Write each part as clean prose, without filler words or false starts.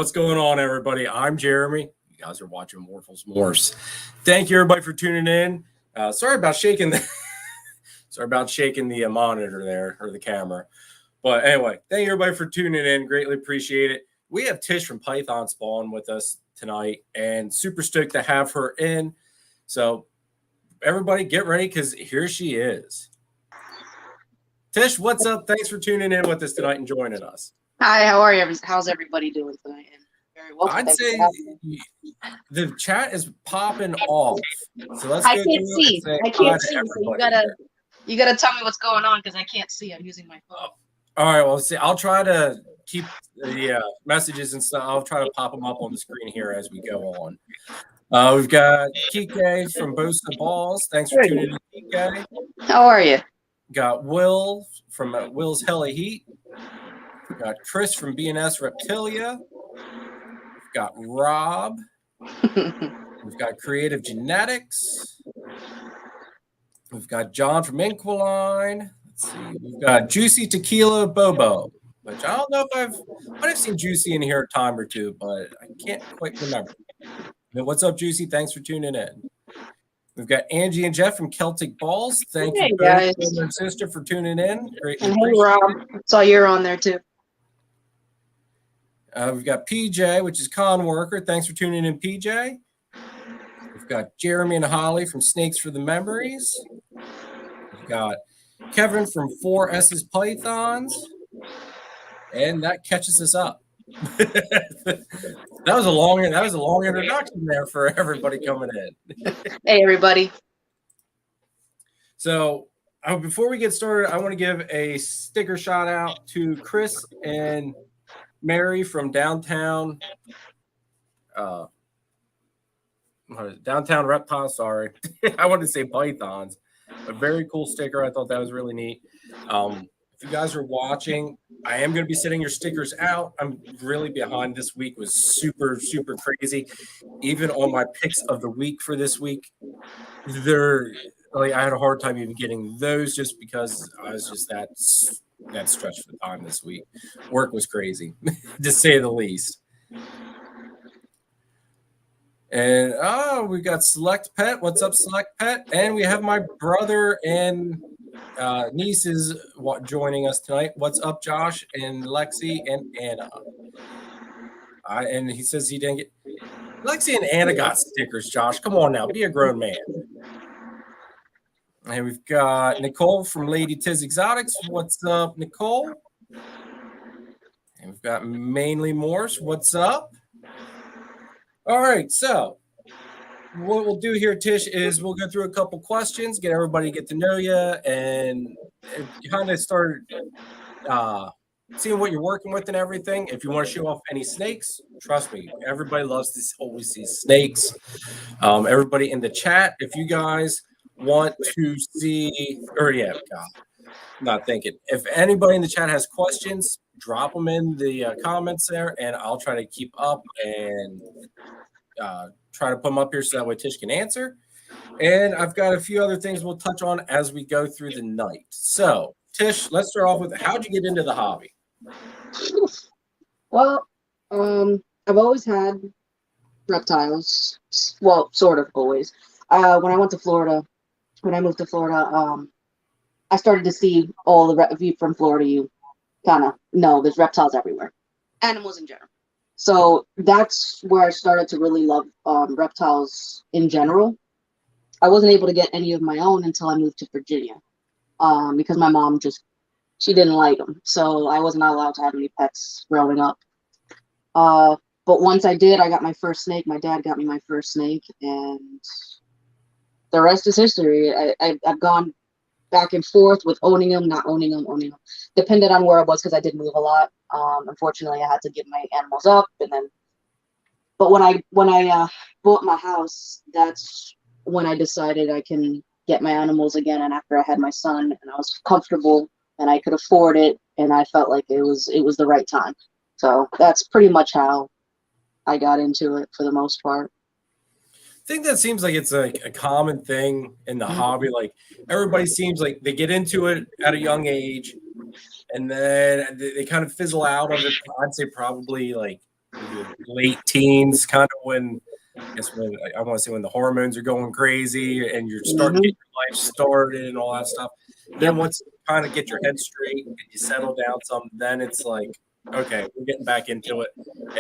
What's going on, everybody? I'm Jeremy. You guys are watching Morphs. Thank you, everybody, for tuning in. Sorry about shaking the monitor there, or the camera. But anyway, thank you, everybody, for tuning in. Greatly appreciate it. We have Tish from Python Spawn with us tonight, and super stoked to have her in. So everybody get ready, because here she is. Tish, what's up? Thanks for tuning in with us tonight and joining us. Hi, how are you? How's everybody doing tonight? And very well. I'd say the chat is popping off. So let's I can't see. So you gotta tell me what's going on, because I can't see. I'm using my phone. All right. Well, see, I'll try to keep the messages and stuff. I'll try to pop them up on the screen here as we go on. We've got Kike from Boas and Balls. Thanks for tuning in, Kike. How are you? Got Will from Will's Heli Heat. We've got Chris from BNS Reptilia. We've got Rob. We've got Creative Genetics. We've got John from Inquiline. Let's see. We've got Juicy Tequila Bobo, which I don't know if I might have seen Juicy in here a time or two, but I can't quite remember. But what's up, Juicy? Thanks for tuning in. We've got Angie and Jeff from Celtic Balls. Thank you, guys, brother and sister, for tuning in. Great. And hey, Rob. Saw you're on there too. We've got PJ, which is Con Worker. Thanks for tuning in, PJ. We've got Jeremy and Holly from Snakes for the Memories. We've got Kevin from 4S's Pythons. And that catches us up. that was a long introduction there for everybody coming in. Hey, everybody. So before we get started, I want to give a sticker shout out to Chris and Mary from downtown Reptile. Sorry, I wanted to say Pythons. A very cool sticker. I thought that was really neat. If you guys are watching, I am going to be sending your stickers out. I'm really behind. This week was super crazy. Even on my picks of the week for this week, I had a hard time even getting those, just because I was just that stretched for time this week. Work was crazy, to say the least. And we got Select Pet. What's up, Select Pet? And we have my brother and nieces joining us tonight. What's up, Josh and Lexi and Anna? And he says he didn't get Lexi and Anna got stickers. Josh, come on now, be a grown man. And we've got Nicole from Lady Tiz Exotics. What's up, Nicole? And we've got Mainly Morse. What's up? All right, so what we'll do here, Tish, is we'll go through a couple questions, get everybody to get to know you, and kind of start seeing what you're working with and everything. If you want to show off any snakes, trust me, everybody loves to always see snakes. Everybody in the chat, if you guys want to see, not thinking. If anybody in the chat has questions, drop them in the comments there, and I'll try to keep up and try to put them up here so that way Tish can answer. And I've got a few other things we'll touch on as we go through the night. So, Tish, let's start off with, how'd you get into the hobby? Well, I've always had reptiles. Well, sort of always. When I moved to Florida, I started to see all the if you're from Florida, you kind of know there's reptiles everywhere, animals in general. So that's where I started to really love reptiles in general. I wasn't able to get any of my own until I moved to Virginia, because my mom she didn't like them. So I was not allowed to have any pets growing up. But once I did, I got my first snake. My dad got me my first snake, and the rest is history. I've gone back and forth with owning them, not owning them. Depended on where I was, because I did move a lot. Unfortunately, I had to give my animals up, but when I bought my house, that's when I decided I can get my animals again. And after I had my son, and I was comfortable and I could afford it, and I felt like it was the right time. So that's pretty much how I got into it for the most part. I think that seems like it's like a common thing in the hobby. Like, everybody seems like they get into it at a young age, and then they kind of fizzle out of it. I'd say probably like late teens, kind of when I want to say when the hormones are going crazy and you're starting to get your life started and all that stuff. Then once you kind of get your head straight and you settle down some, then it's like, okay, we're getting back into it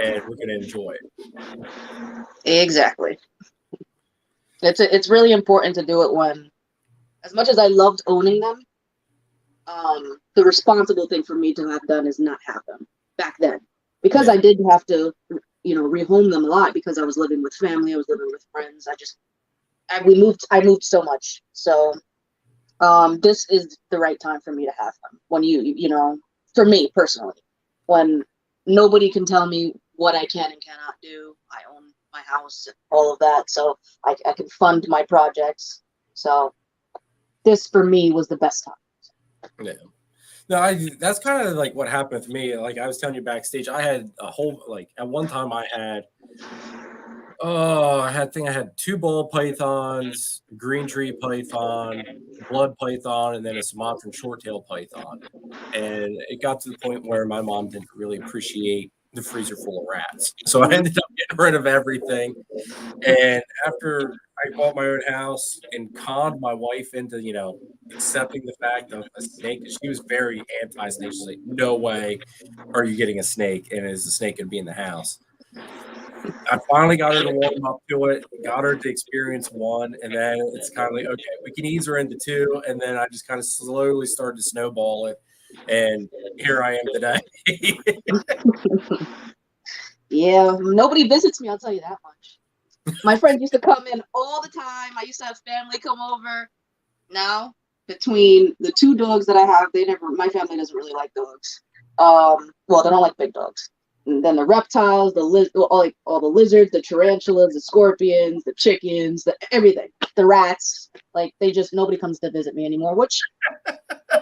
and we're going to enjoy it. Exactly. It's really important to do it when, as much as I loved owning them, the responsible thing for me to have done is not have them back then, because I did have to, rehome them a lot because I was living with family, I was living with friends. I moved so much. So this is the right time for me to have them. When for me personally, when nobody can tell me what I can and cannot do. I own my house and all of that, so I can fund my projects. So this for me was the best time. Yeah. No, that's kind of like what happened with me. Like I was telling you backstage, I had a whole, like at one time I had I had 2 ball pythons, green tree python, blood python, and then a Sumatran short-tailed python. And it got to the point where my mom didn't really appreciate the freezer full of rats. So I ended up getting rid of everything. And after I bought my own house and conned my wife into, accepting the fact of a snake, she was very anti-snake. She's like, no way are you getting a snake, and is the snake going to be in the house? I finally got her to warm up to it, got her to experience 1, and then it's kind of like, okay, we can ease her into 2, and then I just kind of slowly started to snowball it, and here I am today. Yeah, nobody visits me, I'll tell you that much. My friends used to come in all the time. I used to have family come over. Now, between the 2 dogs that I have, my family doesn't really like dogs. Well, they don't like big dogs. And then the reptiles, all the lizards, the tarantulas, the scorpions, the chickens, everything, the rats. Like nobody comes to visit me anymore, which I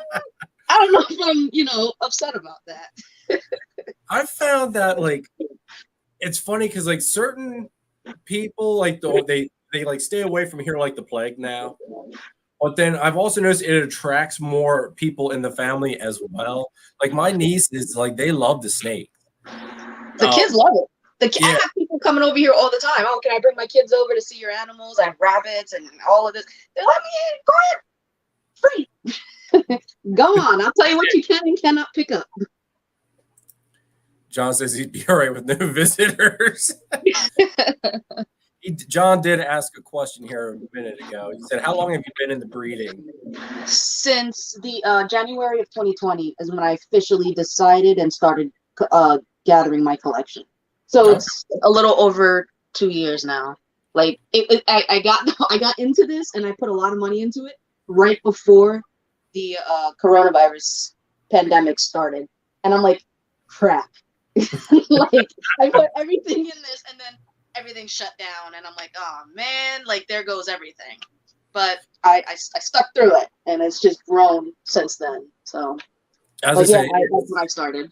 don't know if I'm, upset about that. I found that it's funny because certain people they stay away from here like the plague now. But then I've also noticed it attracts more people in the family as well. Like my nieces, they love the snake. The kids love it. I have people coming over here all the time. Oh, can I bring my kids over to see your animals? I have rabbits and all of this. They let me in. Go ahead. Free. Go on. I'll tell you what you can and cannot pick up. John says he'd be all right with no visitors. John did ask a question here a minute ago. He said, how long have you been in the breeding? Since the January of 2020 is when I officially decided and started gathering my collection. So it's a little over 2 years now. Like I got into this and I put a lot of money into it right before the coronavirus pandemic started. And I'm like, crap. I put everything in this and then everything shut down and I'm like, oh man, there goes everything. But I stuck through it and it's just grown since then. So that's when I started.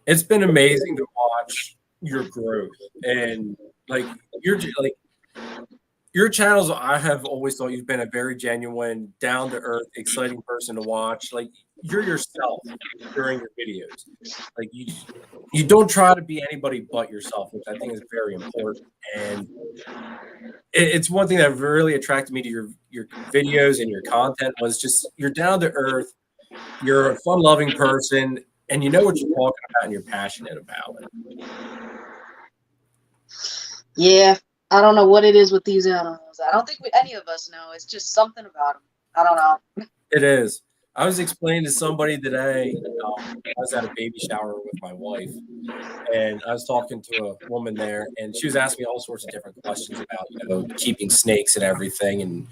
It's been amazing to watch your growth and your channels. I have always thought you've been a very genuine, down to earth, exciting person to watch. You're yourself during your videos. You don't try to be anybody but yourself, which I think is very important. And it's one thing that really attracted me to your videos and your content was just you're down to earth. You're a fun-loving person. And you know what you're talking about and you're passionate about it. Yeah, I don't know what it is with these animals. I don't think any of us know. It's just something about them. I don't know. It is. I was explaining to somebody today, I was at a baby shower with my wife, and I was talking to a woman there, and she was asking me all sorts of different questions about, keeping snakes and everything and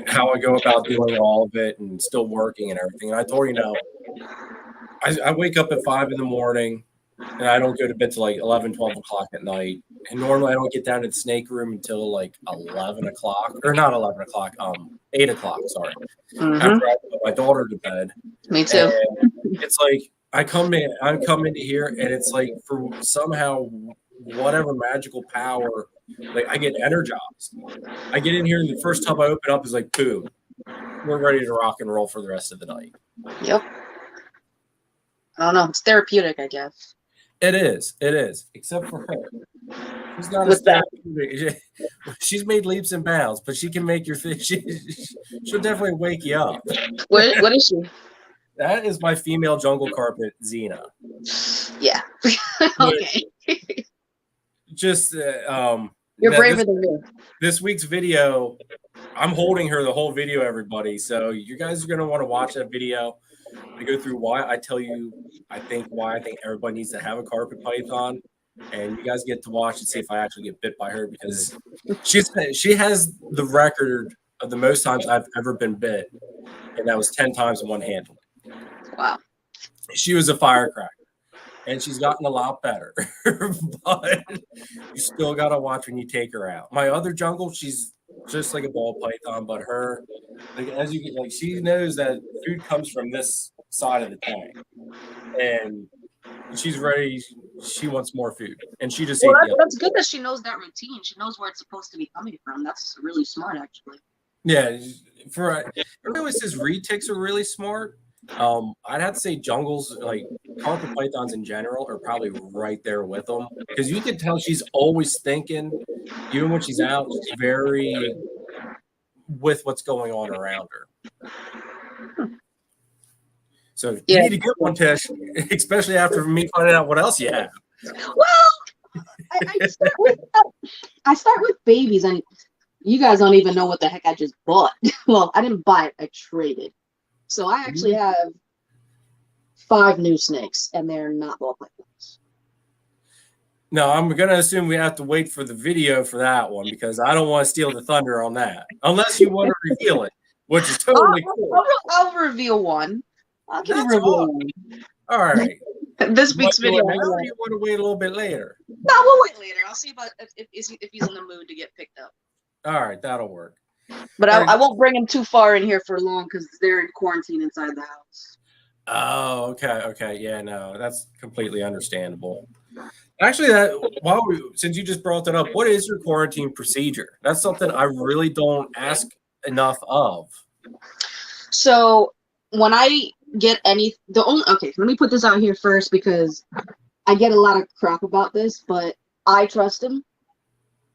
how I go about doing all of it and still working and everything. And I told her, I wake up at 5 in the morning and I don't go to bed till 11, 12 o'clock at night. And normally I don't get down to the snake room until 11 o'clock, or not 11 o'clock, 8 o'clock, sorry. After I put my daughter to bed. Me too. And it's I'm coming to here and it's for somehow whatever magical power, I get energized. I get in here and the first time I open up is boom, we're ready to rock and roll for the rest of the night. Yep. I don't know. It's therapeutic, I guess. It is. It is. Except for her. She's not What's as that? therapeutic. She's made leaps and bounds, but she can make your fish. She'll definitely wake you up. What is she? That is my female jungle carpet, Xena. Yeah. Which Okay. just You're braver than me. this week's video, I'm holding her the whole video, everybody. So you guys are gonna want to watch that video. I go through why I tell you why I think everybody needs to have a carpet python, and you guys get to watch and see if I actually get bit by her because she has the record of the most times I've ever been bit, and that was 10 times in one handle. Wow. She was a firecracker, and she's gotten a lot better, but you still gotta watch when you take her out. My other jungle, she's just like a ball python, but her, like as you get, like she knows that food comes from this side of the tank, and she's ready. She wants more food, and she just ate the other. That's good that she knows that routine. She knows where it's supposed to be coming from. That's really smart, actually. Yeah, for everybody always says retics are really smart. I'd have to say jungles, like carpet pythons in general, are probably right there with them because you can tell she's always thinking, even when she's out, she's very with what's going on around her. So you need to get one, Tish, especially after me finding out what else you have. Well, I start with babies, and you guys don't even know what the heck I just bought. Well, I didn't buy it; I traded. So I actually have 5 new snakes, and they're not ball pythons. No, I'm gonna assume we have to wait for the video for that one because I don't want to steal the thunder on that, unless you want to reveal it, which is totally cool. I'll reveal one. I can That's reveal awesome. one. All right. This week's video. Now, or you want to wait a little bit later? No, we'll wait later. I'll see about if he's in the mood to get picked up. All right, that'll work. But I won't bring him too far in here for long because they're in quarantine inside the house. Oh, okay. Yeah, no, that's completely understandable. Actually, since you just brought that up, what is your quarantine procedure? That's something I really don't ask enough of. So when I get let me put this out here first because I get a lot of crap about this, but I trust him.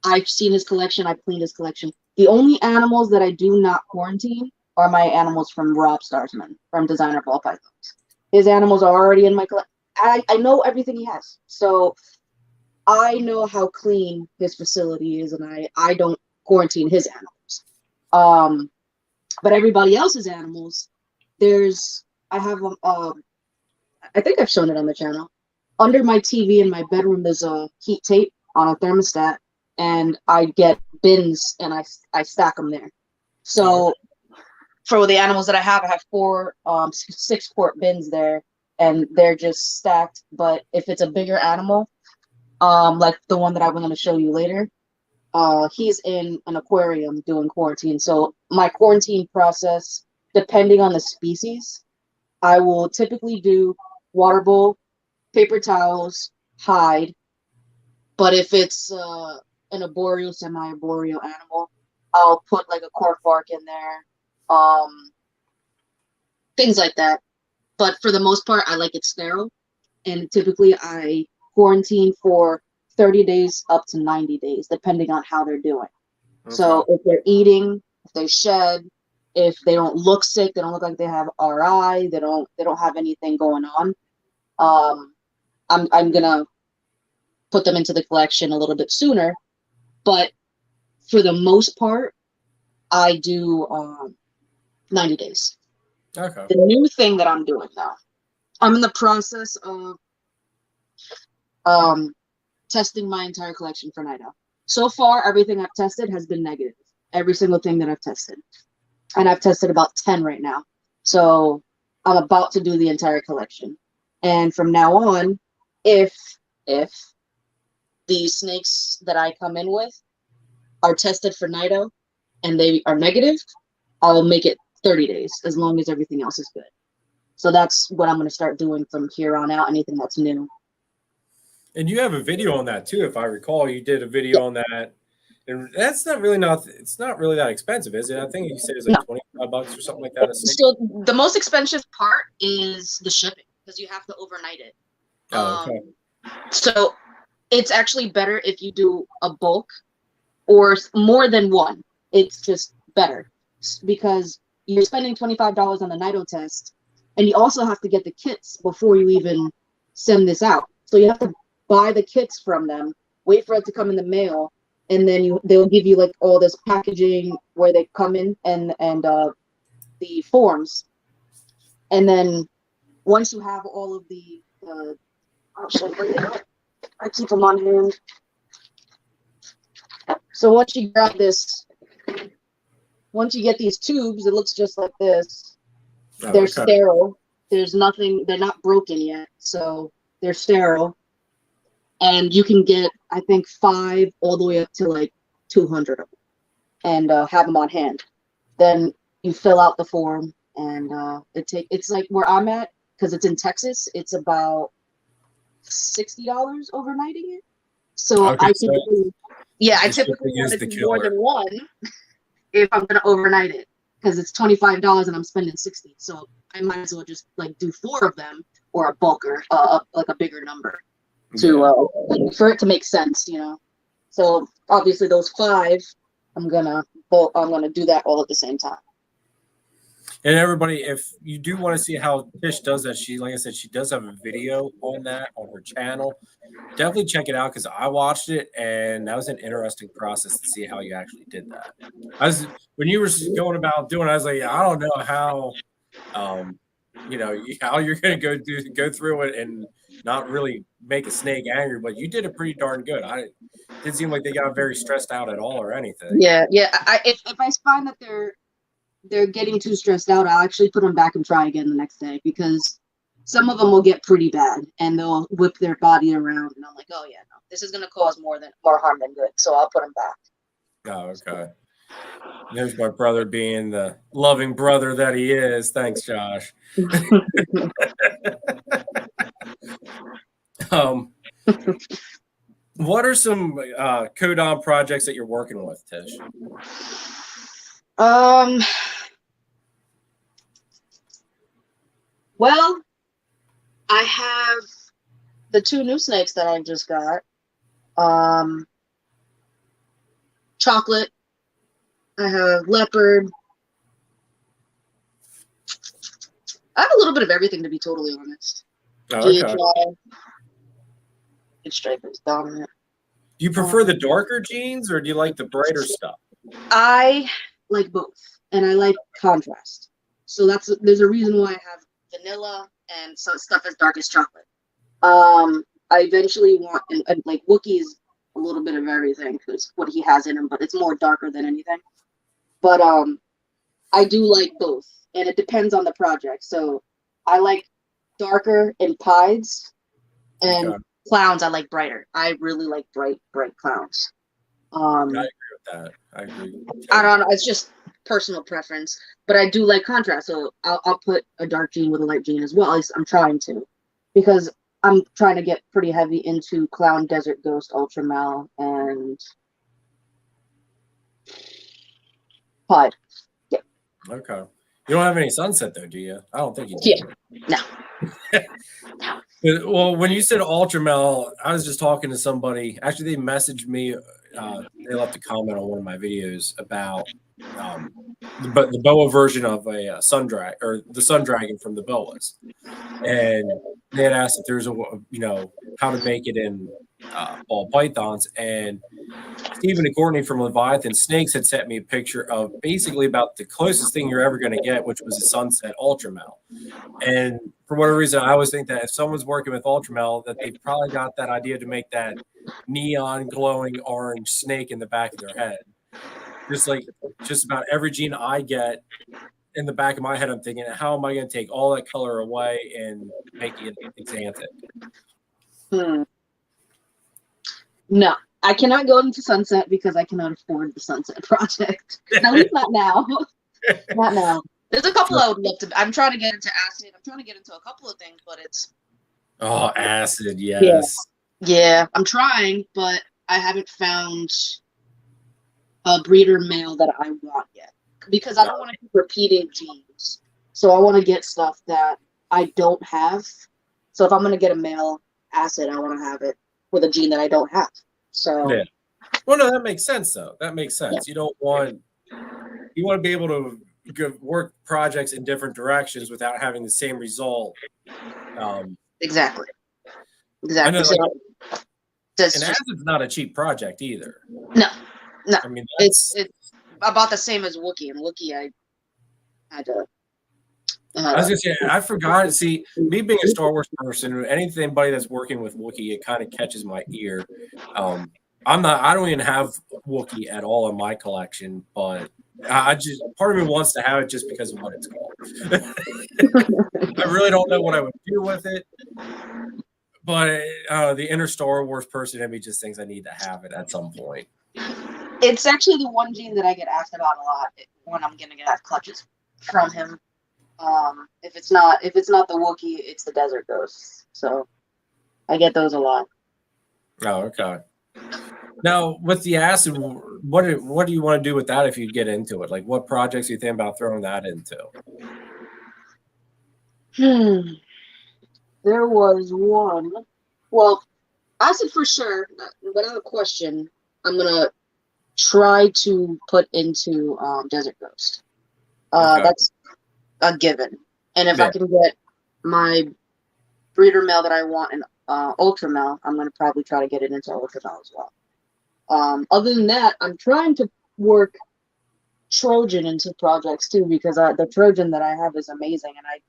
I've seen his collection. I've cleaned his collection. The only animals that I do not quarantine are my animals from Rob Starsman, from Designer Ball Pythons. His animals are already in my collection. I know everything he has. So I know how clean his facility is, and I don't quarantine his animals. But everybody else's animals, I have I think I've shown it on the channel. Under my TV in my bedroom, there's a heat tape on a thermostat, and I get bins and I stack them there. So for the animals that I have 4 6-quart bins there, and they're just stacked. But if it's a bigger animal, like the one that I'm going to show you later, he's in an aquarium doing quarantine. So my quarantine process, depending on the species, I will typically do water bowl, paper towels, hide. But if it's an arboreal, semi-arboreal animal, I'll put like a cork bark in there, things like that. But for the most part, I like it sterile. And typically I quarantine for 30 days up to 90 days, depending on how they're doing. Okay. So if they're eating, if they shed, if they don't look sick, they don't look like they have RI, they don't have anything going on, I'm gonna put them into the collection a little bit sooner. But for the most part, I do 90 days. Okay. The new thing that I'm doing now, I'm in the process of testing my entire collection for Nido. So far, everything I've tested has been negative. Every single thing that I've tested. And I've tested about 10 right now. So I'm about to do the entire collection. And from now on, if the snakes that I come in with are tested for Nido and they are negative, I'll make it 30 days as long as everything else is good. So that's what I'm going to start doing from here on out, anything that's new. And you have a video on that too, if I recall. You did a video on that. And that's not really that expensive, is it? I think you said it's like $25 or something like that. So the most expensive part is the shipping because you have to overnight it. Oh, okay. So it's actually better if you do a bulk or more than one. It's just better because you're spending $25 on the Nido test, and you also have to get the kits before you even send this out. So you have to buy the kits from them, wait for it to come in the mail, and then they'll give you like all this packaging where they come in and the forms, and then once you have all of the I keep them on hand. So once you grab this, once you get these tubes, it looks just like this. They're sterile. There's nothing, they're not broken yet. So they're sterile. And you can get, I think, 5 all the way up to like 200 of them and have them on hand. Then you fill out the form and it's like where I'm at, because it's in Texas, it's about $60 overnighting it. So Okay, I typically, I typically want to do more than one if I'm gonna overnight it, because it's $25 and I'm spending 60. So I might as well just like do 4 of them or a bulker, like a bigger number, to for it to make sense, you know. So obviously those 5, I'm gonna do that all at the same time. And everybody, if you do want to see how Tish does that, like I said, she does have a video on that on her channel. Definitely check it out because I watched it and that was an interesting process to see how you actually did that. When you were going about doing it, I was like, I don't know how, you know, how you're going to go through it and not really make a snake angry, but you did it pretty darn good. It didn't seem like they got very stressed out at all or anything. Yeah. If I find that they're getting too stressed out, I'll actually put them back and try again the next day, because some of them will get pretty bad and they'll whip their body around, and I'm like, oh yeah, no, this is going to cause more harm than good, so I'll put them back. Oh, okay. There's my brother being the loving brother that he is. Thanks, Josh. What are some codon projects that you're working with, Tish? Well, I have the 2 new snakes that I just got. Chocolate. I have leopard. I have a little bit of everything, to be totally honest. Okay. Stripe is dominant. Do you prefer the darker genes or do you like the brighter stuff? I like both, and I like contrast. So there's a reason why I have vanilla and some stuff as dark as chocolate. I eventually want, and like Wookiee's a little bit of everything because what he has in him, but it's more darker than anything. But I do like both, and it depends on the project. So I like darker in pieds, and clowns I like brighter. I really like bright clowns. I agree with that. I agree. I don't know. It's just personal preference, but I do like contrast. So I'll put a dark gene with a light gene as well. At least I'm trying to, because I'm trying to get pretty heavy into Clown, Desert Ghost, Ultramal, and Pod. Yeah. Okay. You don't have any Sunset though, do you? I don't think you do. Yeah. No. Well, when you said Ultramal, I was just talking to somebody. Actually, they messaged me. They left a comment on one of my videos about the boa version of a sun dragon, or the sun dragon from the boas, and they had asked if there's how to make it in ball pythons. And Stephen and Courtney from Leviathan Snakes had sent me a picture of basically about the closest thing you're ever going to get, which was a Sunset Ultramal. And for whatever reason, I always think that if someone's working with Ultramal, that they've probably got that idea to make that neon glowing orange snake in the back of their head. Just about every gene I get in the back of my head, I'm thinking, how am I going to take all that color away and make it xanthic? No, I cannot go into Sunset because I cannot afford the Sunset project. At least not now. Not now. There's a couple I would love to. I'm trying to get into acid. I'm trying to get into a couple of things, but it's. Oh, acid, yes. Yeah, I'm trying, but I haven't found a breeder male that I want yet, because I don't want to keep repeating genes. So I want to get stuff that I don't have. So if I'm going to get a male, acid, I want to have it with a gene that I don't have. So Yeah. Well, no, that makes sense though. That makes sense. Yeah. You want to be able to work projects in different directions without having the same result. Exactly. I know, So and acid's not a cheap project either. No. I mean, it's about the same as Wookiee. And Wookiee, I had to. I was gonna say, I forgot. See, me being a Star Wars person, anybody that's working with Wookiee, it kind of catches my ear. I don't even have Wookiee at all in my collection, but I just, part of me wants to have it just because of what it's called. I really don't know what I would do with it, but the inner Star Wars person in me just thinks I need to have it at some point. It's actually the one gene that I get asked about a lot when I'm gonna get clutches from him. If it's not the Wookiee, it's the Desert Ghost. So I get those a lot. Oh, okay. Now, with the acid, what do you want to do with that if you get into it? Like, what projects do you think about throwing that into? There was one. Well, acid for sure, without a question. I'm gonna try to put into Desert Ghost. Okay. That's a given. And if Yeah. I can get my breeder male that I want in Ultra Male, I'm gonna probably try to get it into Ultra Male as well. Other than that, I'm trying to work Trojan into projects too, because the Trojan that I have is amazing, and I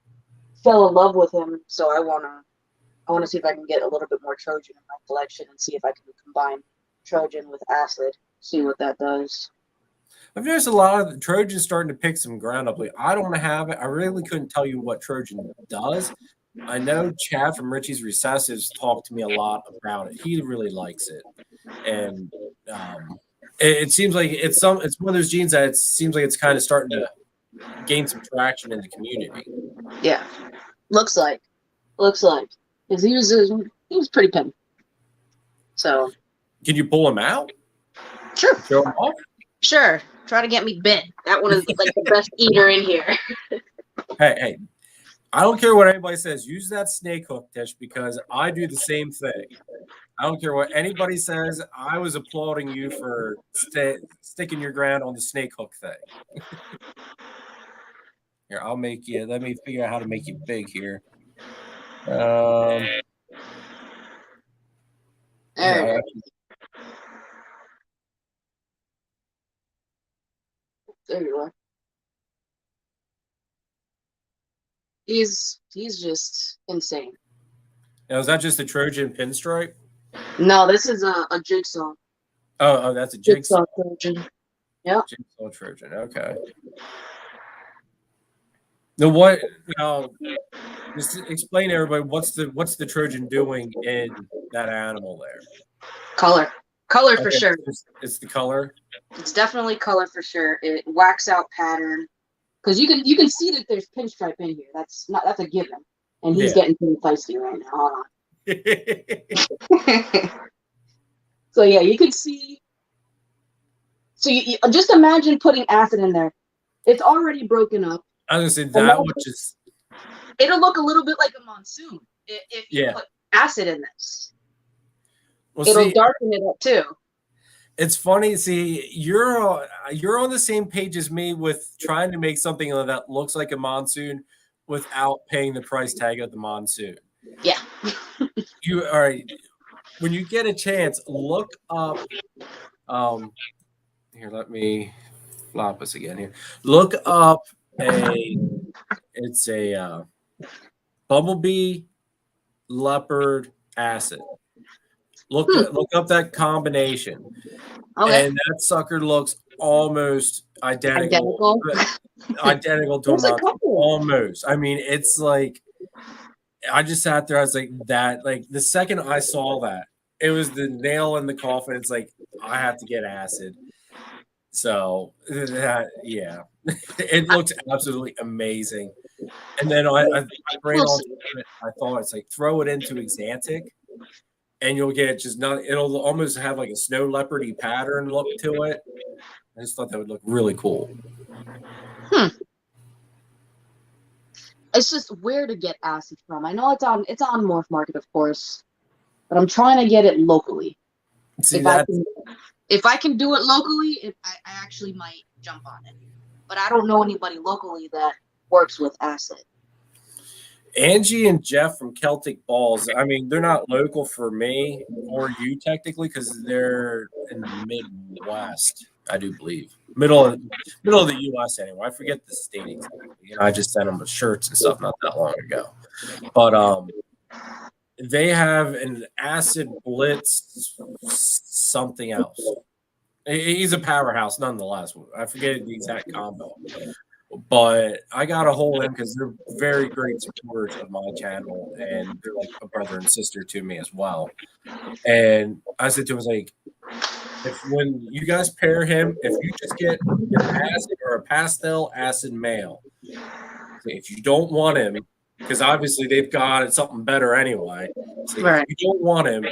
fell in love with him. So I wanna see if I can get a little bit more Trojan in my collection and see if I can combine Trojan with acid, see what that does. I've noticed a lot of the Trojans starting to pick some ground up. Like, I don't have it. I really couldn't tell you what Trojan does. I know Chad from Richie's Recessives talked to me a lot about it. He really likes it, and it seems like it's one of those genes that it seems like it's kind of starting to gain some traction in the community. Yeah, looks like, because he was pretty pimp. So, can you pull him out? Sure. Show him off? Sure. Try to get me bit. That one is like the best eater in here. Hey, I don't care what anybody says. Use that snake hook, Tish, because I do the same thing. I don't care what anybody says. I was applauding you for sticking your ground on the snake hook thing. Here, I'll make you. Let me figure out how to make you big here. There you are. He's just insane. Now, is that just a Trojan pinstripe? No, this is a jigsaw. Oh, that's a jigsaw Trojan. Yeah. Jigsaw Trojan. Okay. Now, what? Now, just explain to everybody what's the Trojan doing in that animal there? Color for sure. It's the color. It's definitely color for sure. It wax out pattern, because you can see that there's pinstripe in here. That's a given, and he's getting pretty feisty right now. So yeah, you can see. So you just imagine putting acid in there. It's already broken up. I was gonna say that, which is. It'll look a little bit like a monsoon if you put acid in this. Well, it'll darken it up too. It's funny. See, you're on the same page as me with trying to make something that looks like a monsoon without paying the price tag of the monsoon. Yeah. You all right? When you get a chance, look up. Here, let me flop us again. Here, look up it's a bumblebee leopard acid. Look up that combination, and that sucker looks almost identical to a monsoon. Almost. I mean, it's like I just sat there. I was like that. Like the second I saw that, it was the nail in the coffin. It's like I have to get acid. So that, yeah, it looks absolutely amazing. And then I ran onto it. I thought it's like throw it into Exantic, and you'll get just not. It'll almost have like a snow leopardy pattern look to it. I just thought that would look really cool. It's just where to get acid from. I know it's on Morph Market, of course. but I'm trying to get it locally. See If I can do it locally, I actually might jump on it. But I don't know anybody locally that works with acid. Angie and Jeff from Celtic Balls. I mean, they're not local for me or you technically because they're in the Midwest, I do believe. Middle of the U.S. anyway. I forget the state exactly. You know, I just sent them shirts and stuff not that long ago. But they have an acid blitz something else. He's a powerhouse nonetheless. I forget the exact combo. But I got a hold of them because they're very great supporters of my channel, and they're like a brother and sister to me as well. And I said to him, I was like, when you guys pair him, if you just get an acid or a pastel acid male, if you don't want him, because obviously they've got something better anyway. So Right. if you don't want him,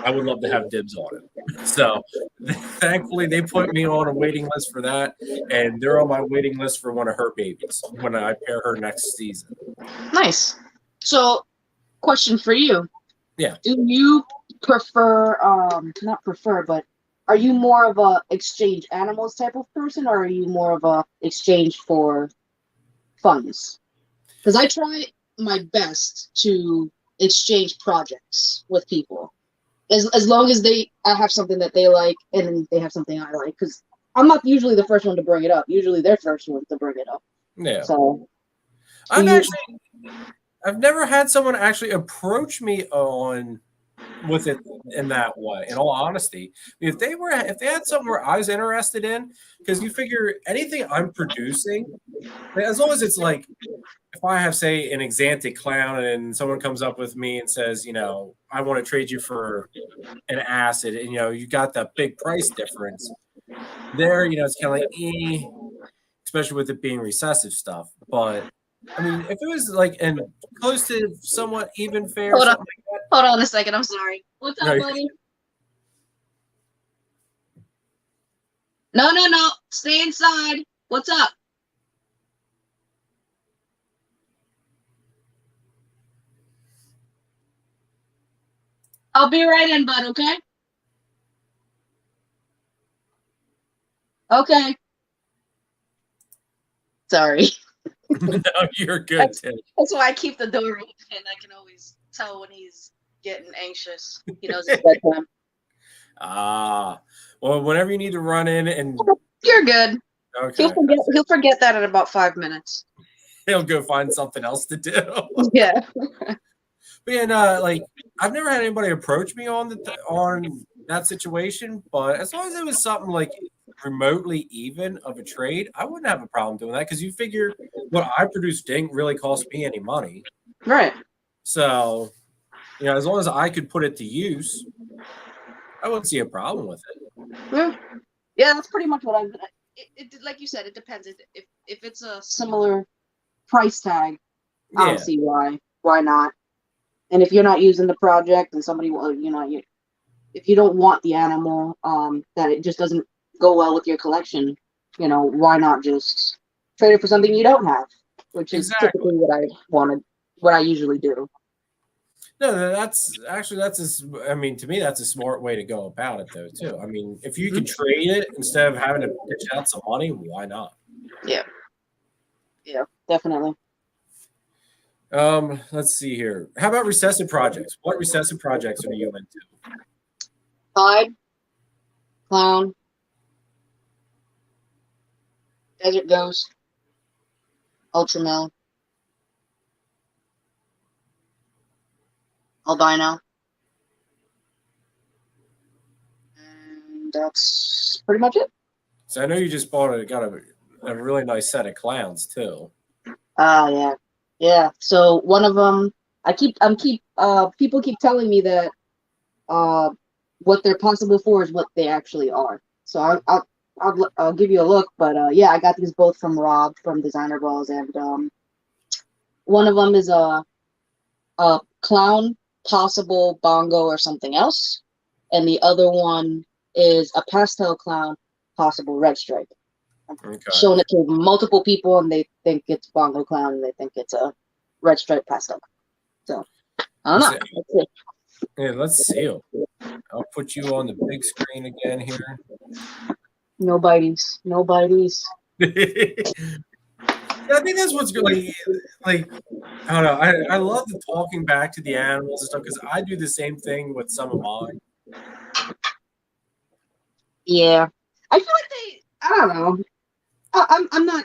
I would love to have dibs on it. So thankfully they put me on a waiting list for that, and they're on my waiting list for one of her babies when I pair her next season. Nice. So, question for you. Yeah. Do you prefer, not prefer, but are you more of a exchange animals type of person, or are you more of a exchange for funds? Because I try my best to exchange projects with people. As long as I have something that they like and they have something I like, because I'm not usually the first one to bring it up. Usually they're first one to bring it up. Yeah. So I've never had someone actually approach me with it in that way. In all honesty, if they had something where I was interested in, because you figure anything I'm producing, as long as it's like, if I have, say, an Exantic clown and someone comes up with me and says, you know, I want to trade you for an acid, and, you know, you got that big price difference there, you know, it's kind of like, especially with it being recessive stuff. But, I mean, if it was like close to somewhat even fair, hold something like that. Hold on a second. I'm sorry. What's up, buddy? No. Stay inside. What's up? I'll be right in, bud, okay? Okay. Sorry. No, you're good, Tish. That's why I keep the door open. I can always tell when he's getting anxious. He knows it's bedtime. Well, whenever you need to run in and... You're good. Okay. He'll forget that in about 5 minutes. He'll go find something else to do. Yeah. But yeah, like, I've never had anybody approach me on that situation, but as long as it was something like remotely even of a trade, I wouldn't have a problem doing that, because you figure what I produce didn't really cost me any money. Right. So, you know, as long as I could put it to use, I wouldn't see a problem with it. Yeah, that's pretty much what I've done. It like you said, it depends. If it's a similar price tag, I don't see why not. And if you're not using the project and somebody will, you know, if you don't want the animal, that it just doesn't go well with your collection, you know, why not just trade it for something you don't have, which is typically what I usually do. No, I mean, to me, that's a smart way to go about it, though, too. I mean, if you can trade it instead of having to pitch out some money, why not? Yeah, definitely. Let's see here. How about recessive projects? What recessive projects are you into? Tide, clown, desert ghost, ultramel, albino, and that's pretty much it. So I know you just got a really nice set of clowns too. Yeah. So one of them, people keep telling me that what they're possible for is what they actually are. So I'll give you a look, but yeah, I got these both from Rob from Designer Balls, and one of them is a clown, possible bongo or something else, and the other one is a pastel clown, possible red stripe. Okay. Shown it to multiple people, and they think it's bongo clown, and they think it's a red stripe pastel. So I don't know. Yeah, let's see him. I'll put you on the big screen again here. No bites. No bites. I think that's what's really like. I don't know. I love the talking back to the animals and stuff because I do the same thing with some of mine. Yeah, I feel like they. I don't know. I'm not.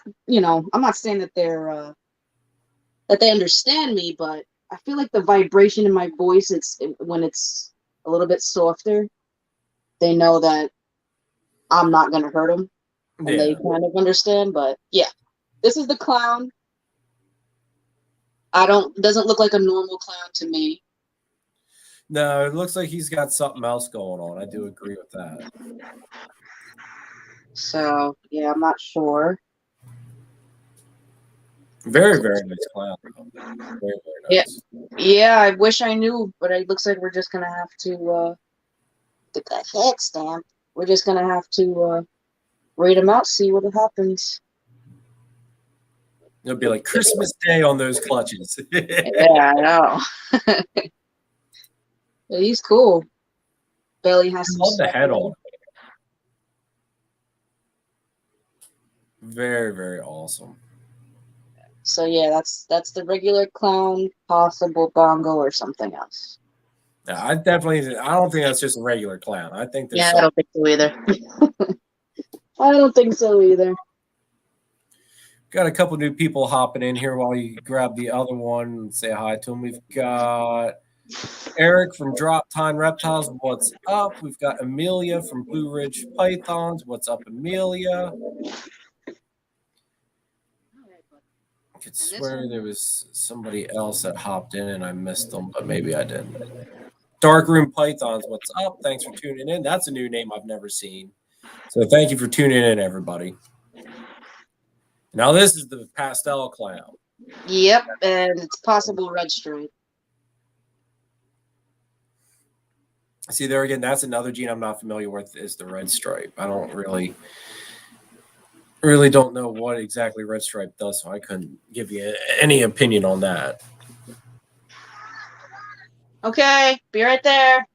I'm not saying that that they understand me, but I feel like the vibration in my voice. When it's a little bit softer, they know that I'm not gonna hurt them, and they Yeah. kind of understand. But yeah, this is the clown. I don't. Doesn't look like a normal clown to me. No, it looks like he's got something else going on. I do agree with that. So yeah, I'm not sure. Very, very nice clown. Very, very nice. Yeah, I wish I knew, but it looks like we're just gonna have to get that head stamp. We're just gonna have to read them out, see what happens. It'll be like Christmas Day on those clutches. Yeah, I know. Yeah, he's cool. Belly has I some love the stuff head on on. it. Very, very awesome. So yeah, that's the regular clown, possible bongo or something else. Yeah, I don't think that's just a regular clown. I think there's Yeah, I something. don't think so either. I don't think so either. Got a couple new people hopping in here while you grab the other one and say hi to them. We've got Eric from Drop Time Reptiles. What's up? We've got Amelia from Blue Ridge Pythons. What's up, Amelia? I could swear there was somebody else that hopped in and I missed them, but maybe I didn't. Darkroom Pythons. What's up? Thanks for tuning in. That's a new name I've never seen. So thank you for tuning in, everybody. Now this is the pastel clown. Yep, and it's possible red stripe. See there again, that's another gene I'm not familiar with is the red stripe. I don't really don't know what exactly red stripe does, so I couldn't give you any opinion on that. Okay, be right there.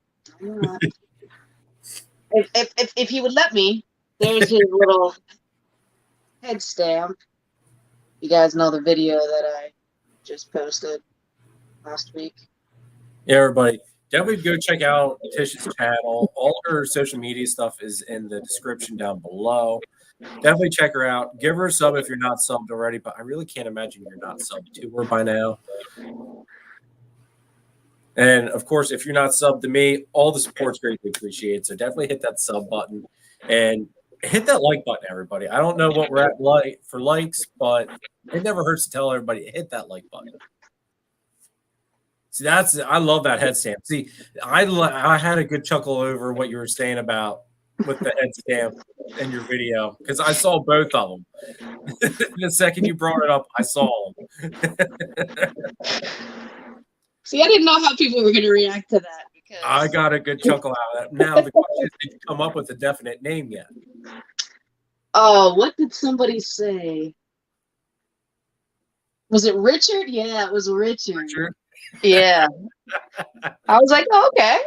If he would let me, there's his little head stamp. You guys know the video that I just posted last week. Yeah, everybody, definitely go check out Tish's channel. All her social media stuff is in the description down below. Definitely check her out. Give her a sub if you're not subbed already, but I really can't imagine you're not subbed to her by now. And of course, if you're not subbed to me, all the support's greatly appreciated. So definitely hit that sub button and hit that like button, everybody. I don't know what we're at for likes, but it never hurts to tell everybody hit that like button. See, I love that head stamp. See, I had a good chuckle over what you were saying about with the head stamp in your video because I saw both of them. The second you brought it up, I saw them. See, I didn't know how people were going to react to that because I got a good chuckle out of that. Now the question is, did you come up with a definite name yet? Oh, what did somebody say? Was it Richard? Yeah, it was Richard. Yeah. I was like, oh, okay.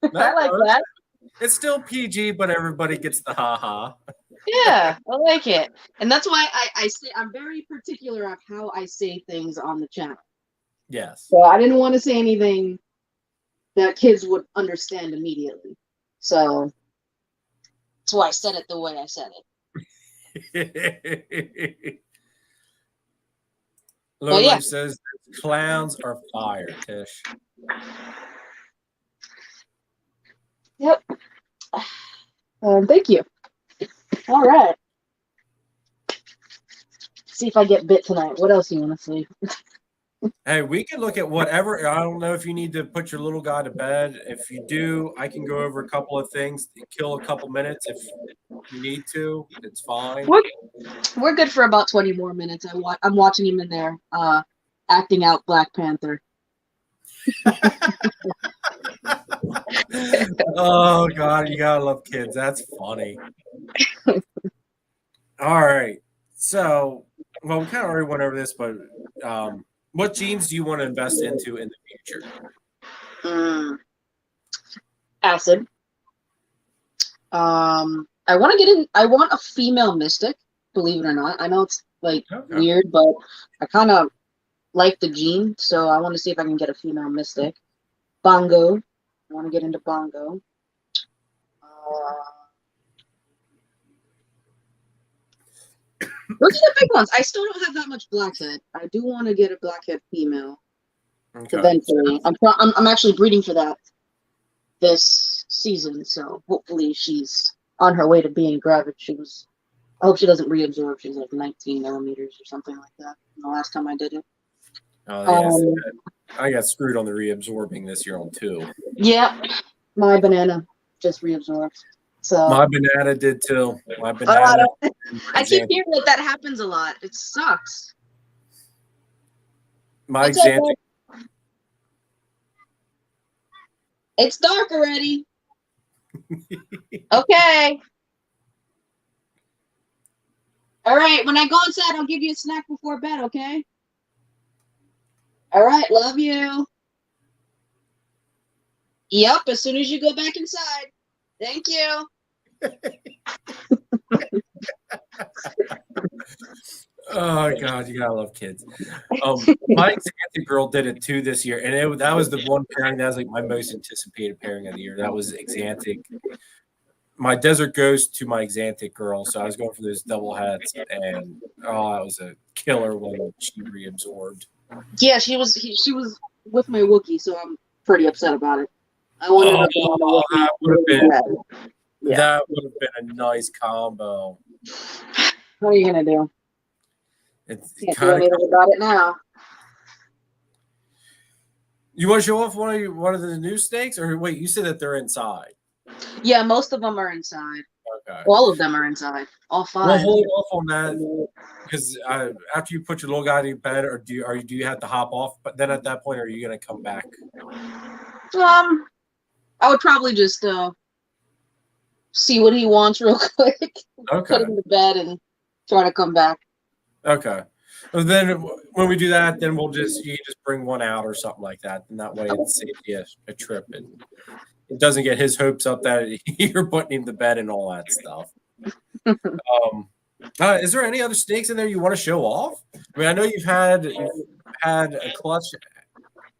I like that. It's still PG, but everybody gets the ha-ha. Yeah, I like it. And that's why I say I'm very particular of how I say things on the channel. Yes. So I didn't want to say anything that kids would understand immediately. So that's why I said it the way I said it. Lola says clowns are fire, Tish. Yep. Thank you. All right. See if I get bit tonight. What else do you want to see? Hey, we can look at whatever. I don't know if you need to put your little guy to bed. If you do, I can go over a couple of things, kill a couple minutes if you need to. It's fine. We're good for about 20 more minutes. I'm watching him in there acting out Black Panther. Oh, God, you got to love kids. That's funny. All right. So, well, we kind of already went over this, but what genes do you want to invest into in the future? acid. I want to get in. I want a female mystic. Believe it or not, I know it's like weird, but I kind of like the gene, so I want to see if I can get a female mystic. Bongo. I want to get into bongo. Those are the big ones. I still don't have that much blackhead. I do want to get a blackhead female eventually. I'm actually breeding for that this season, so hopefully she's on her way to being gravid. I hope she doesn't reabsorb. She's like 19 millimeters or something like that. The last time I did it. Oh, yes. I got screwed on the reabsorbing this year on 2. Yeah, my banana just reabsorbed. So my banana did too. My banana. I keep hearing that happens a lot. It sucks. My example. It's dark already. Okay. All right. When I go inside, I'll give you a snack before bed, okay? All right. Love you. Yep. As soon as you go back inside. Thank you. Oh God, you gotta love kids. My Xanthic girl did it too this year, and that was the one pairing that was like my most anticipated pairing of the year. That was Xanthic. My Desert Ghost to my Xanthic girl, so I was going for those double hats, and that was a killer when she reabsorbed. Yeah, she was with my Wookiee, so I'm pretty upset about it. I wanted to that would have been a nice combo. What are you gonna do? Can't do anything about it now. You want to show off one of the new snakes, or wait? You said that they're inside. Yeah, most of them are inside. Okay. All of them are inside. All 5. We'll hold off on that because after you put your little guy to bed, or do you have to hop off? But then at that point, are you gonna come back? I would probably just see what he wants real quick. Okay. Put him to bed and try to come back. Okay. Well, then when we do that, then you can just bring one out or something like that, and that way it saves you a trip and it doesn't get his hopes up that you're putting him to bed and all that stuff. Is there any other snakes in there you want to show off? I mean, I know you've had a clutch,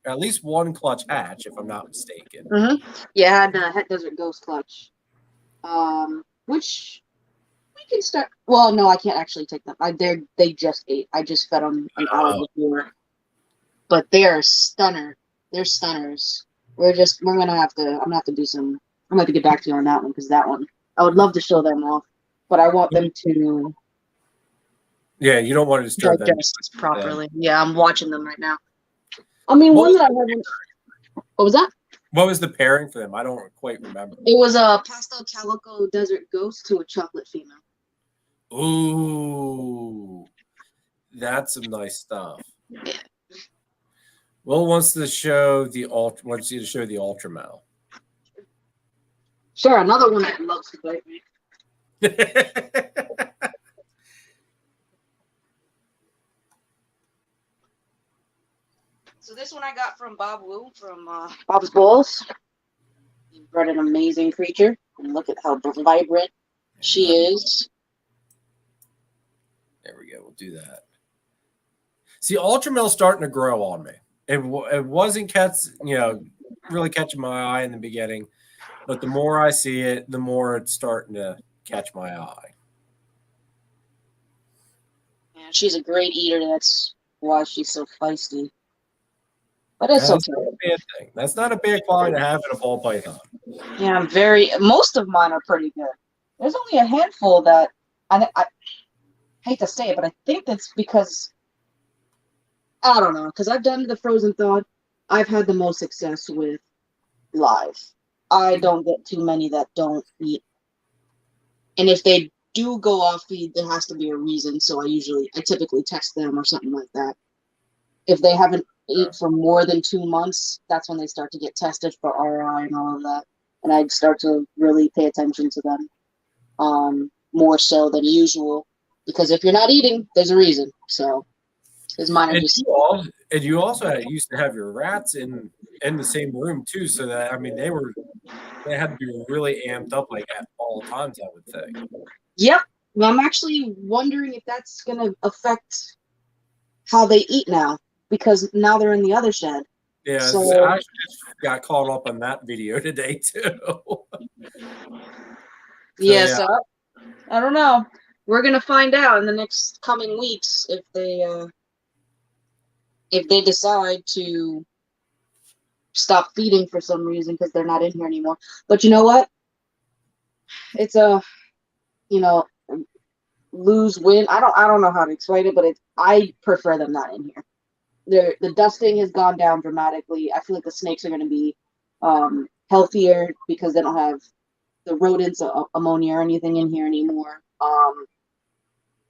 at least one clutch hatch, if I'm not mistaken. Mm-hmm. Yeah, I had the Het Desert Ghost clutch, which we can start. Well, no, I can't actually take them. They just ate. I just fed them an hour before, but they're stunner. They're stunners. I'm gonna have to do some. I'm gonna have to get back to you on that one because that one I would love to show them off, but I want them to. Yeah, you don't want to disturb them properly. Yeah, I'm watching them right now. I mean, one that I haven't. What was that? What was the pairing for them? I don't quite remember. It was a pastel calico desert ghost to a chocolate female. Ooh, that's some nice stuff. Yeah. Will wants to show the ultra male. Sure, another one that loves to bite me. So this one I got from Bob Wu from Bob's Bulls. He bred an amazing creature, and look at how vibrant she is. There we go. We'll do that. See, ultramale's starting to grow on me. It wasn't really catching my eye in the beginning, but the more I see it, the more it's starting to catch my eye. Yeah, she's a great eater. That's why she's so feisty. But it's okay. Not a bad thing. That's not a bad quality to have in a ball python. Yeah, most of mine are pretty good. There's only a handful that I hate to say it, but I think that's because I don't know, because I've done the frozen thawed. I've had the most success with live. I don't get too many that don't eat. And if they do go off feed, there has to be a reason. So I typically text them or something like that. If they haven't ate for more than 2 months, that's when they start to get tested for RI and all of that. And I'd start to really pay attention to them more so than usual. Because if you're not eating, there's a reason. So his mine are just. You also used to have your rats in the same room too, so that they were They had to be really amped up like at all times, I would think. Yep. Well, I'm actually wondering if that's going to affect how they eat now, because now they're in the other shed. Yeah, So I actually just got caught up on that video today too. yeah, yeah, so I don't know. We're gonna find out in the next coming weeks if they decide to stop feeding for some reason because they're not in here anymore. But you know what? It's a you know lose win. I don't know how to explain it, but I prefer them not in here. The dusting has gone down dramatically. I feel like the snakes are going to be healthier because they don't have the rodents, ammonia or anything in here anymore.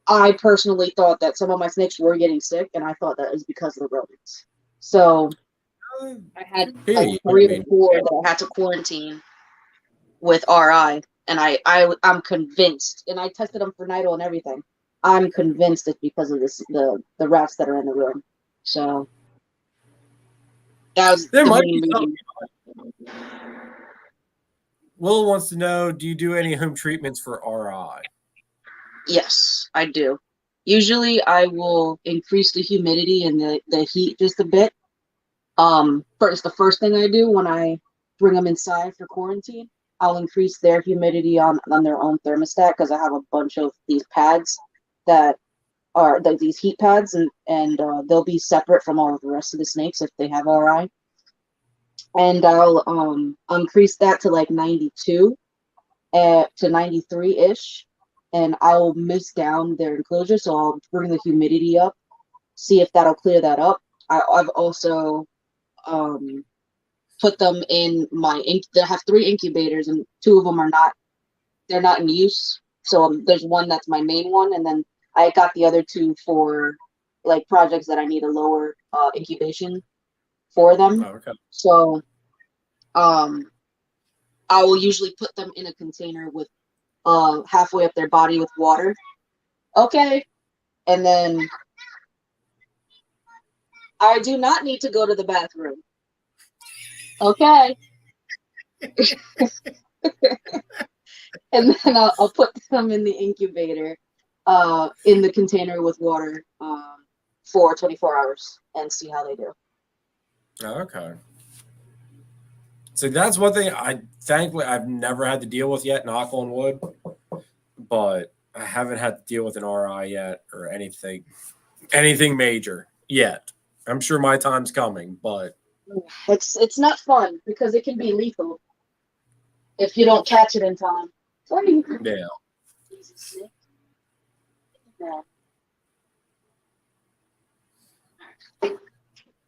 I personally thought that some of my snakes were getting sick, and I thought that was because of the rodents. So I had like three or four that I had to quarantine with RI, and I'm convinced, and I tested them for nidal and everything. I'm convinced it's because of the rats that are in the room. So that was there the might main be reason. Will wants to know: do you do any home treatments for RI? Yes, I do. Usually, I will increase the humidity and the heat just a bit. First, the first thing I do when I bring them inside for quarantine, I'll increase their humidity on their own thermostat because I have a bunch of these pads that are these heat pads, and they'll be separate from all of the rest of the snakes if they have RI. And I'll increase that to like 92 to 93 ish, and I'll mist down their enclosure, so I'll bring the humidity up, see if that'll clear that up. I've also put them in they have 3 incubators, and 2 of them they're not in use. So there's one that's my main one, and then I got the other 2 for like projects that I need a lower incubation for them. Oh, okay. So I will usually put them in a container with halfway up their body with water. Okay. And then I do not need to go to the bathroom. Okay. And then I'll put them in the incubator in the container with water for 24 hours and see how they do. Okay. So that's one thing thankfully I've never had to deal with yet, knock on wood, but I haven't had to deal with an RI yet or anything major yet. I'm sure my time's coming, but it's not fun because it can be lethal if you don't catch it in time. yeah.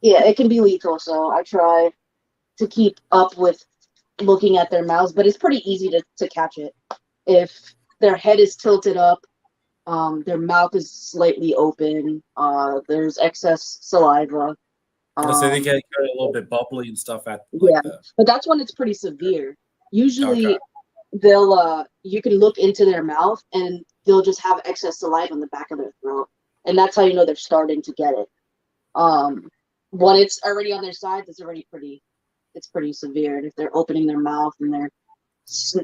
Yeah, it can be lethal, so I try to keep up with looking at their mouths, but it's pretty easy to catch it. If their head is tilted up, their mouth is slightly open, there's excess saliva. So they get a little bit bubbly and stuff at Yeah, but that's when it's pretty severe. Usually they'll you can look into their mouth and they'll just have excess saliva in the back of their throat. And that's how you know they're starting to get it. When it's already on their sides, it's pretty severe. And if they're opening their mouth and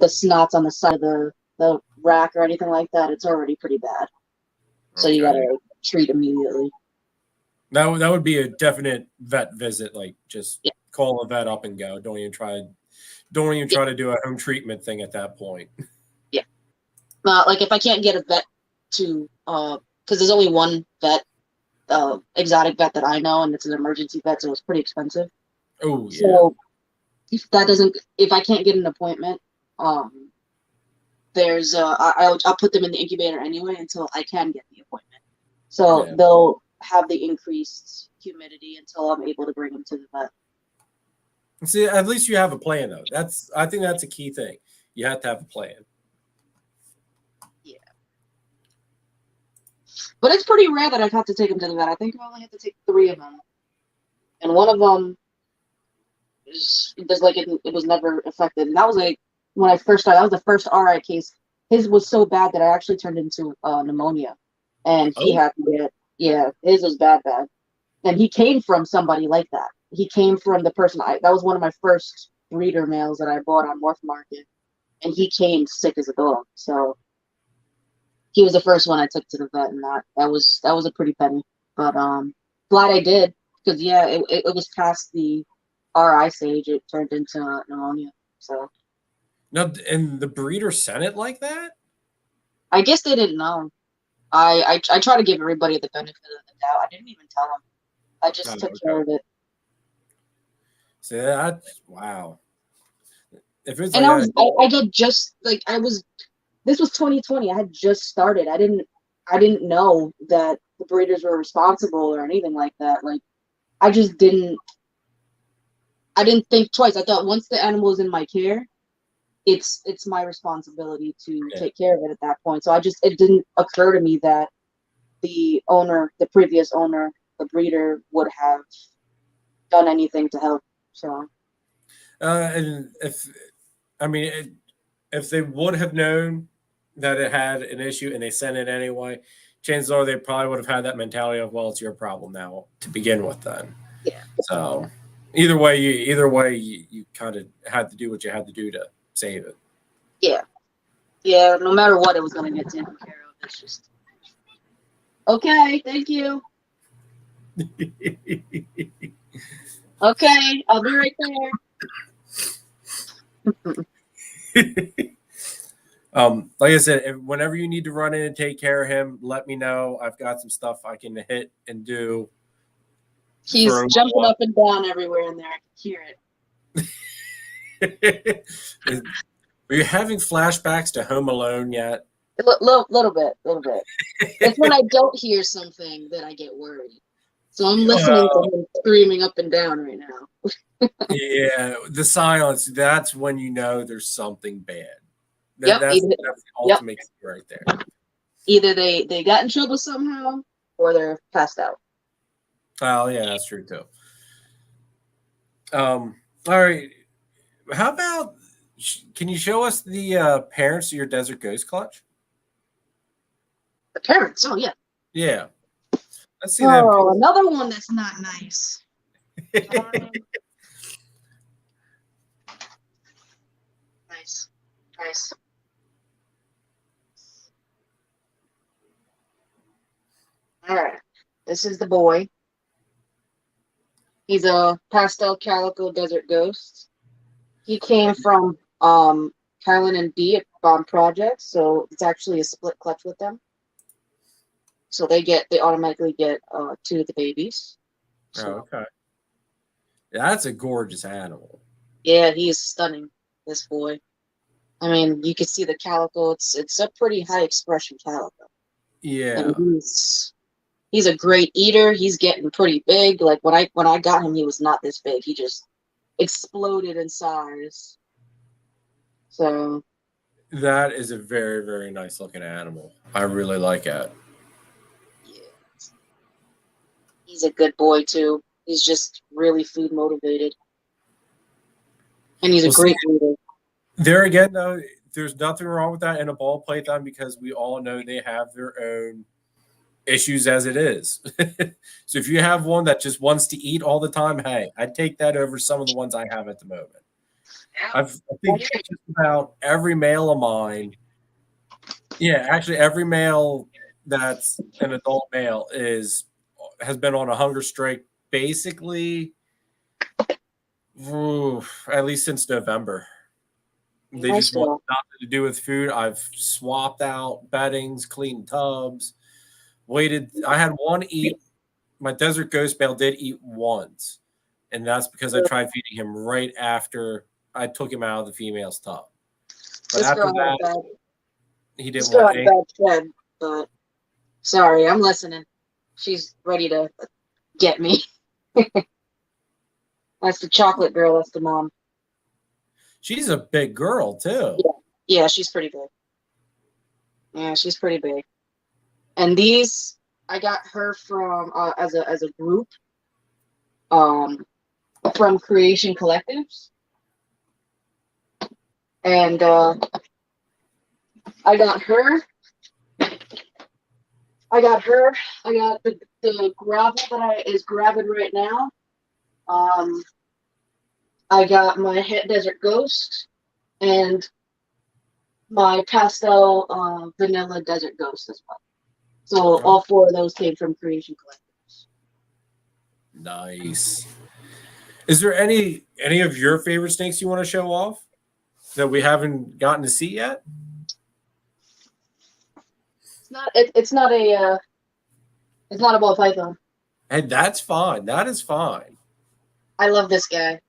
the snot's on the side of the rack or anything like that, it's already pretty bad. So you gotta treat immediately. That would be a definite vet visit. Like just call a vet up and go. Don't even try to do a home treatment thing at that point. Yeah. Like if I can't get a vet to because there's only one vet, exotic vet that I know, and it's an emergency vet, so it's pretty expensive. Oh yeah. So if I can't get an appointment, there's I'll put them in the incubator anyway until I can get the appointment. So they'll have the increased humidity until I'm able to bring them to the vet. See, at least you have a plan though. I think that's a key thing. You have to have a plan. Yeah. But it's pretty rare that I've had to take them to the vet. I think I only had to take 3 of them. And one of them it was never affected. And that was like when I first started, that was the first RI case. His was so bad that I actually turned into pneumonia. And he had to his was bad. And he came from somebody like that. He came from the person that was one of my first breeder males that I bought on Morph Market, and he came sick as a dog. So he was the first one I took to the vet, and that was a pretty penny. But glad I did, because yeah, it was past the RI stage. It turned into pneumonia. So No, and the breeder sent it like that? I guess they didn't know. I try to give everybody the benefit of the doubt. I didn't even tell them. I just took care of it. See, that's wow. If it's And like I did just like this was 2020. I had just started. I didn't know that the breeders were responsible or anything like that. Like I just didn't think twice. I thought once the animal is in my care, it's my responsibility to take care of it at that point. So it didn't occur to me that the previous owner, the breeder, would have done anything to help. So and if they would have known that it had an issue and they sent it anyway, chances are they probably would have had that mentality of, well, it's your problem now to begin with then. yeah. So either way you kind of had to do what you had to do to save it. Yeah. Yeah, no matter what, it was going to get taken care of. It's just okay. Thank you. Okay, I'll be right there. Like I said, whenever you need to run in and take care of him, let me know. I've got some stuff I can hit and do. He's jumping up and down everywhere in there. I can hear it. Are you having flashbacks to Home Alone yet? Little bit. It's when I don't hear something that I get worried. So I'm listening to him screaming up and down right now. Yeah, the silence, that's when you know there's something bad. That's the ultimate key right there. Either they got in trouble somehow or they're passed out. Oh, yeah, that's true too. All right. How about, can you show us the parents of your Desert Ghost clutch? The parents? Oh, yeah. Yeah. Let's see them. Oh, another one that's not nice. Nice. All right. This is the boy. He's a pastel calico desert ghost. He came from Carlin and B at Bomb Project, so it's actually a split clutch with them. So they automatically get 2 of the babies. So, okay. That's a gorgeous animal. Yeah, he's stunning, this boy. I mean, you can see the calico. It's a pretty high expression calico. Yeah. And he's a great eater. He's getting pretty big. Like when I got him, he was not this big. He just exploded in size. So that is a very, very nice looking animal. I really like it. Yeah. He's a good boy too. He's just really food motivated. And he's a great leader. There again, though, there's nothing wrong with that in a ball python because we all know they have their own issues as it is. So if you have one that just wants to eat all the time, hey, I'd take that over some of the ones I have at the moment. I think just about every male of mine, actually every male that's an adult male has been on a hunger strike basically at least since November. They just want nothing to do with food. I've swapped out beddings, cleaned tubs, waited. I had one eat. My Desert Ghost male did eat once, and that's because I tried feeding him right after I took him out of the female's tub. But after that, he didn't want bad, but sorry, I'm listening. She's ready to get me. That's the chocolate girl. That's the mom. She's a big girl too. Yeah, she's pretty big. Yeah, she's pretty big. And these, I got her from as a group, from Creation Collectives, and I got her. I got the gravel that is gravid right now. I got my Het Desert Ghost and my pastel vanilla Desert Ghost as well. So Okay. all 4 of those came from Creation Collectors. Nice. Is there any of your favorite snakes you want to show off that we haven't gotten to see yet? It's not a ball python. And that's fine. That is fine. I love this guy.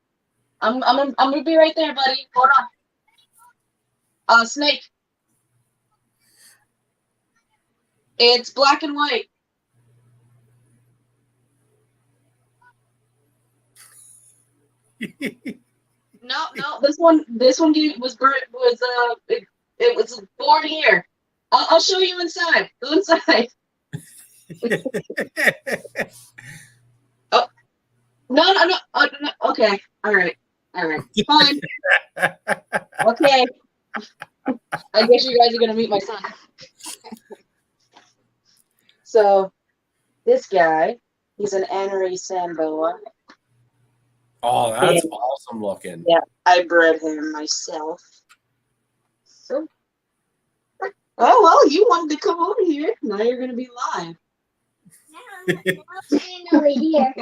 I'm gonna be right there, buddy. Hold on. Snake. It's black and white. No, this one was it was born here. I'll show you inside. Go inside. Oh, no. No. Okay. All right. Fine. Okay. I guess you guys are gonna meet my son. So, this guy, he's an Anery Samboa. Oh, that's awesome looking. Yeah, I bred him myself. So, oh well, you wanted to come over here. Now you're gonna be live. Over here.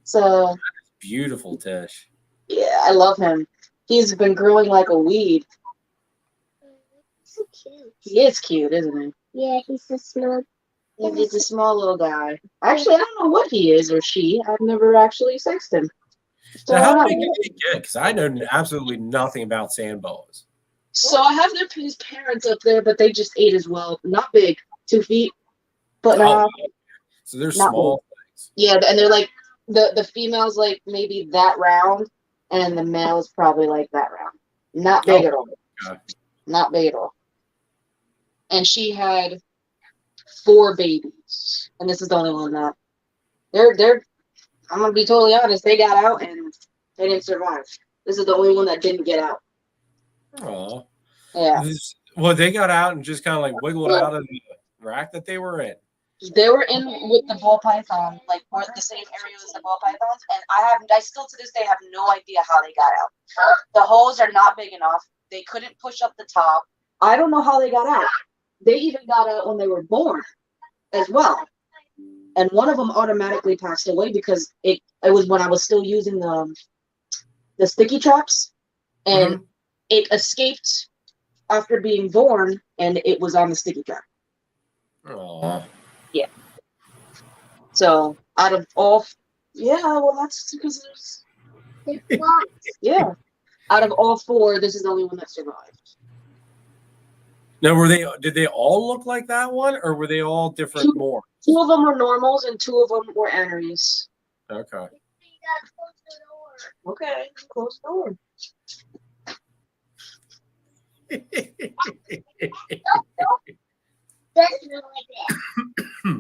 So Beautiful, Tish. yeah, I love him. He's been growing like a weed. So cute. He is cute, isn't he? Yeah, he's so small. He's a small little guy. Actually, I don't know what he is or she. I've never actually sexed him. So, Now, how big did he get? Because I know absolutely nothing about sand boas. So I have his parents up there, but they just ate as well. Not big, 2 feet, but So they're not small things. yeah, and they're like the female's like maybe that round, and the male is probably like that round. Not big at all. Okay. Not big at all. And she had 4 babies, and this is the only one that they're. I'm gonna be totally honest. They got out and they didn't survive. This is the only one that didn't get out. Oh. Yeah. Well, they got out and just kind of like wiggled out of the rack that they were in. They were in with the ball python, like we're the same area as the ball pythons, and I still to this day have no idea how they got out. The holes are not big enough. They couldn't push up the top. I don't know how they got out. They even got out when they were born, as well. And one of them automatically passed away because it was when I was still using the sticky traps, and it escaped after being born, and it was on the sticky trap. Oh. Yeah. So out of all, that's because there's yeah. Out of all 4, this is the only one that survived. Now, did they all look like that one, or were they all different more? 2 of them were normals, and 2 of them were Aneries. Okay. Okay, close the door.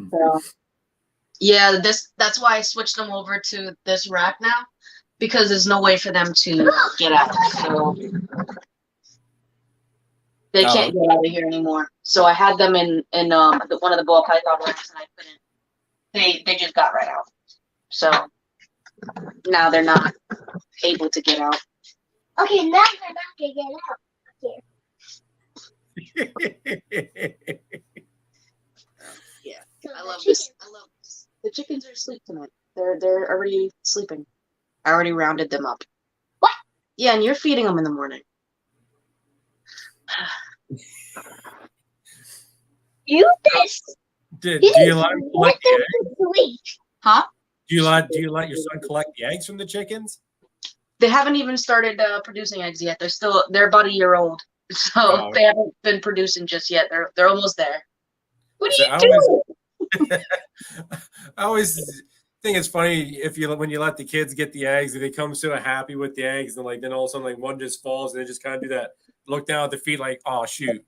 So, yeah, that's why I switched them over to this rack now, because there's no way for them to get out. So they can't get out of here anymore. So I had them in one of the ball python racks, and I couldn't. They just got right out. So now they're not able to get out. Okay, now they're not gonna get out. Yeah, So I the love this. chickens- I love this. The chickens are asleep tonight. They're already sleeping. I already rounded them up. What? Yeah, and you're feeding them in the morning. You just Do you let them collect the eggs? sleep. Huh? Do you let your son collect the eggs from the chickens? They haven't even started producing eggs yet. They're about a year old, so they haven't been producing just yet. They're almost there. What are you doing? I always think it's funny when you let the kids get the eggs and they come so happy with the eggs, and then all of a sudden one just falls and they just kind of do that look down at the feet like, oh shoot.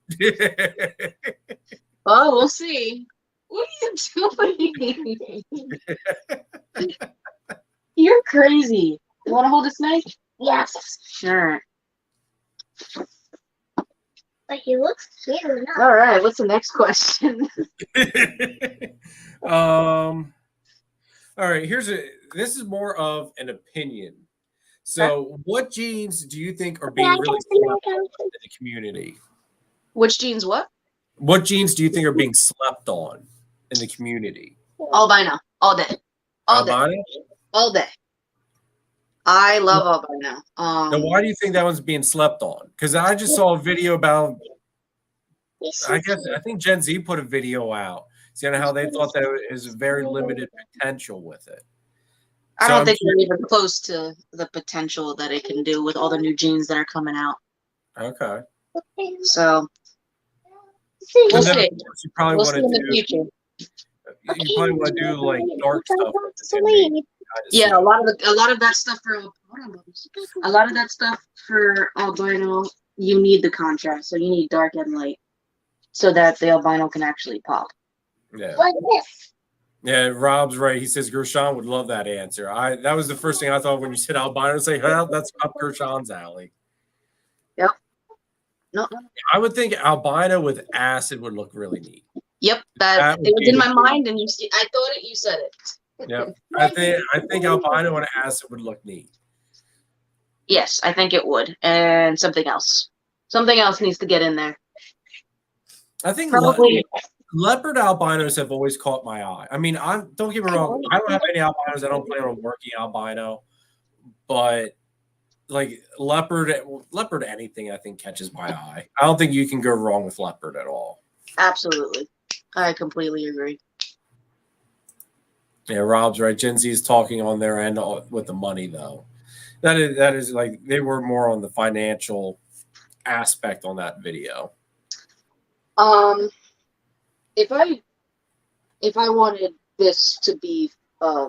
Oh, we'll see. What are you doing? You're crazy. You want to hold a snake? Yes, Sure. but he looks cute enough. All right. What's the next question? All right, this is more of an opinion. So, what genes do you think are being really slept on in the community? Which genes? What? What genes do you think are being slept on in the community? Albino, all day, all day, Albino? all day. I love albino. Now, why do you think that one's being slept on? Because I just saw a video about, I think Gen Z put a video out saying how they thought that it was very limited potential with it. I don't think we're even close to the potential that it can do with all the new genes that are coming out. Okay. So And we'll then, see. of course, you probably We'll want see in the to future. you probably want to do like dark stuff. With it to make kinda Yeah, see a lot of that stuff for a lot of that stuff for albino, you need the contrast, so you need dark and light, so that the albino can actually pop. Yeah. Like this. Yeah, Rob's right. He says Gershon would love that answer. That was the first thing I thought when you said albino. Say, well, that's up Gershon's alley. Yep. No. I would think albino with acid would look really neat. Yep. That That would it was be in the my mind, and I thought it. You said it. Yeah, I think albino and acid would look neat. Yes, I think it would, and something else. Something else needs to get in there. I think Probably. leopard albinos have always caught my eye. I mean, don't get me wrong. I don't have any albinos. I don't plan on working albino, but like leopard anything I think catches my eye. I don't think you can go wrong with leopard at all. Absolutely, I completely agree. Yeah, Rob's right. Gen Z is talking on their end with the money though. That is like they were more on the financial aspect on that video. If I wanted this to be a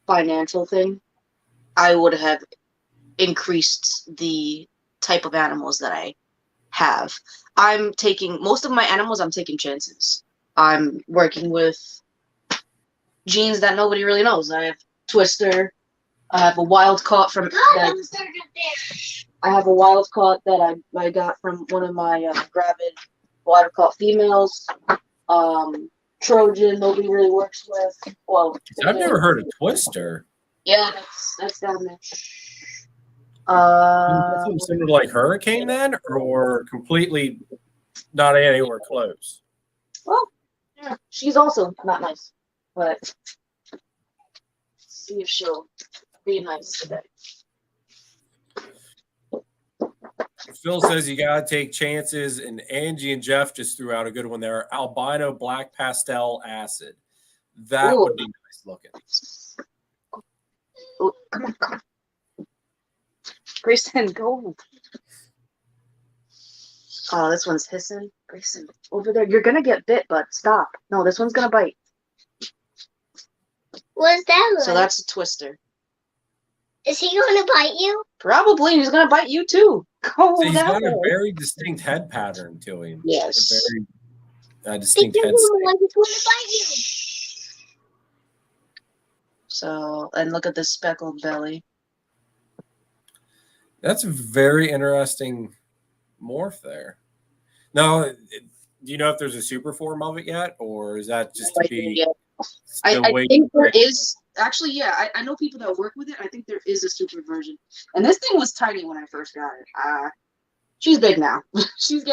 financial thing, I would have increased the type of animals that I have. I'm taking most of my animals. I'm taking chances. I'm working with genes that nobody really knows. I have Twister. I have a wild caught from. I have a wild caught that I got from one of my gravid wild caught females. Trojan, nobody really works with. Well, I've never heard of Twister. Yeah, that's down there. Similar to like Hurricane then, or completely not anywhere close. Well, yeah, she's also not nice, but see if she'll be nice today. Phil says you gotta take chances, and Angie and Jeff just threw out a good one there. Albino black pastel acid. That would be nice looking. Oh, come on. Grayson, go. Oh, this one's hissing. Grayson, over there. You're gonna get bit, but stop. No, this one's gonna bite. What's that one? So that's a Twister. Is he going to bite you? Probably. He's gonna bite you too. Go So he's that got a way. very distinct head pattern to him. Yes. A very distinct He head doesn't shape. look like he's going to bite you. So, and look at this speckled belly. That's a very interesting morph there. Now, do you know if there's a super form of it yet, or is that just to be? I waiting think for there it? is. Actually, yeah, I know people that work with it. I think there is a super version. And this thing was tiny when I first got it. She's big now. she's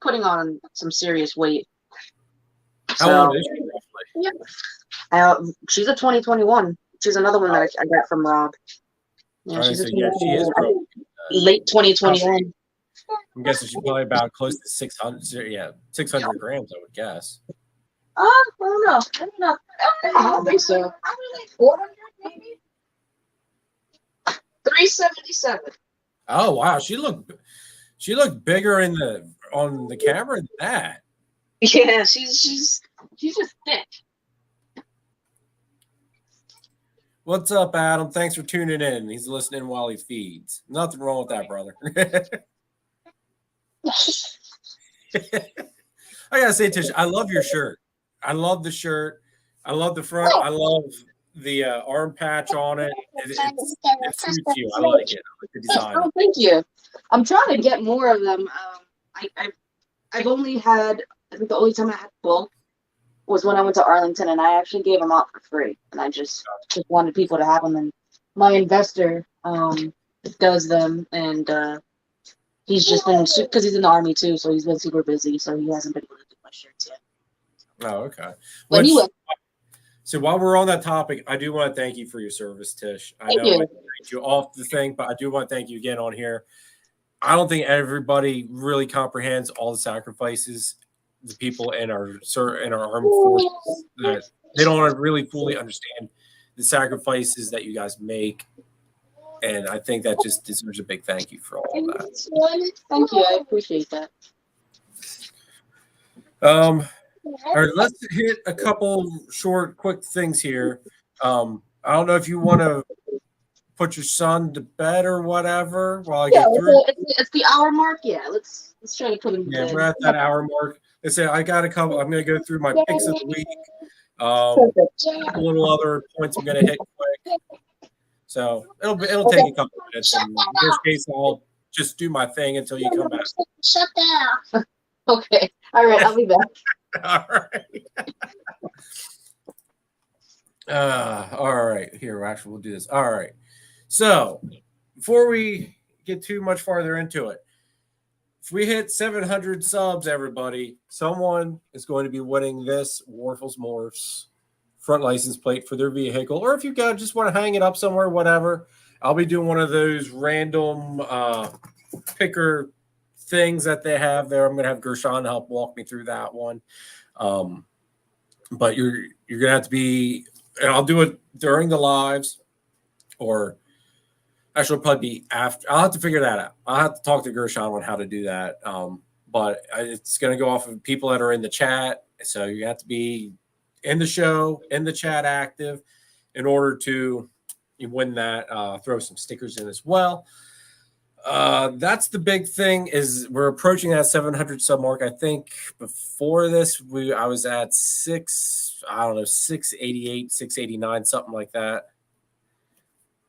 putting on some serious weight. How old is she roughly? She's a 2021. She's another one that I got from Rob. Yeah, Alright, she's a so yeah, she is 2021. growing. Late 2021. I'm guessing she's probably about close to 600. Yeah, 600 grams, I would guess. I don't know. I don't think so. 400 maybe? 377. Oh wow, she looked bigger on the camera than that. Yeah, she's just thick. What's up, Adam? Thanks for tuning in. He's listening while he feeds. Nothing wrong with that, brother. I gotta say, Tish, I love your shirt. I love the shirt. I love the front. I love the arm patch on it. It suits you. I like it. I like the design. Oh, thank you. I'm trying to get more of them. I've only had. I think the only time I had bulk was when I went to Arlington, and I actually gave them out for free, and I just wanted people to have them. And my investor does them, and he's just been because he's in the army too, so he's been super busy, so he hasn't been able to do my shirts yet. Oh, okay. But anyway, so while we're on that topic, I do want to thank you for your service, Tish. I know I thanked you off the thing, but I do want to thank you again on here. I don't think everybody really comprehends all the sacrifices the people in our armed forces, that they don't really fully understand the sacrifices that you guys make. And I think that just deserves a big thank you for all of that. Thank you. I appreciate that. All right, let's hit a couple short, quick things here. I don't know if you want to put your son to bed or whatever while I get through. It's the hour mark. Yeah, let's try to put him to bed. Yeah, we're at that hour mark. I say I got a couple. I'm going to go through my picks of the week. A little other points I'm going to hit quick. So it'll take a couple minutes. And in this case, I'll just do my thing until you come back. Shut down. Okay. All right. I'll be back. All right. All right. Here, actually, we'll do this. All right. So before we get too much farther into it, if we hit 700 subs, everybody, someone is going to be winning this Warfels Morphs front license plate for their vehicle. Or if you guys just want to hang it up somewhere, whatever, I'll be doing one of those random picker things that they have there. I'm going to have Gershon help walk me through that one. But you're going to have to be, and I'll do it during the lives, or actually it'll probably be after. I'll have to figure that out. I'll have to talk to Gershon on how to do that. But it's going to go off of people that are in the chat. So you have to be in the show, in the chat active in order to win that. Throw some stickers in as well. That's the big thing, is we're approaching that 700 sub mark. I think before this, I was at 688, 689, something like that.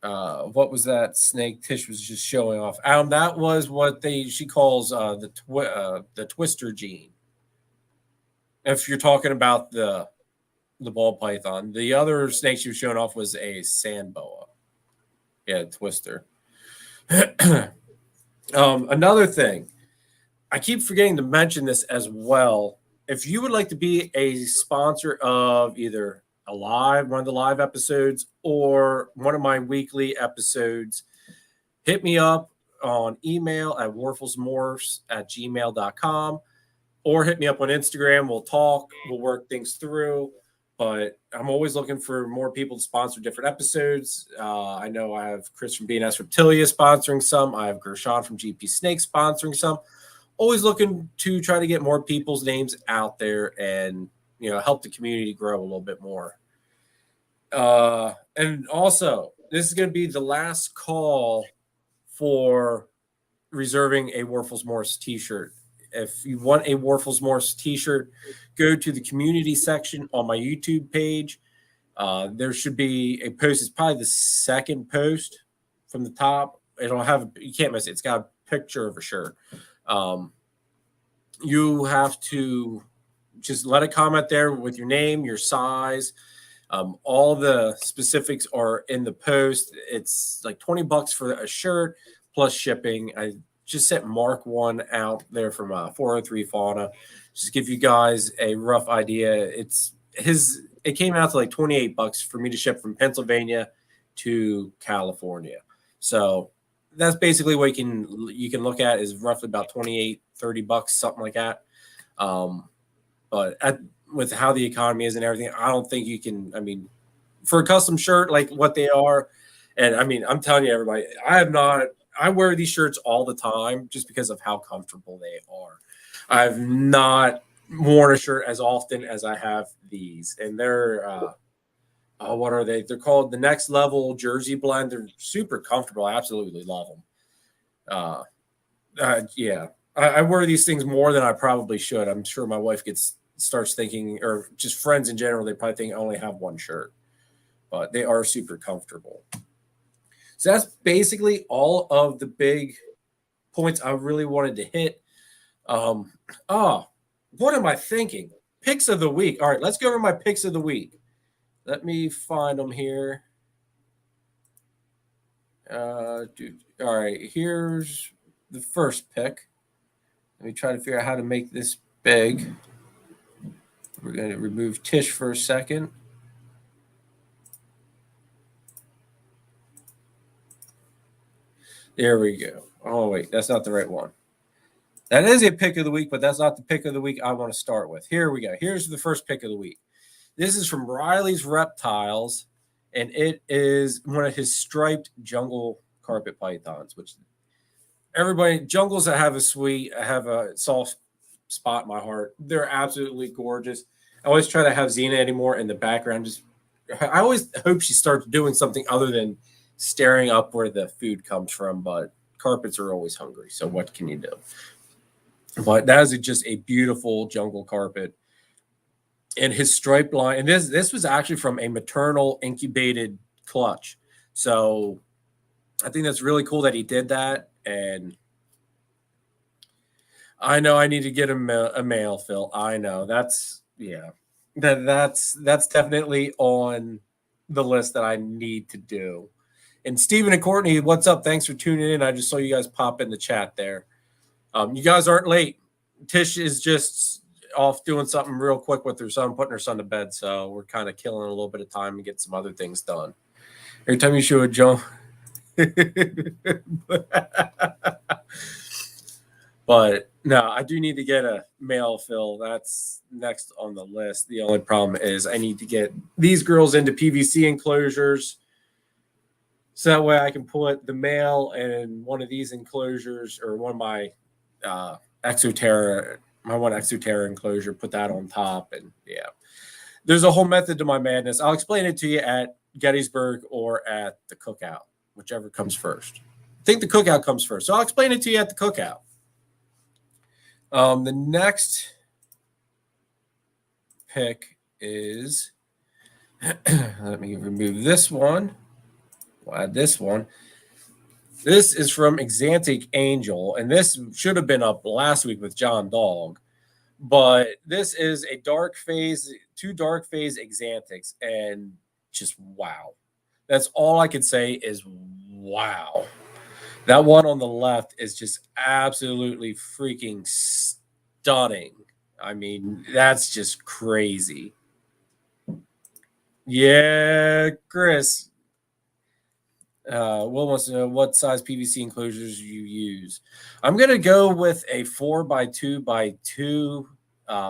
What was that snake Tish was just showing off? That was what she calls the twister gene. If you're talking about the ball python, the other snake she was showing off was a sand boa. Yeah, twister. Another thing, I keep forgetting to mention this as well. If you would like to be a sponsor of either one of the live episodes, or one of my weekly episodes, hit me up on email at warfelsmorphs@gmail.com, or hit me up on Instagram. We'll talk, we'll work things through. But I'm always looking for more people to sponsor different episodes. I know I have Chris from BNS Reptilia sponsoring some. I have Gershon from GP Snake sponsoring some. Always looking to try to get more people's names out there and, help the community grow a little bit more. And also, this is going to be the last call for reserving a Warfels Morse t-shirt. If you want a Warfels Morse t-shirt, go to the community section on my YouTube page. There should be a post. It's probably the second post from the top. You can't miss it. It's got a picture of a shirt. You have to just let a comment there with your name, your size. All the specifics are in the post. It's like $20 for a shirt plus shipping. I just sent Mark one out there from 403 Fauna. Just give you guys a rough idea. It came out to like $28 for me to ship from Pennsylvania to California. So that's basically what you can look at, is roughly about $28-$30, something like that. But with how the economy is and everything, I don't think you can. I mean, for a custom shirt like what they are, and I mean, I'm telling you, everybody, I wear these shirts all the time just because of how comfortable they are. I've not worn a shirt as often as I have these, and they're what are they? They're called the Next Level Jersey Blend. They're super comfortable. I absolutely love them. Yeah, I wear these things more than I probably should. I'm sure my wife starts thinking, or just friends in general, they probably think I only have one shirt, but they are super comfortable. So that's basically all of the big points I really wanted to hit. What am I thinking? picks of the week. All right, let's go over my picks of the week. Let me find them here. All right, here's the first pick. Let me try to figure out how to make this big. We're going to remove Tish for a second. There we go. Oh, wait, that's not the right one. That is a pick of the week, but that's not the pick of the week I want to start with. Here we go. Here's the first pick of the week. This is from Riley's Reptiles, and it is one of his striped jungle carpet pythons, which everybody, jungles that have a soft spot in my heart. They're absolutely gorgeous. I always try to have Xena anymore in the background. I always hope she starts doing something other than staring up where the food comes from, but carpets are always hungry. So what can you do? But that is just a beautiful jungle carpet. And his striped line, and this was actually from a maternal incubated clutch. So I think that's really cool that he did that. And I know I need to get him a male, Phil. I know that's definitely on the list that I need to do. And Stephen and Courtney, what's up? Thanks for tuning in. I just saw you guys pop in the chat there. You guys aren't late. Tish is just off doing something real quick with her son, putting her son to bed. So we're kind of killing a little bit of time and get some other things done. Every time you show a Joe. But no, I do need to get a male, Phil. That's next on the list. The only problem is I need to get these girls into PVC enclosures. So that way I can put the male in one of these enclosures or one of my Exoterra, my one Exoterra enclosure, put that on top. And yeah, there's a whole method to my madness. I'll explain it to you at Gettysburg or at the cookout, whichever comes first. I think the cookout comes first. So I'll explain it to you at the cookout. The next pick is, let me remove this one. We'll add this one. This is from Exantic Angel, and this should have been up last week with John Dog, but this is a dark phase, 2 dark phase Exantics, and just wow. That's all I could say is wow. That one on the left is just absolutely freaking stunning. I mean, that's just crazy. Yeah, Chris. Will wants to know what size PVC enclosures you use. I'm going to go with a 4x2x2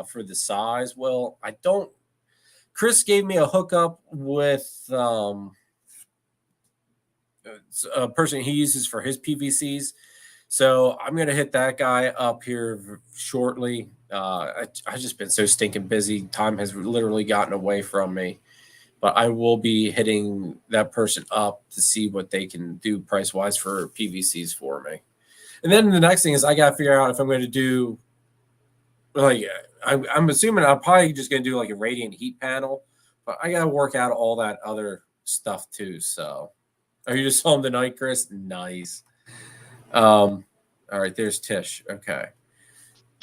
for the size. Well, I don't. Chris gave me a hookup with a person he uses for his PVCs. So I'm going to hit that guy up here shortly. I've just been so stinking busy. Time has literally gotten away from me. But I will be hitting that person up to see what they can do price-wise for PVCs for me. And then the next thing is I got to figure out if I'm going to do, like, I'm assuming I'm probably just going to do like a radiant heat panel. But I got to work out all that other stuff too. So, are you just home tonight, Chris? Nice. All right, there's Tish. Okay.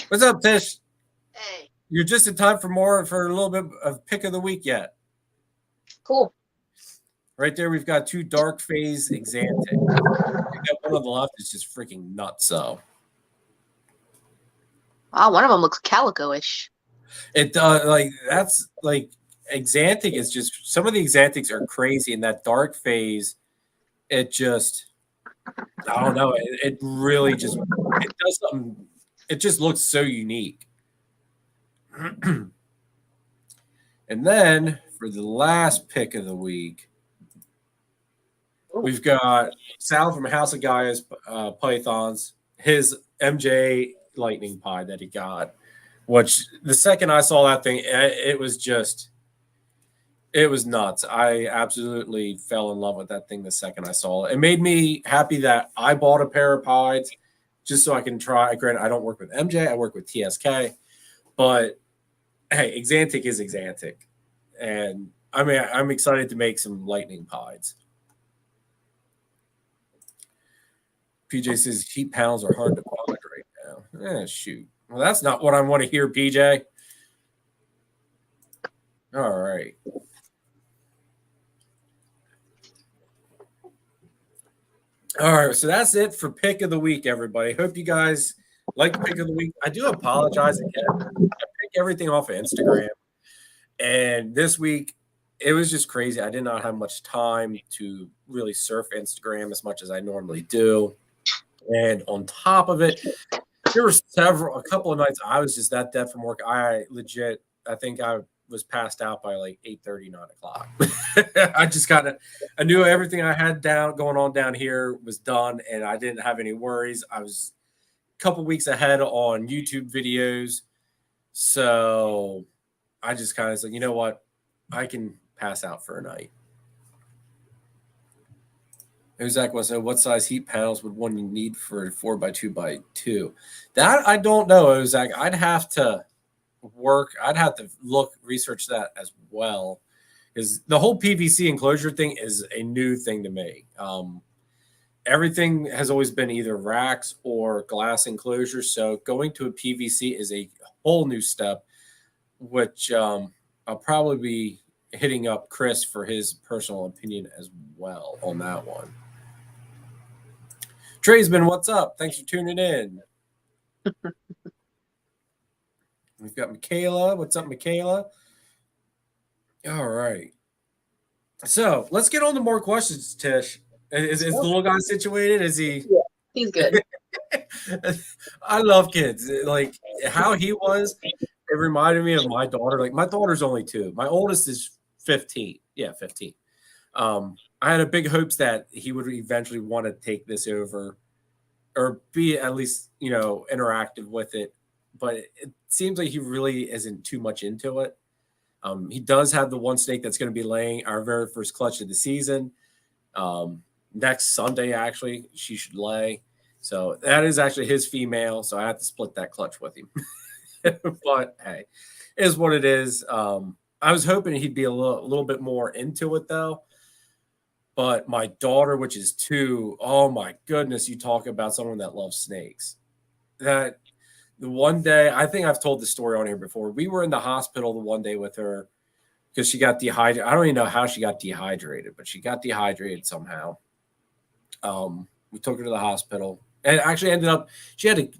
What's up, Tish? Hey. You're just in time for a little bit of pick of the week yet. Cool. Right there, we've got 2 dark phase Exantic. That one on the left is just freaking nuts. So, wow, one of them looks calico-ish. it that's like Exantic is just, some of the Exantics are crazy, and that dark phase, it just, I don't know, it really just, it does something. It just looks so unique. And then for the last pick of the week, we've got Sal from House of Gaia's Pythons, his MJ Lightning Pie that he got, which the second I saw that thing, it was nuts. I absolutely fell in love with that thing the second I saw it. It made me happy that I bought a pair of pies just so I can try. Granted, I don't work with MJ, I work with TSK, but hey, Exantic is Exantic. And I mean, I'm excited to make some lightning pies. PJ says heat panels are hard to find right now. Shoot. Well, that's not what I want to hear, PJ. All right. All right, so that's it for pick of the week, everybody. Hope you guys like the pick of the week. I do apologize again. I pick everything off of Instagram, and this week it was just crazy. I did not have much time to really surf Instagram as much as I normally do, and on top of it, there were a couple of nights I was just that dead from work. I think I was passed out by like 8:30, 9 o'clock. I just I knew everything I had going on down here was done, and I didn't have any worries. I was a couple weeks ahead on YouTube videos, so I just kind of said, you know what, I can pass out for a night. Zach wants to know what size heat panels would one need for a 4x2x2? That I don't know, Zach. I'd have to research that as well, because the whole PVC enclosure thing is a new thing to me. Everything has always been either racks or glass enclosures, so going to a PVC is a whole new step, which I'll probably be hitting up Chris for his personal opinion as well on that one. Tradesman, what's up? Thanks for tuning in. We've got Michaela. What's up, Michaela? All right. So let's get on to more questions, Tish. Is the little guy situated? Is he? Yeah, he's good. I love kids. Like how he was, it reminded me of my daughter. Like my daughter's only 2. My oldest is 15. Yeah, 15. I had a big hopes that he would eventually want to take this over or be at least, interactive with it. But it seems like he really isn't too much into it. He does have the one snake that's going to be laying our very first clutch of the season. Next Sunday, actually, she should lay. So that is actually his female. So I have to split that clutch with him. But hey, it is what it is. I was hoping he'd be a little bit more into it, though. But my daughter, which is 2, oh my goodness, you talk about someone that loves snakes. That the one day, I think I've told the story on here before. We were in the hospital the one day with her because she got dehydrated. I don't even know how she got dehydrated, but she got dehydrated somehow. We took her to the hospital, and it actually ended up she had a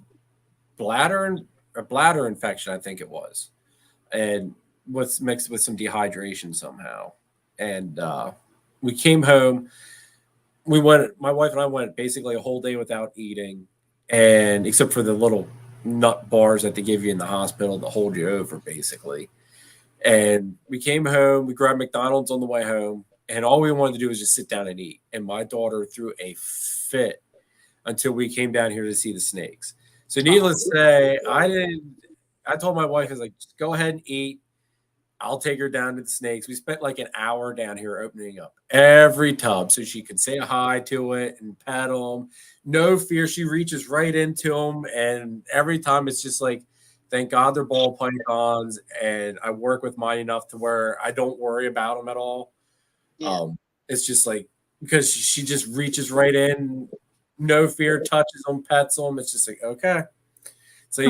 bladder infection, I think it was, and was mixed with some dehydration somehow. And we came home. My wife and I went basically a whole day without eating, and except for the little nut bars that they give you in the hospital to hold you over, basically. And we came home, we grabbed McDonald's on the way home, and all we wanted to do was just sit down and eat. And my daughter threw a fit until we came down here to see the snakes. So needless to say, I told my wife, I was like, just go ahead and eat. I'll take her down to the snakes. We spent like an hour down here opening up every tub so she could say hi to it and pet them. No fear. She reaches right into them. And every time it's just like, thank God they're ball pythons. And I work with mine enough to where I don't worry about them at all. Yeah. It's just like, because she just reaches right in, no fear, touches them, pets them. It's just like, okay. So,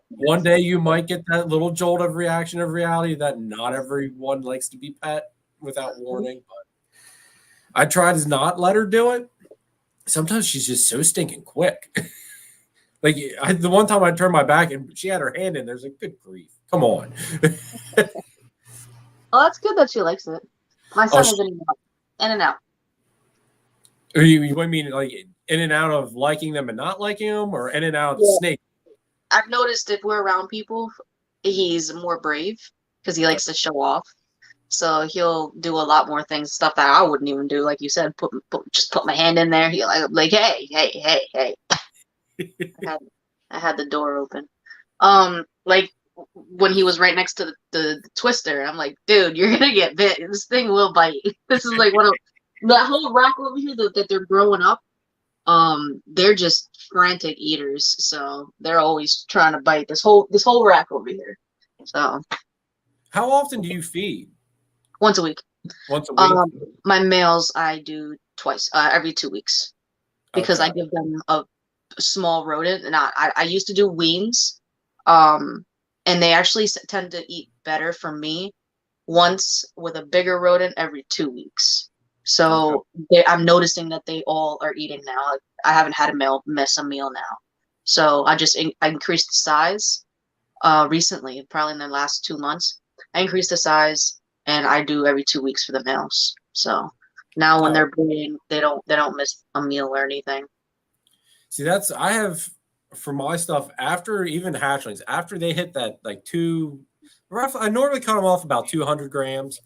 one day you might get that little jolt of reaction of reality that not everyone likes to be pet without warning. But I try to not let her do it. Sometimes she's just so stinking quick. Like the one time I turned my back and she had her hand in there's like, good grief. Come on. Oh, that's good that she likes it. My son is in and out. You mean like in and out of liking them and not liking them, or in and out of the snake? I've noticed if we're around people, he's more brave because he likes to show off. So he'll do a lot more things, stuff that I wouldn't even do. Like you said, just put my hand in there. He like, hey. I had the door open. Like when he was right next to the twister, I'm like, dude, you're gonna get bit. This thing will bite. This is like one of that whole rack over here that they're growing up. They're just frantic eaters, so they're always trying to bite this whole rack over here. So, how often do you feed? Once a week. Once a week. My males I do twice, every 2 weeks, because I give them a small rodent, and I used to do weans, and they actually tend to eat better for me once with a bigger rodent every 2 weeks. So I'm noticing that they all are eating now. Like, I haven't had a male miss a meal now. So I increased the size recently, probably in the last 2 months. I increased the size, and I do every 2 weeks for the males. So now when they're breeding, they don't miss a meal or anything. See, I have for my stuff after even hatchlings, after they hit that like roughly, I normally cut them off about 200 grams.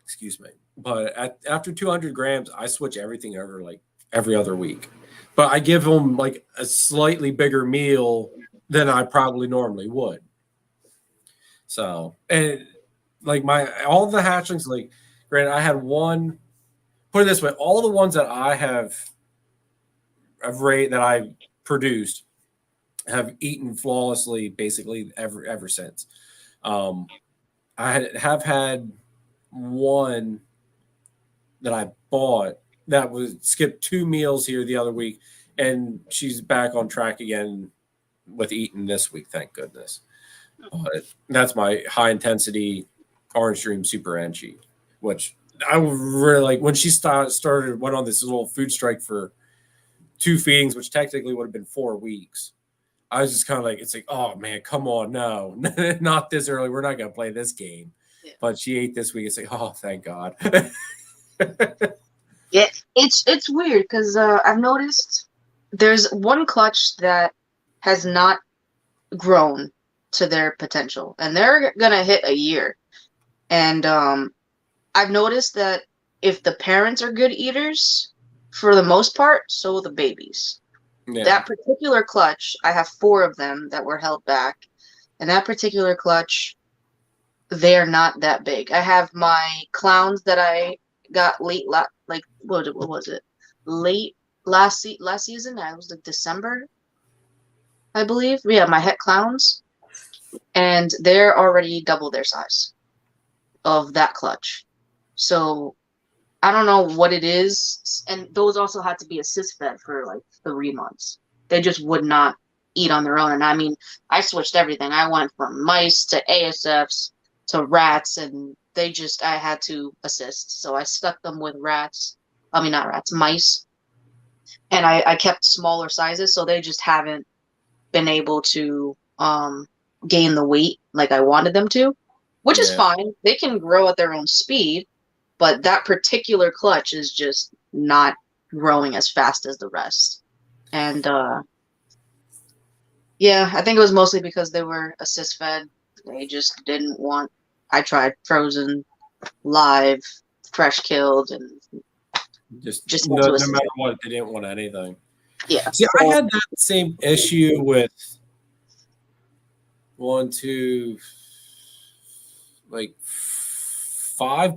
Excuse me. But after 200 grams, I switch everything over like every other week. But I give them like a slightly bigger meal than I probably normally would. So, and like all the hatchlings, like, granted, I had one, put it this way, all the ones that I have that I produced have eaten flawlessly basically ever since. I have had one that I bought that was skipped 2 meals here the other week, and she's back on track again with eating this week, thank goodness. But that's my high intensity Orange Dream Super Enchi, which I really like. When she went on this little food strike for 2 feedings, which technically would have been 4 weeks. I was just kind of like, it's like, oh man, come on, no, not this early. We're not gonna play this game. Yeah. But she ate this week. It's like, oh, thank God. Yeah, it's weird because I've noticed there's one clutch that has not grown to their potential, and they're gonna hit a year. And I've noticed that if the parents are good eaters, for the most part, so will the babies. Yeah. That particular clutch, I have 4 of them that were held back, and that particular clutch, they're not that big. I have my clowns that I got late, like what was it? Late last season. That was like December, I believe. Yeah, my het clowns, and they're already double their size of that clutch. So I don't know what it is, and those also had to be assist fed for like 3 months. They just would not eat on their own. And I mean, I switched everything. I went from mice to ASFs to rats, and I had to assist. So I stuck them with rats. I mean, not rats, mice. And I kept smaller sizes, so they just haven't been able to gain the weight like I wanted them to, which is fine. They can grow at their own speed, but that particular clutch is just not growing as fast as the rest. And yeah, I think it was mostly because they were assist fed. They just didn't want. I tried frozen, live, fresh killed, and just no matter what, they didn't want anything. Yeah. See, I had that same issue with 5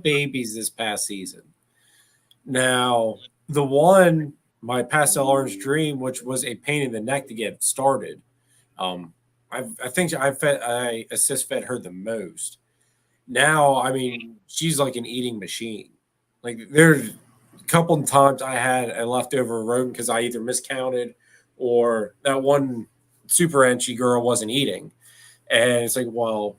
babies this past season. Now, the one, my Pastel Orange Dream, which was a pain in the neck to get started, I think I assist fed her the most. Now, I mean, she's like an eating machine. Like, there's a couple of times I had a leftover rodent because I either miscounted or that one Super Enchi girl wasn't eating. And it's like, well,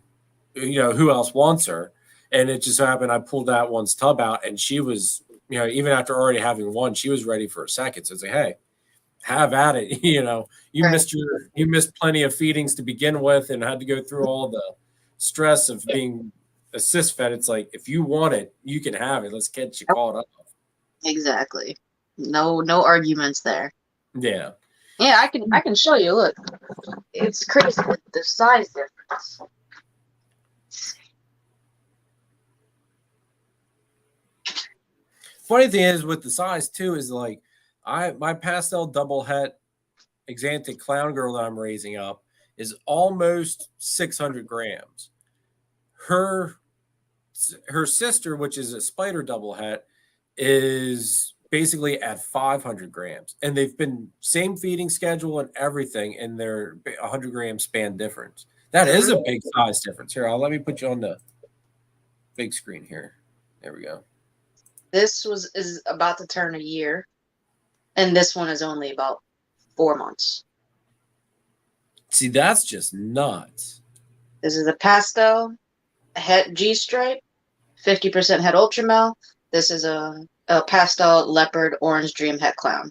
who else wants her? And it just happened I pulled that one's tub out, and she was, even after already having one, she was ready for a second. So it's like, hey, have at it. You missed plenty of feedings to begin with and had to go through all the stress of being assist fed. It's like, if you want it, you can have it. Let's get you caught up. Exactly. No arguments there. Yeah. Yeah, I can show you. Look, it's crazy the size difference. Funny thing is with the size too is like my pastel double het Exantic clown girl that I'm raising up is almost 600 grams. Her sister, which is a spider double het, is basically at 500 grams, and they've been same feeding schedule and everything, and they're 100-gram span difference. That is a big size difference. Here, let me put you on the big screen here. There we go. This is about to turn a year, and this one is only about 4 months. See, that's just nuts. This is a pastel. Het G stripe, 50% het ultramel. This is a pastel leopard orange dream het clown.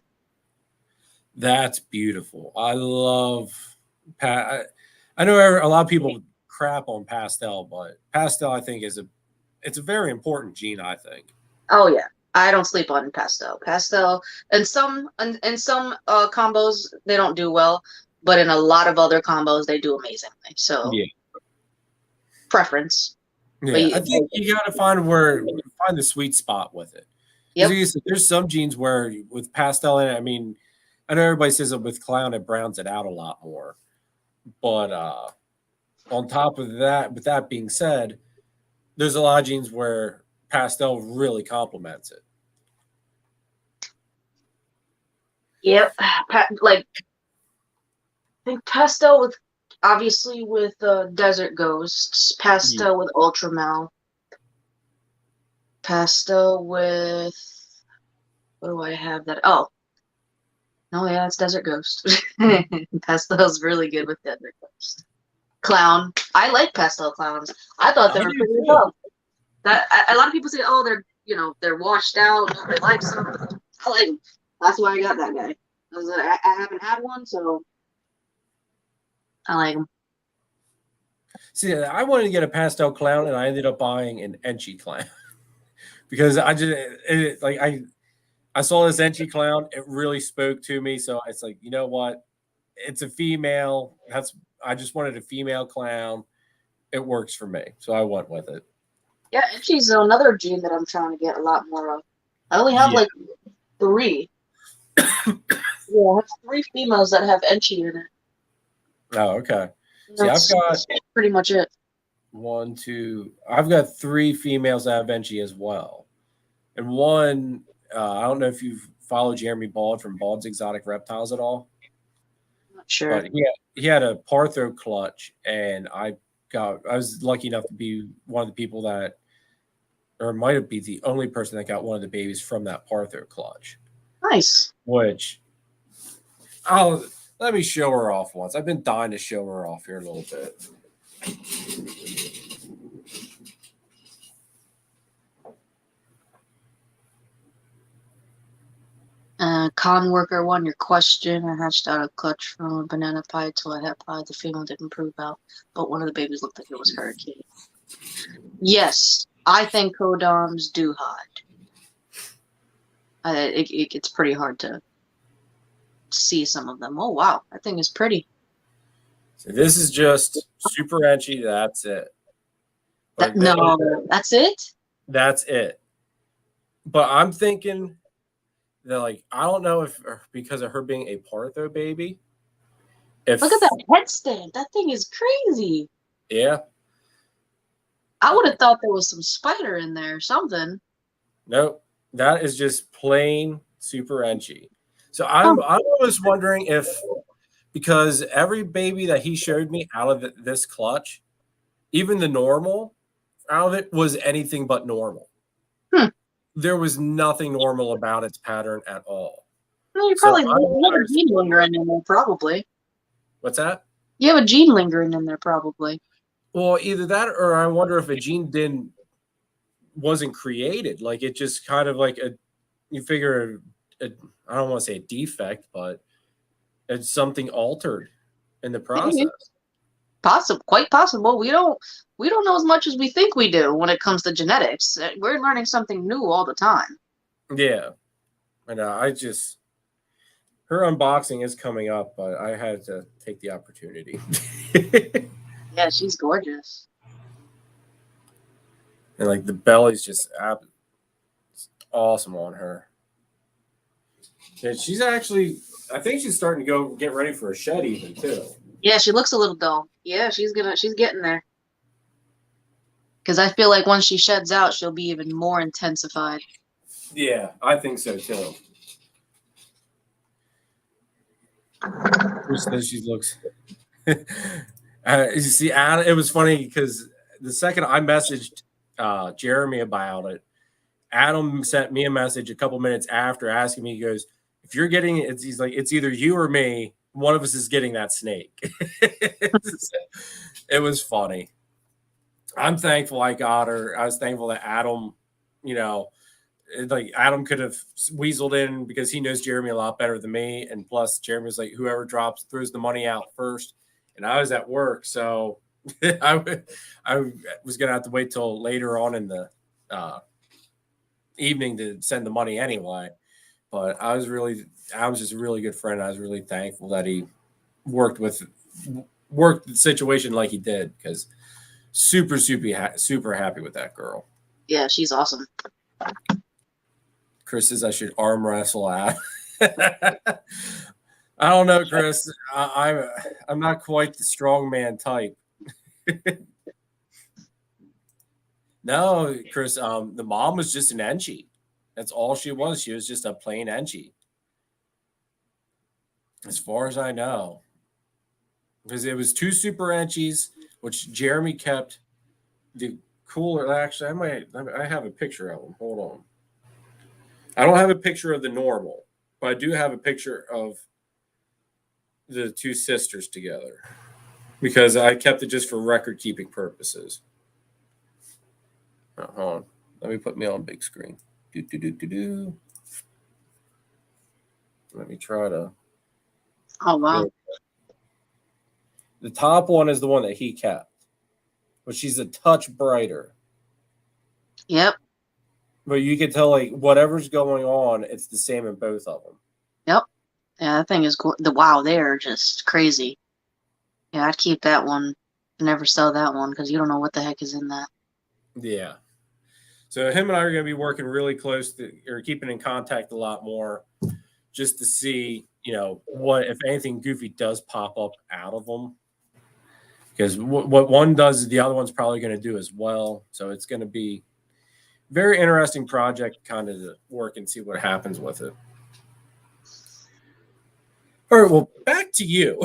That's beautiful. I love. I know a lot of people crap on pastel, but pastel I think it's a very important gene. I think. Oh yeah, I don't sleep on pastel. Pastel and some combos they don't do well, but in a lot of other combos they do amazingly. So Yeah. preference. Yeah, I think you got to find the sweet spot with it. Yep. There's some genes where with pastel in it, I mean, I know everybody says that with clown it browns it out a lot more, but on top of that, with that being said, there's a lot of genes where pastel really complements it. Yep. Like I think pastel with obviously with desert ghosts, pastel with ultramel, pastel with what do I have that? Oh, no, yeah, it's desert ghost. Pastel's really good with desert ghost. Clown, I like pastel clowns. I thought they were pretty dope. A lot of people say, oh, they're washed out. Nobody likes them. I like them. That's why I got that guy. I haven't had one, so I like them. See, I wanted to get a pastel clown, and I ended up buying an Enchi clown because I saw this Enchi clown. It really spoke to me, so it's like, you know what? It's a female. I just wanted a female clown. It works for me, so I went with it. Yeah, Enchi's another gene that I'm trying to get a lot more of. I only have like 3. Yeah, I have 3 females that have Enchi in it. Oh, okay. That's That's pretty much it. 1, 2. I've got 3 females that have Enchi as well, and one. I don't know if you've followed Jeremy Bald from Bald's Exotic Reptiles at all. Not sure. But he had a Partho clutch, and I was lucky enough to be one of the people that, or might have been the only person that got one of the babies from that Partho clutch. Nice. Which, let me show her off once. I've been dying to show her off here a little bit. Con worker 1, your question. I hatched out a clutch from a banana pie to a het pie. The female didn't prove out, but one of the babies looked like it was hurricane. Yes, I think codoms do hide. It's pretty hard to see some of them. Oh wow, that thing is pretty. So this is just super Enchi. That's it. No, that's it. That's it. But I'm thinking that, like, I don't know if because of her being a Partho baby. Look at that headstand. That thing is crazy. Yeah. I would have thought there was some spider in there or something. Nope. That is just plain super Enchi. So I'm almost wondering if, because every baby that he showed me out of this clutch, even the normal out of it was anything but normal. There was nothing normal about its pattern at all. Well, you probably have a gene lingering in there, probably. What's that? You have a gene lingering in there, probably. Well, either that, or I wonder if a gene wasn't created. Like, it just kind of like you figure I don't want to say a defect, but it's something altered in the process. Quite possible. We don't know as much as we think we do when it comes to genetics. We're learning something new all the time. Yeah, and her unboxing is coming up, but I had to take the opportunity. Yeah, she's gorgeous. And like the belly's just awesome on her. And she's actually, I think she's starting to get ready for a shed even too. Yeah, she looks a little dull. Yeah, she's getting there. Because I feel like once she sheds out, she'll be even more intensified. Yeah, I think so too. Who says she looks? You see, it was funny because the second I messaged Jeremy about it, Adam sent me a message a couple minutes after asking me. He goes, "If you're getting it," he's like, "It's either you or me. One of us is getting that snake." It was funny. I'm thankful I got her. I was thankful that Adam, you know, like Adam could have weaseled in because he knows Jeremy a lot better than me. And plus, Jeremy was like, whoever throws the money out first. And I was at work. So I was going to have to wait till later on in the evening to send the money anyway. But I was just a really good friend. I was really thankful that he worked the situation like he did because super happy with that girl. Yeah, she's awesome. Chris says I should arm wrestle out. I don't know, Chris. I'm not quite the strongman type. No, Chris. The mom was just an enchie. That's all she was. She was just a plain enchie, as far as I know. Because it was 2 super enchies, which Jeremy kept. The cooler. Actually, I have a picture of them. Hold on. I don't have a picture of the normal, but I do have a picture of the 2 sisters together because I kept it just for record keeping purposes. Hold on. Let me put me on big screen. Let me try to. Oh wow. The top one is the one that he kept, but she's a touch brighter. Yep. But you can tell, like, whatever's going on, it's the same in both of them. Yep. Yeah, that thing is wow. They're just crazy. Yeah, I'd keep that one. Never sell that one because you don't know what the heck is in that. Yeah. So him and I are going to be working really close or keeping in contact a lot more, just to see, what if anything goofy does pop up out of them. Because what one does, the other one's probably going to do as well. So it's going to be very interesting project, kind of to work and see what happens with it. All right, well, back to you.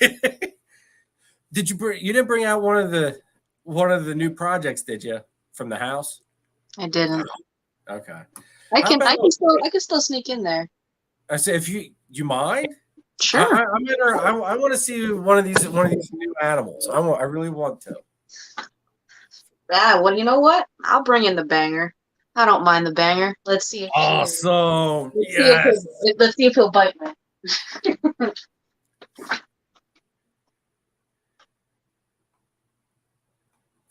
You didn't bring out one of the new projects, did you, from the house? I didn't. Okay. I can still sneak in there. I said, if you mind? Sure. I want to see one of these new animals. I really want to. Well, you know what? I'll bring in the banger. I don't mind the banger. Let's see if awesome. Yes. Let's see if he'll bite me.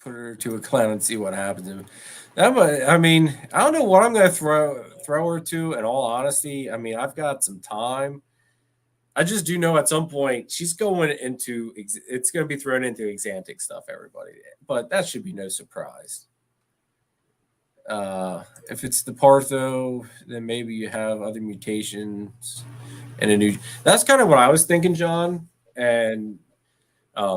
Put her to a clown and see what happens. I mean, I don't know what I'm going to throw her to. In all honesty, I mean, I've got some time. I just do know at some point she's going into it's going to be thrown into Exantic stuff, everybody. But that should be no surprise. If it's the Partho, then maybe you have other mutations and a new. That's kind of what I was thinking, John. And I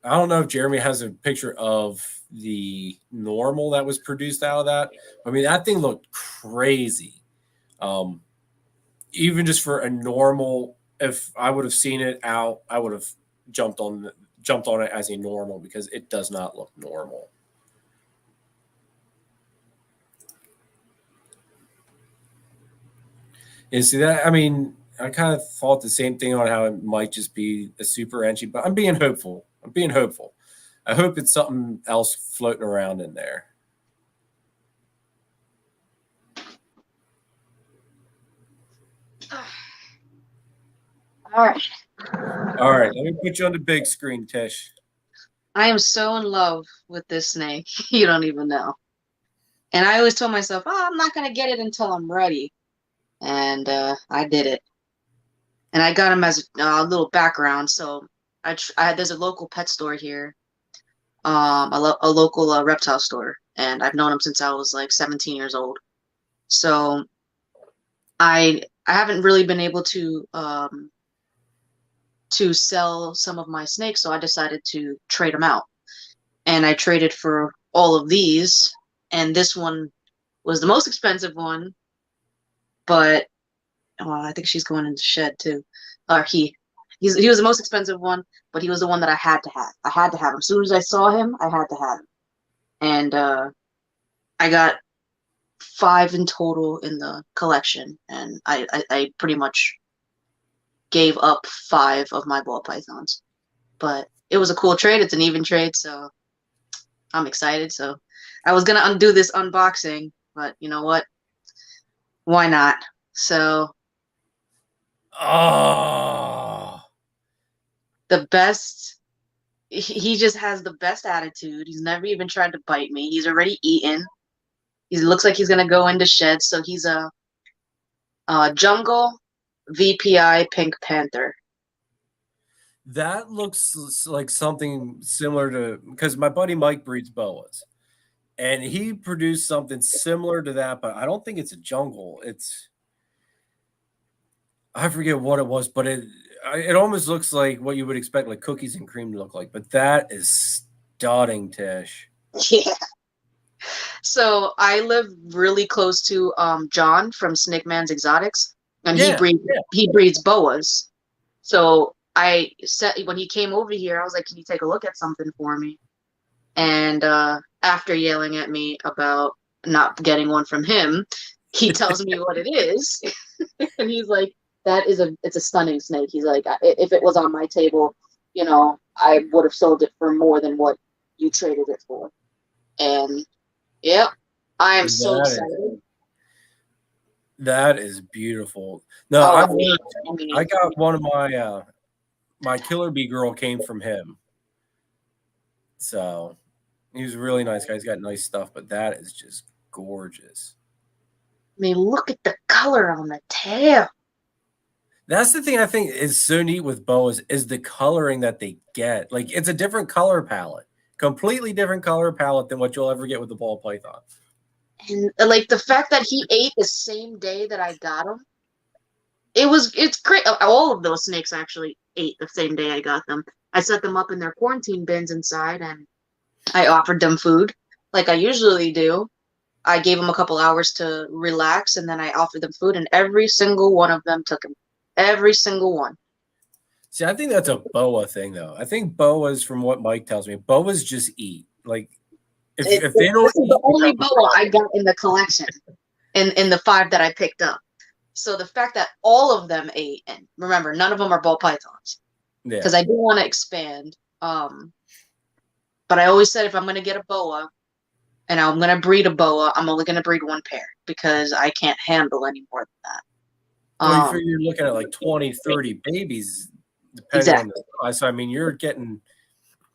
don't know if Jeremy has a picture of the normal that was produced out of that. I mean, that thing looked crazy. Even just for a normal, if I would have seen it out, I would have jumped on it as a normal because it does not look normal. You see that? I mean, I kind of thought the same thing on how it might just be a super enchie, but I'm being hopeful. I hope it's something else floating around in there. All right. Let me put you on the big screen, Tish. I am so in love with this snake. You don't even know. And I always told myself, I'm not going to get it until I'm ready. And I did it. And I got him as a little background. So there's a local pet store here, a local reptile store. And I've known him since I was like 17 years old. So I haven't really been able to sell some of my snakes, so I decided to trade them out. And I traded for all of these, and this one was the most expensive one, but I think she's going into shed too. Or he was the most expensive one, but he was the one that I had to have. I had to have him. As soon as I saw him, I had to have him. And I got 5 in total in the collection, and I pretty much gave up 5 of my ball pythons. But it was a cool trade. It's an even trade, so I'm excited. So I was gonna undo this unboxing, but you know what? Why not? So Oh, the best. He just has the best attitude. He's never even tried to bite me. He's already eaten. He looks like he's gonna go into shed. So he's a jungle VPI Pink Panther. that looks like something similar to, because my buddy Mike breeds boas, and he produced something similar to that, but I don't think it's a jungle. I forget what it was, but it almost looks like what you would expect like cookies and cream to look like. But that is stunning, Tish. Yeah. So I live really close to John from Snake Man's Exotics, and Yeah, yeah. he breeds boas. So I said when he came over here, I was like, "Can you take a look at something for me?" And after yelling at me about not getting one from him, he tells me what it is, and he's like, it's a stunning snake." He's like, If it was on my table, I would have sold it for more than what you traded it for." And yeah, I am so excited. That is beautiful. No, Oh, I got one of my killer bee girl came from him. So he was a really nice guy. He's got nice stuff, but that is just gorgeous. I mean, look at the color on the tail. That's the thing I think is so neat with boas is the coloring that they get. Like it's a different color palette, completely different color palette than what you'll ever get with the ball python. And like the fact that he ate the same day that I got him, it's great. All of those snakes actually ate the same day I got them. I set them up in their quarantine bins inside, and I offered them food like I usually do. I gave them a couple hours to relax, and then I offered them food, and every single one of them took them. Every single one. See, I think that's a boa thing, though. I think boas, from what Mike tells me, boas just eat. Like if they don't, This is the only boa I got in the collection, in the 5 that I picked up. So the fact that all of them ate, and remember, none of them are ball pythons, because I do want to expand. But I always said if I'm going to get a boa, and I'm going to breed a boa, I'm only going to breed 1 pair because I can't handle any more than that. Well, you're looking at like 20, 30 babies, depending on the size. So, I mean, you're getting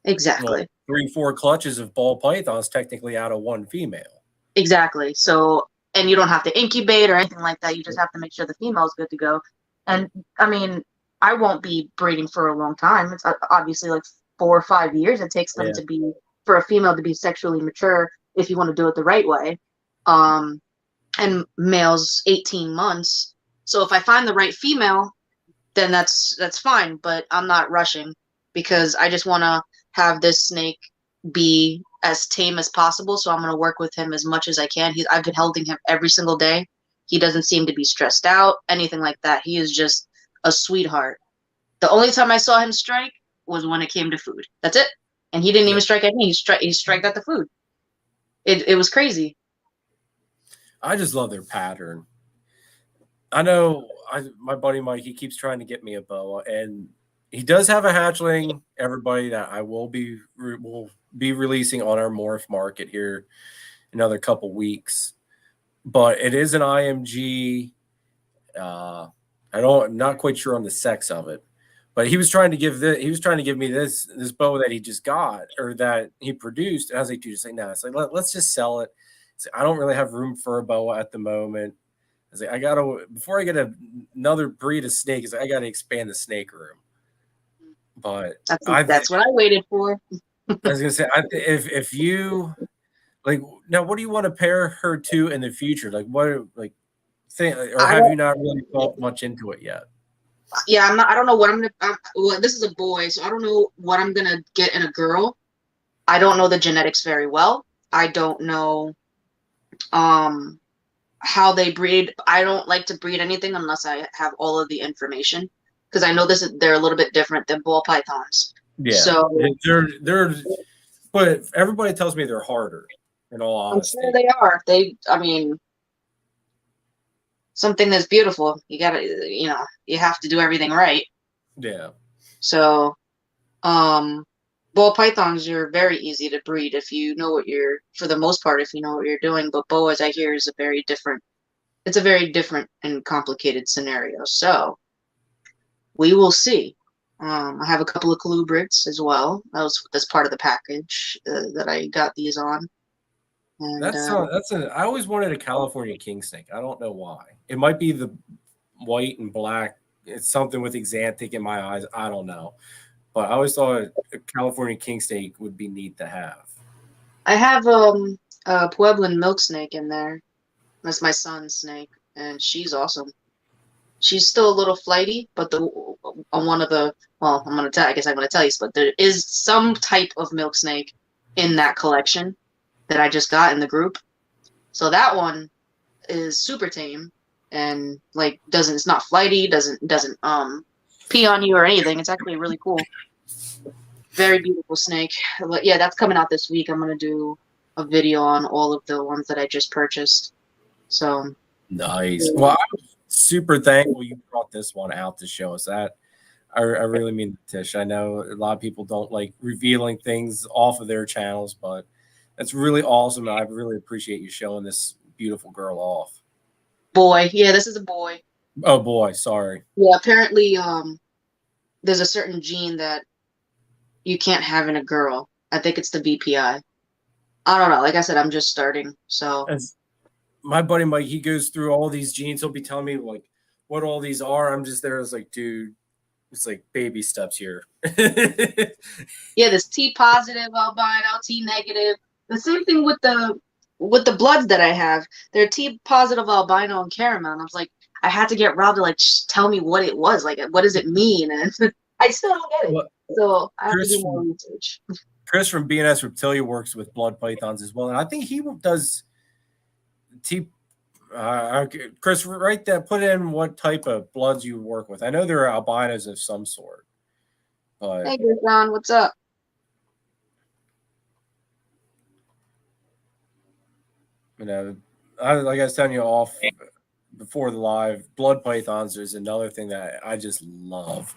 exactly 3-4 clutches of ball pythons technically out of 1 female. Exactly. So, and you don't have to incubate or anything like that. You just have to make sure the female is good to go. And I mean, I won't be breeding for a long time. It's obviously like 4 or 5 years it takes them to be, for a female to be sexually mature if you want to do it the right way. And males 18 months. So if I find the right female, then that's fine. But I'm not rushing because I just want to have this snake be as tame as possible. So I'm going to work with him as much as I can. I've been holding him every single day. He doesn't seem to be stressed out, anything like that. He is just a sweetheart. The only time I saw him strike was when it came to food. That's it. And he didn't even strike at me. He struck at the food. It was crazy. I just love their pattern. I know my buddy Mike, he keeps trying to get me a boa, and he does have a hatchling, everybody, that I will be releasing on our Morph market here in another couple weeks. But it is an IMG. I'm not quite sure on the sex of it. But he was trying to give me this boa that he just got, or that he produced. And I was like, dude, just like, no, it's like let's just sell it. I don't really have room for a boa at the moment. I was like, before I get another breed of snakes, I gotta expand the snake room. But that's what I waited for. I was gonna say, if you like, now, what do you want to pair her to in the future? Like, or have you not really thought much into it yet? Yeah, I'm not. I don't know what I'm gonna. Well, this is a boy, so I don't know what I'm gonna get in a girl. I don't know the genetics very well. I don't know how they breed. I don't like to breed anything unless I have all of the information, because I know they're a little bit different than ball pythons. Yeah. So they're but everybody tells me they're harder, in all honesty. I'm sure they are. I mean, something that's beautiful, you have to do everything right. Yeah. So, Ball pythons are very easy to breed if you know what you're, for the most part, if you know what you're doing. But boas, I hear, is a very different. It's a very different and complicated scenario. So we will see. I have a couple of colubrids as well. That's part of the package that I got these on. And I always wanted a California king snake. I don't know why. It might be the white and black. It's something with xanthic in my eyes. I don't know. But I always thought a California king snake would be neat to have. I have a Pueblan milk snake in there. That's my son's snake, and she's awesome. She's still a little flighty, but on one of the well, I'm gonna tell. I guess I'm gonna tell you, but there is some type of milk snake in that collection that I just got in the group. So that one is super tame and like it's not flighty, doesn't pee on you or anything. It's actually really cool. Very beautiful snake. But yeah, that's coming out this week. I'm gonna do a video on all of the ones that I just purchased. So nice. Well, I'm super thankful you brought this one out to show us that. I really mean, Tish. I know a lot of people don't like revealing things off of their channels, but that's really awesome. I really appreciate you showing this beautiful girl off. boy, yeah, this is a boy. Oh boy, sorry. Yeah, apparently, there's a certain gene that you can't have in a girl. I think it's the BPI. I don't know. Like I said, I'm just starting, so. As my buddy Mike, he goes through all these genes. He'll be telling me like what all these are. I'm just there. It's like, dude, it's like baby steps here. Yeah, there's T positive albino, T negative. The same thing with the bloods that I have. They're T positive albino and caramel. And I was like, I had to get Rob to like tell me what it was. Like, what does it mean? And I still don't get it. Well, So I have to do more research. Chris from BNS Reptilia works with blood pythons as well, and I think he does T. Chris, write that. Put in what type of bloods you work with. I know there are albinos of some sort. But Hey, John, what's up? you know, like I was telling you off before the live, blood pythons is another thing that I just love.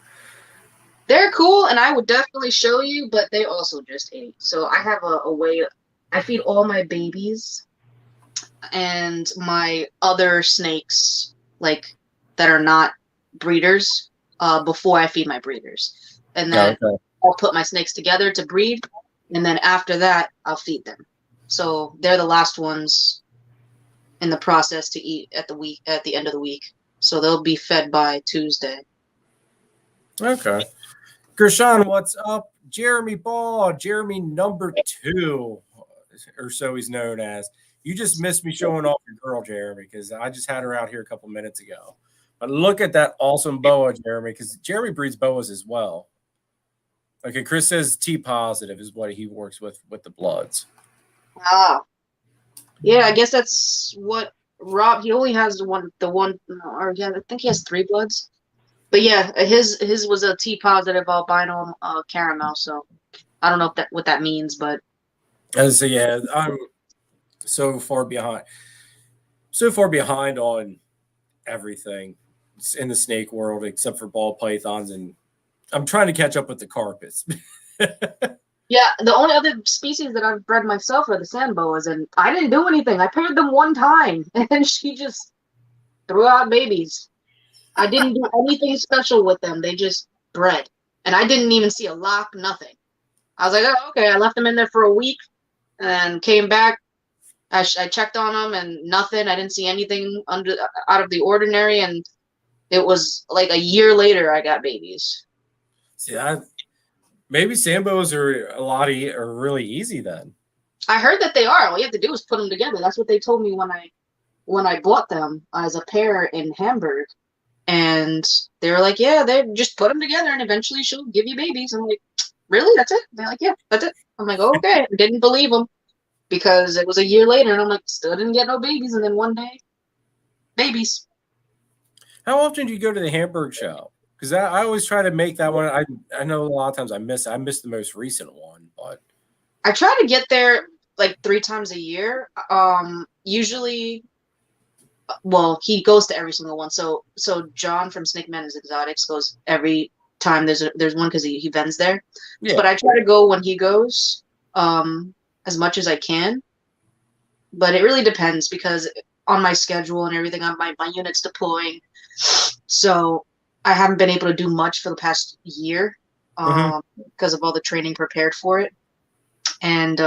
They're cool, and I would definitely show you, but they also just ate. So I have a way. I feed all my babies and my other snakes, like that are not breeders, before I feed my breeders, and then I'll put my snakes together to breed, and then after that I'll feed them. So they're the last ones in the process to eat at the end of the week. So they'll be fed by Tuesday. Okay. Gershon, what's up? Jeremy Ball, Jeremy number 2, or so he's known as. You just missed me showing off your girl, Jeremy, because I just had her out here a couple minutes ago. But look at that awesome boa, Jeremy, because Jeremy breeds boas as well. Okay, Chris says T positive is what he works with the bloods. Ah, yeah, I guess that's what Rob. He only has the one, or yeah, I think he has 3 bloods. But yeah, his was a T positive albino caramel. So I don't know what that means, but So yeah, I'm so far behind on everything in the snake world except for ball pythons, and I'm trying to catch up with the carpets. yeah, the only other species that I've bred myself are the sand boas, and I didn't do anything. I paired them one time, and she just threw out babies. I didn't do anything special with them. They just bred, and I didn't even see a lock, nothing. I was like, oh, okay. I left them in there for a week, and came back. I checked on them, and nothing. I didn't see anything out of the ordinary, and it was like a year later I got babies. See, maybe sambos are really easy then. I heard that they are. All you have to do is put them together. That's what they told me when I bought them as a pair in Hamburg, and they were like, yeah, they just put them together, and eventually she'll give you babies. I'm like, really? That's it? They're like, yeah, that's it. I'm like, oh, okay. I didn't believe them because it was a year later, and I'm like, still didn't get no babies, and then one day, babies. How often do you go to the Hamburg show? Because I always try to make that one. I know a lot of times I miss the most recent one, but I try to get there like 3 times a year. Usually, well, he goes to every single one. So John from Snake Man's Exotics goes every time. There's one because he vends there. Yeah. But I try to go when he goes, as much as I can. But it really depends because on my schedule and everything, on my unit's deploying. So I haven't been able to do much for the past year because of all the training prepared for it. And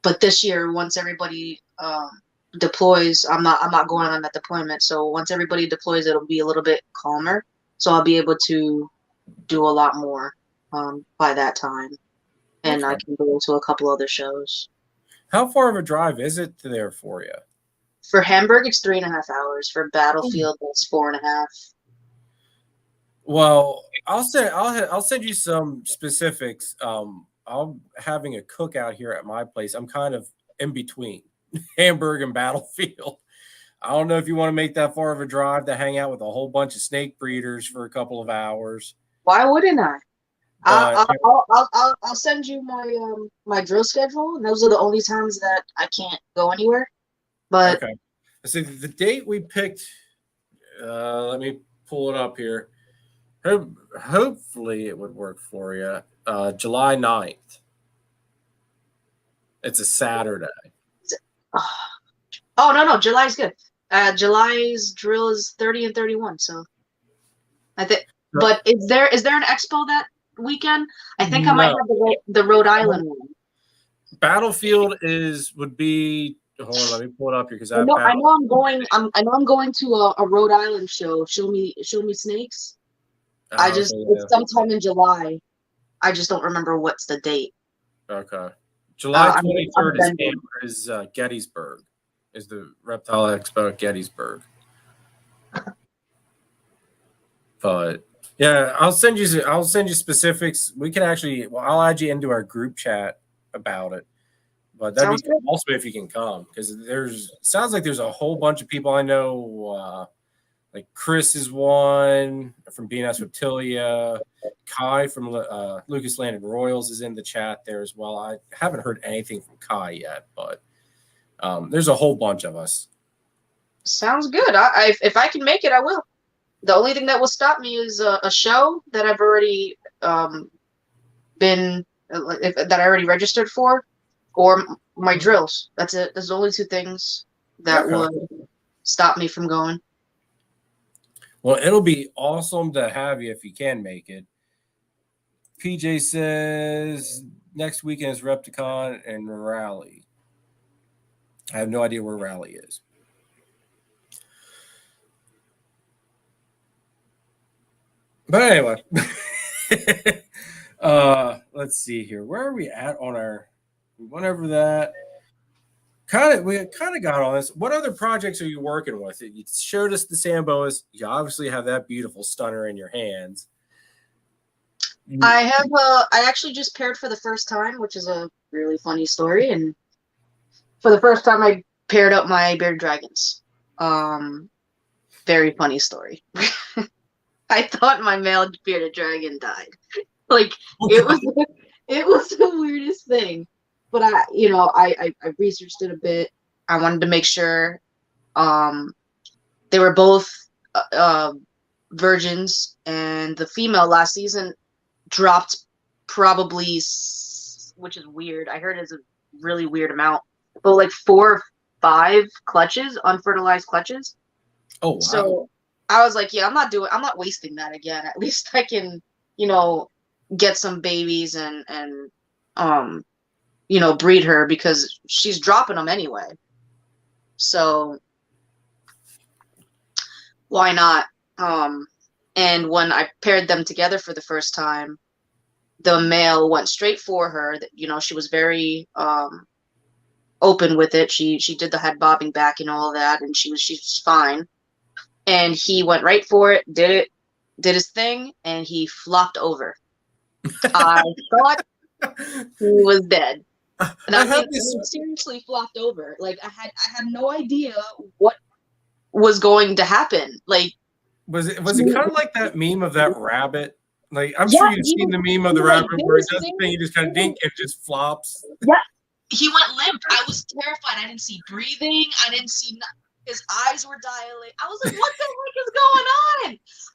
but this year, once everybody deploys, I'm not going on that deployment. So once everybody deploys, it'll be a little bit calmer. So I'll be able to do a lot more by that time. And I can go to a couple other shows. How far of a drive is it there for you? For Hamburg, it's 3.5 hours. For Battlefield, it's 4.5. Well, I'll send you some specifics. I'm having a cookout here at my place. I'm kind of in between Hamburg and Battlefield. I don't know if you want to make that far of a drive to hang out with a whole bunch of snake breeders for a couple of hours. Why wouldn't I? I'll send you my drill schedule, and those are the only times that I can't go anywhere. But okay, so the date we picked. Let me pull it up here. Hopefully, it would work for you. July 9th. It's a Saturday. Oh no, July's good. July's drill is 30 and 31. So I think. But is there an expo that weekend? I think I might have the Rhode Island one. Battlefield would be. Hold on, let me pull it up here because I know I'm going. I know I'm going to a Rhode Island show. Show me snakes. It's sometime in July. I just don't remember what's the date. Okay, July 23rd is Gettysburg. Is the Reptile Expo at Gettysburg? But yeah, I'll send you specifics. We can actually. Well, I'll add you into our group chat about it. But that'd be awesome if you can come because sounds like there's a whole bunch of people I know. Like Chris is one from BNS Reptilia. Kai from Lucas Landed Royals is in the chat there as well. I haven't heard anything from Kai yet, but there's a whole bunch of us. Sounds good. If I can make it, I will. The only thing that will stop me is a show that I've already that I already registered for, or my drills. That's it. That's the only two things that would stop me from going. Well, it'll be awesome to have you if you can make it. PJ says next weekend is Repticon and Rally. I have no idea where Rally is. But anyway, let's see here. Where are we at on our? We went over that. We kind of got on this. What other projects are you working with? You showed us the Samboas. You obviously have that beautiful stunner in your hands. I actually just paired for the first time, which is a really funny story. And for the first time, I paired up my bearded dragons. Very funny story. I thought my male bearded dragon died. It was the weirdest thing. But I researched it a bit. I wanted to make sure they were both virgins, and the female last season dropped probably, which is weird. I heard it's a really weird amount, but like 4 or 5 clutches, unfertilized clutches. Oh wow! So I was like, yeah, I'm not wasting that again. At least I can, get some babies and breed her because she's dropping them anyway. So why not? And when I paired them together for the first time, the male went straight for her. She was very open with it. She did the head bobbing back and all of that, and she's fine. And he went right for it, did his thing, and he flopped over. I thought he was dead. And I seriously flopped over. Like I had no idea what was going to happen. Like was it kind of like that meme of that rabbit? Like I'm sure you've seen the meme of the rabbit where it does the thing, he just kind of dink and just flops. Yeah, he went limp. I was terrified. I didn't see breathing. I didn't see His eyes were dilated. I was like, what the heck is going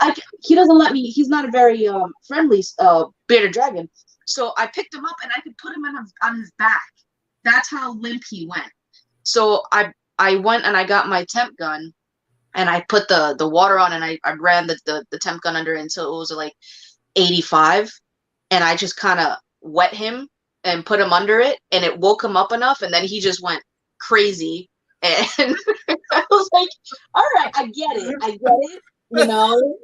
on? He doesn't let me. He's not a very friendly bearded dragon. So I picked him up and I could put him on his back. That's how limp he went. So I went and I got my temp gun and I put the water on and I ran the temp gun under it until it was like 85. And I just kind of wet him and put him under it and it woke him up enough. And then he just went crazy. And I was like, all right, I get it. You know,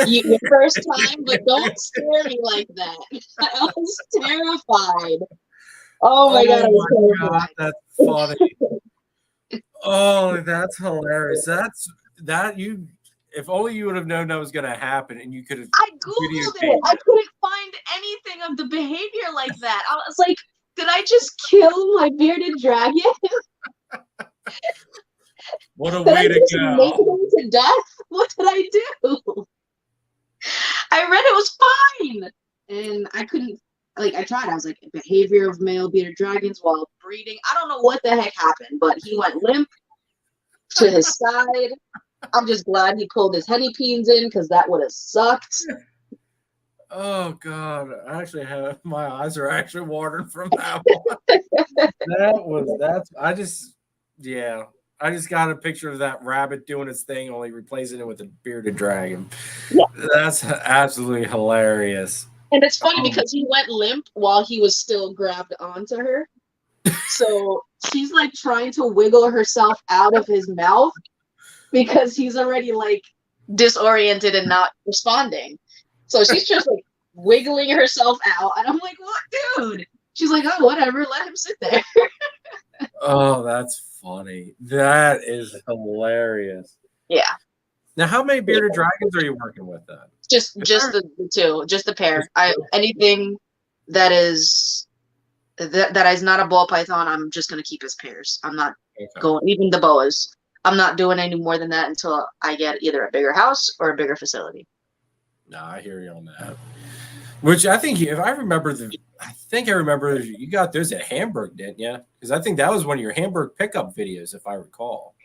your first time, but don't scare me like that. I was terrified. Oh my God, I was terrified. That's funny. Oh, that's hilarious. If only you would have known that was going to happen and you could have. I Googled it. I couldn't find anything of the behavior like that. I was like, did I just kill my bearded dragon? What a way to go. Make him to death? What did I do? I read it was fine. And I couldn't, I tried. I was like, behavior of male bearded dragons while breeding. I don't know what the heck happened, but he went limp to his side. I'm just glad he pulled his hennepeens in because that would have sucked. Oh God! I actually have my eyes are actually watering from that one. I just got a picture of that rabbit doing its thing, only replacing it with a bearded dragon. Yeah. That's absolutely hilarious. And it's funny because he went limp while he was still grabbed onto her. So she's like trying to wiggle herself out of his mouth because he's already like disoriented and not responding. So she's just like wiggling herself out. And I'm like, what, dude? She's like, oh, whatever. Let him sit there. Oh, that's funny. That is hilarious. Yeah. Now, how many bearded dragons are you working with then? Just the two, just the pair. Anything that is not a ball python, I'm just gonna keep as pairs. I'm not going, even the boas. I'm not doing any more than that until I get either a bigger house or a bigger facility. No, I hear you on that. Which I think, if I remember, you got those at Hamburg, didn't you? Because I think that was one of your Hamburg pickup videos, if I recall.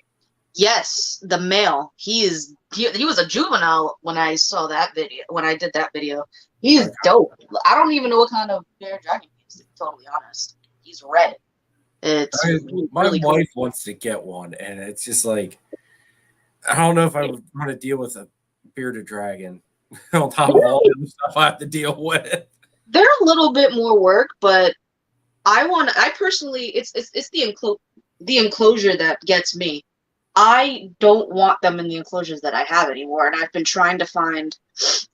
Yes, the male. He was a juvenile when I saw that video. When I did that video, he's dope. I don't even know what kind of bear dragon he is, to be totally honest. He's red. My wife wants to get one, and it's just like, I don't know if I would want to deal with a bearded dragon on top of all the other stuff I have to deal with. They're a little bit more work, but I personally, it's the enclosure that gets me. I don't want them in the enclosures that I have anymore, and I've been trying to find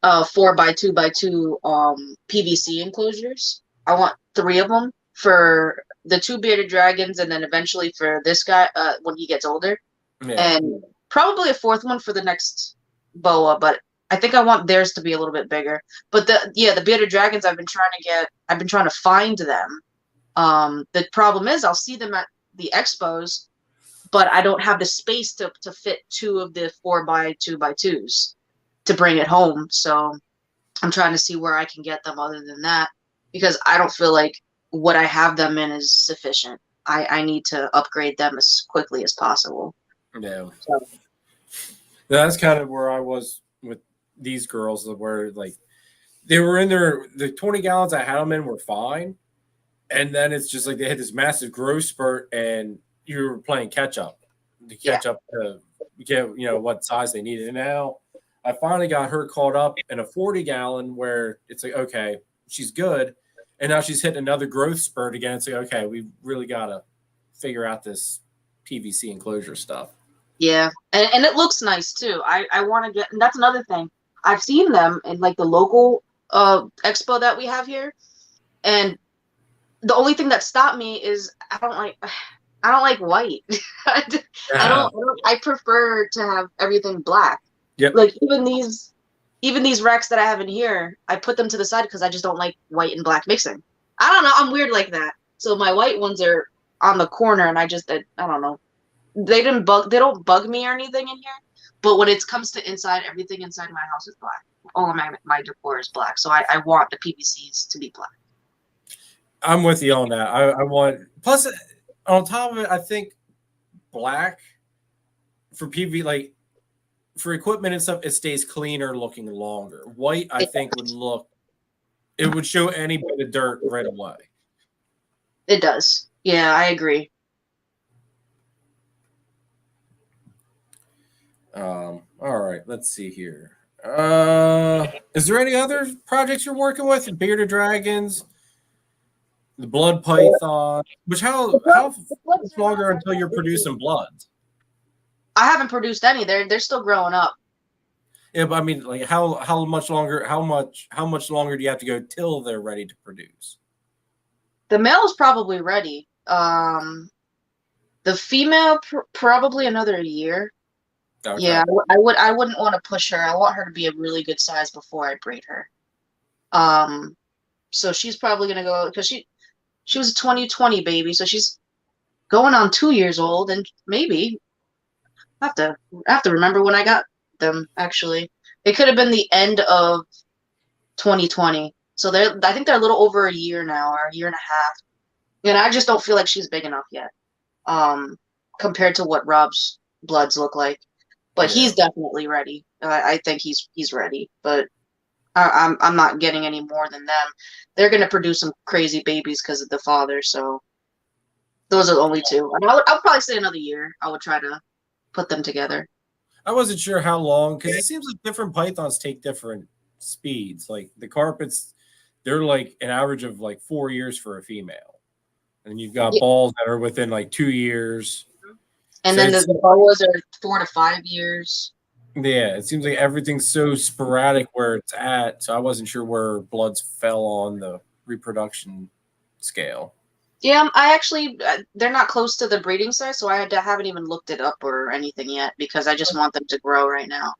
4x2x2 PVC enclosures. I want 3 of them for the 2 bearded dragons, and then eventually for this guy when he gets older, and probably a 4th one for the next boa. But I think I want theirs to be a little bit bigger. But the bearded dragons, I've been trying to find them. The problem is I'll see them at the expos, but I don't have the space to fit 2 of the 4x2x2s to bring it home. So I'm trying to see where I can get them other than that, because I don't feel like what I have them in is sufficient. I need to upgrade them as quickly as possible. Yeah. So that's kind of where I was with these girls, where like they were in the 20 gallons I had them in were fine. And then it's just like they had this massive growth spurt, and you were playing catch up to catch up to get what size they needed. And now I finally got her caught up in a 40 gallon where it's like, okay, she's good. And now she's hitting another growth spurt again. It's like, okay, we've really got to figure out this PVC enclosure stuff. Yeah. And it looks nice too. I want to get, and that's another thing. I've seen them in like the local expo that we have here. And the only thing that stopped me is I don't like white. I prefer to have everything black. Yep. Like even these racks that I have in here, I put them to the side because I just don't like white and black mixing. I don't know. I'm weird like that. So my white ones are on the corner, and I don't know. They don't bug me or anything in here. But when it comes to inside, everything inside my house is black. All of my decor is black. So I want the PVCs to be black. I'm with you on that. I want, plus on top of it, I think black for PV, like for equipment and stuff, it stays cleaner looking longer. White, I think, it would show any bit of dirt right away. It does. Yeah, I agree. All right, let's see here. Is there any other projects you're working with? Bearded dragons, the blood python. Which how much longer until you're producing blood? I haven't produced any. They're still growing up. Yeah, but I mean, like how much longer? How much longer do you have to go till they're ready to produce? The male is probably ready. The female probably another year. Okay. Yeah, I wouldn't want to push her. I want her to be a really good size before I breed her. So she's probably gonna go because she was a 2020 baby, so she's going on 2 years old, and maybe I have to remember when I got them. Actually, it could have been the end of 2020. So I think they're a little over a year now, or a year and a half. And I just don't feel like she's big enough yet, compared to what Rob's bloods look like. But he's definitely ready. I think he's ready. But I'm not getting any more than them. They're gonna produce some crazy babies because of the father. So those are the only two. And I'll probably say another year. I would try to put them together. I wasn't sure how long because it seems like different pythons take different speeds. Like the carpets, they're like an average of like 4 years for a female, and you've got balls that are within like 2 years. And so then the boas are 4 to 5 years. Yeah, it seems like everything's so sporadic where it's at. So I wasn't sure where bloods fell on the reproduction scale. Yeah, I actually, they're not close to the breeding size, so I haven't even looked it up or anything yet because I just want them to grow right now.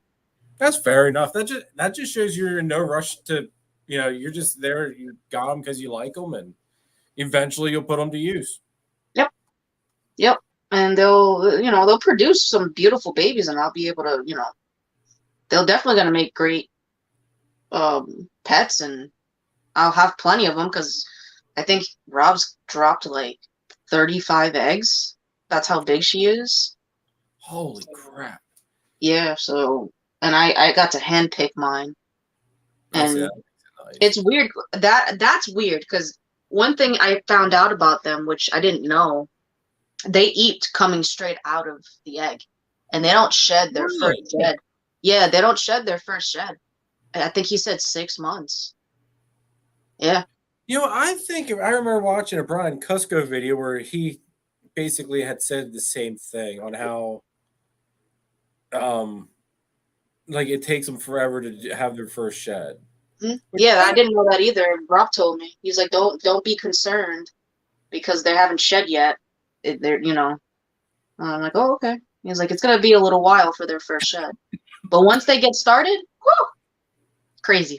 That's fair enough. That just shows you're in no rush to, you're just there. You got them because you like them, and eventually you'll put them to use. Yep. And they'll produce some beautiful babies, and I'll be able to, they're definitely going to make great pets, and I'll have plenty of them because I think Rob's dropped like 35 eggs. That's how big she is. Holy crap. Yeah, so, and I got to handpick mine. And nice. It's weird. That's weird because one thing I found out about them, which I didn't know, they eat coming straight out of the egg, and they don't shed their first shed. Yeah, they don't shed their first shed. I think he said 6 months. Yeah. I think I remember watching a Brian Cusco video where he basically had said the same thing on how, like it takes them forever to have their first shed. Mm-hmm. Yeah, I didn't know that either. Rob told me. He's like, don't be concerned because they haven't shed yet. They're, I'm like, oh, okay. He's like, it's gonna be a little while for their first shed, but once they get started, whoo, crazy.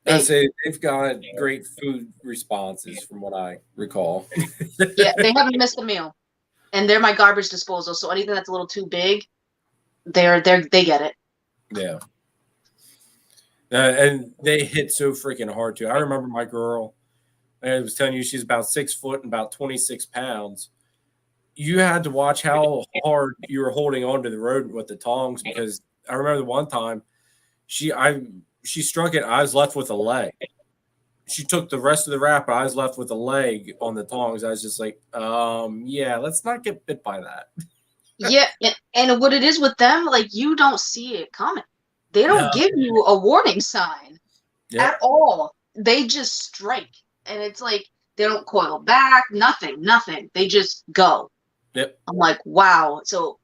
I say they've got great food responses from what I recall. Yeah, they haven't missed a meal, and they're my garbage disposal. So anything that's a little too big, they get it. Yeah. And they hit so freaking hard too. I remember my girl, I was telling you she's about 6 foot and about 26 pounds. You had to watch how hard you were holding on to the rodent with the tongs because I remember the one time she struck it. I was left with a leg. She took the rest of the wrap. I was left with a leg on the tongs. I was just like, yeah, let's not get bit by that. Yeah, and what it is with them, like you don't see it coming. They don't give you a warning sign at all. They just strike, and it's like they don't coil back. Nothing. They just go. Yep. I'm like, wow. So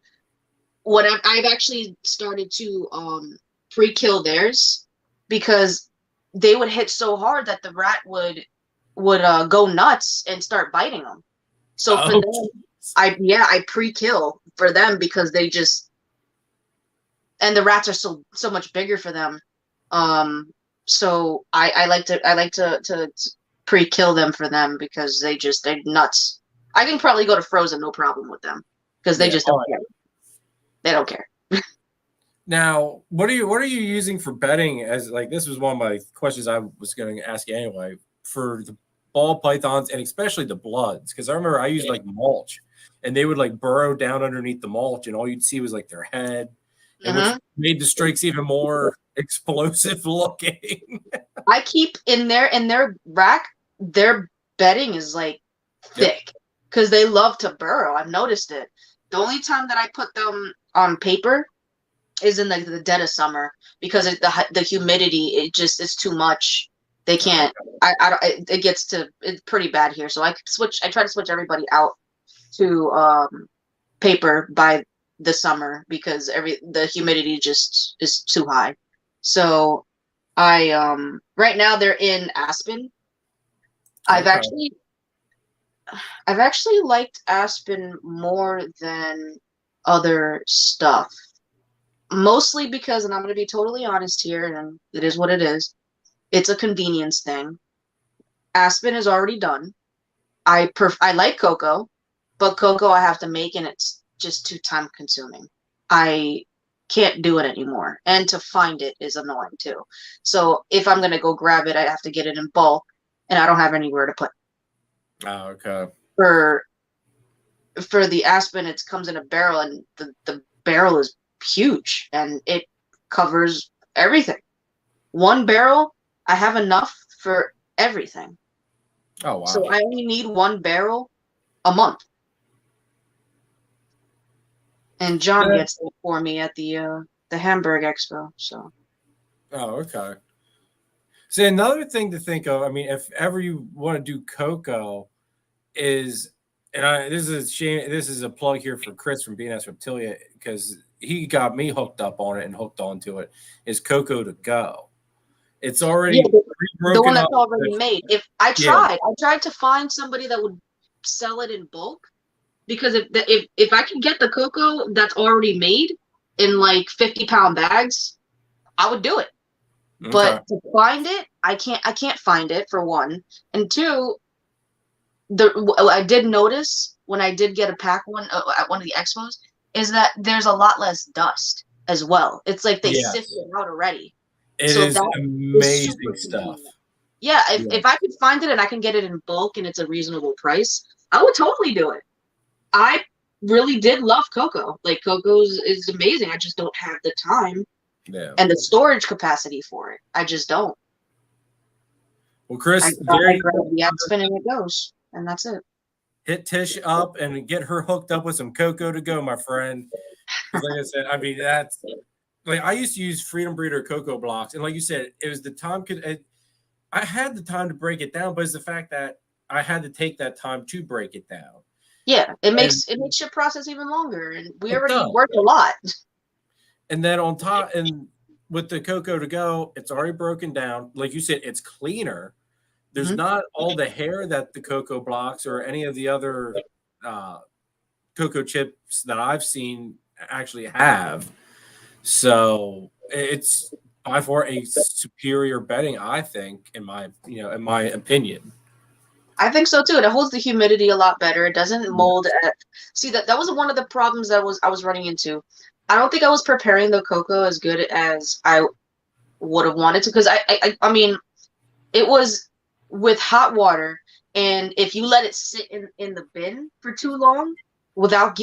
what I've actually started to pre-kill theirs because they would hit so hard that the rat would go nuts and start biting them. So for them, I pre-kill for them because they just, and the rats are so much bigger for them. So I like to pre-kill them for them because they're nuts. I can probably go to frozen no problem with them because they just don't care. They don't care. Now, what are you using for bedding? As like this was one of my questions I was going to ask you anyway. For the ball pythons and especially the bloods, because I remember I used like mulch, and they would like burrow down underneath the mulch, and all you'd see was like their head, and which made the strikes even more explosive looking. I keep in their rack, their bedding is like thick because they love to burrow. I've noticed it. The only time that I put them on paper is in the dead of summer because the humidity, it's too much. They can't. It's pretty bad here. So I try to switch everybody out to paper by the summer because the humidity just is too high. So I right now they're in Aspen. I've actually liked Aspen more than other stuff. Mostly because, and I'm going to be totally honest here, and it is what it is. It's a convenience thing. Aspen is already done. I like cocoa, but cocoa I have to make, and it's just too time consuming. I can't do it anymore, and to find it is annoying too. So if I'm going to go grab it, I have to get it in bulk, and I don't have anywhere to put. Oh, okay. For the Aspen, it comes in a barrel, and the barrel is huge, and it covers everything. One barrel, I have enough for everything. Oh, wow. So I only need one barrel a month. And John gets it for me at the Hamburg Expo. So. Oh, okay. So another thing to think of, I mean, if ever you want to do cocoa, this is a shame. This is a plug here for Chris from BNS Reptilia because he got me hooked up on it and hooked onto it. Is Cocoa to Go? It's already the one that's already made. If I tried to find somebody that would sell it in bulk, because if I can get the cocoa that's already made in like 50-pound bags, I would do it. Okay. But to find it, I can't find it for one, and two. I did notice when I did get a pack one at one of the expos is that there's a lot less dust as well. It's like they sifted it out already. It is amazing stuff. Yeah, if I could find it and I can get it in bulk and it's a reasonable price, I would totally do it. I really did love cocoa. Like cocoa is amazing. I just don't have the time and the storage capacity for it. I just don't. Well, Chris, I grab the Aspen and it goes. And that's it. Hit Tish up and get her hooked up with some cocoa to go, my friend. Like I said, I mean, that's like I used to use Freedom Breeder cocoa blocks. And like you said, it was the time. I had the time to break it down, but it's the fact that I had to take that time to break it down. Yeah, it makes your process even longer. And we already worked a lot. And then on top, and with the cocoa to go, it's already broken down. Like you said, it's cleaner. There's not all the hair that the cocoa blocks or any of the other cocoa chips that I've seen actually have. So it's by far a superior bedding, I think, in my opinion. I think so too. It holds the humidity a lot better. It doesn't mold. See, that was one of the problems that I was running into. I don't think I was preparing the cocoa as good as I would have wanted to, because I mean, it was with hot water, and if you let it sit in the bin for too long without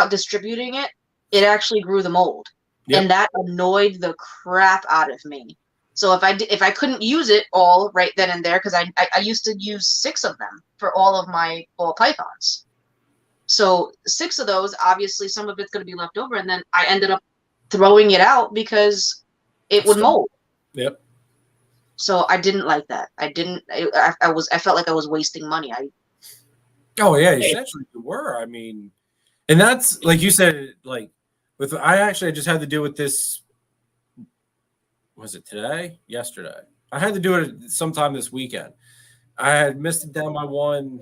distributing it, it actually grew the mold. And that annoyed the crap out of me. So if I couldn't use it all right then and there, because I used to use 6 of them for all of my ball pythons. So 6 of those, obviously some of it's going to be left over, and then I ended up throwing it out because it would mold. Yep. So I didn't like that. I felt like I was wasting money. Oh yeah, essentially you were. I mean, and that's like you said, like I just had to deal with this. Was it today? Yesterday. I had to do it sometime this weekend. I had misted down my one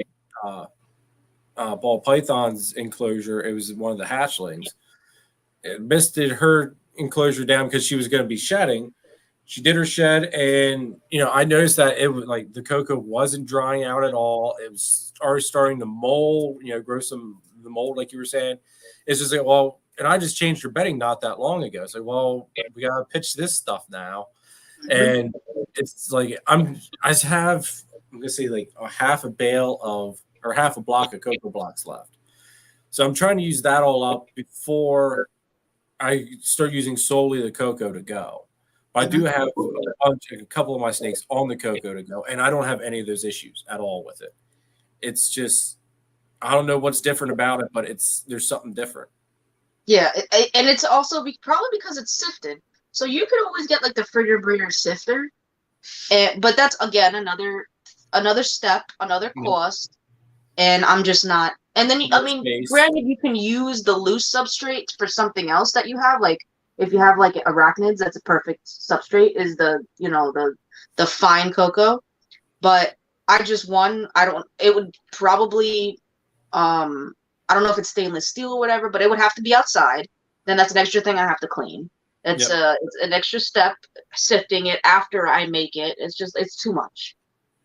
ball python's enclosure. It was one of the hatchlings. It misted her enclosure down because she was going to be shedding. She did her shed, and I noticed that it was like the cocoa wasn't drying out at all. It was already starting to mold, grow the mold, like you were saying. It's just like, well, and I just changed her bedding not that long ago. So, well, we gotta pitch this stuff now, and it's like I have I'm gonna say like a half a bale of or half a block of cocoa blocks left. So I'm trying to use that all up before I start using solely the cocoa to go. I do have a couple of my snakes on the cocoa to go, and I don't have any of those issues at all with it. It's just I don't know what's different about it, but there's something different. Yeah, and it's also probably because it's sifted. So you could always get like the Fritter Breeder sifter, but that's again another step, another cost, and I'm just not. And then I mean, granted, you can use the loose substrate for something else that you have. Like if you have like arachnids, that's a perfect substrate. Is the fine cocoa, but I just I don't. It would probably I don't know if it's stainless steel or whatever, but it would have to be outside. Then that's an extra thing I have to clean. It's an extra step sifting it after I make it. It's too much.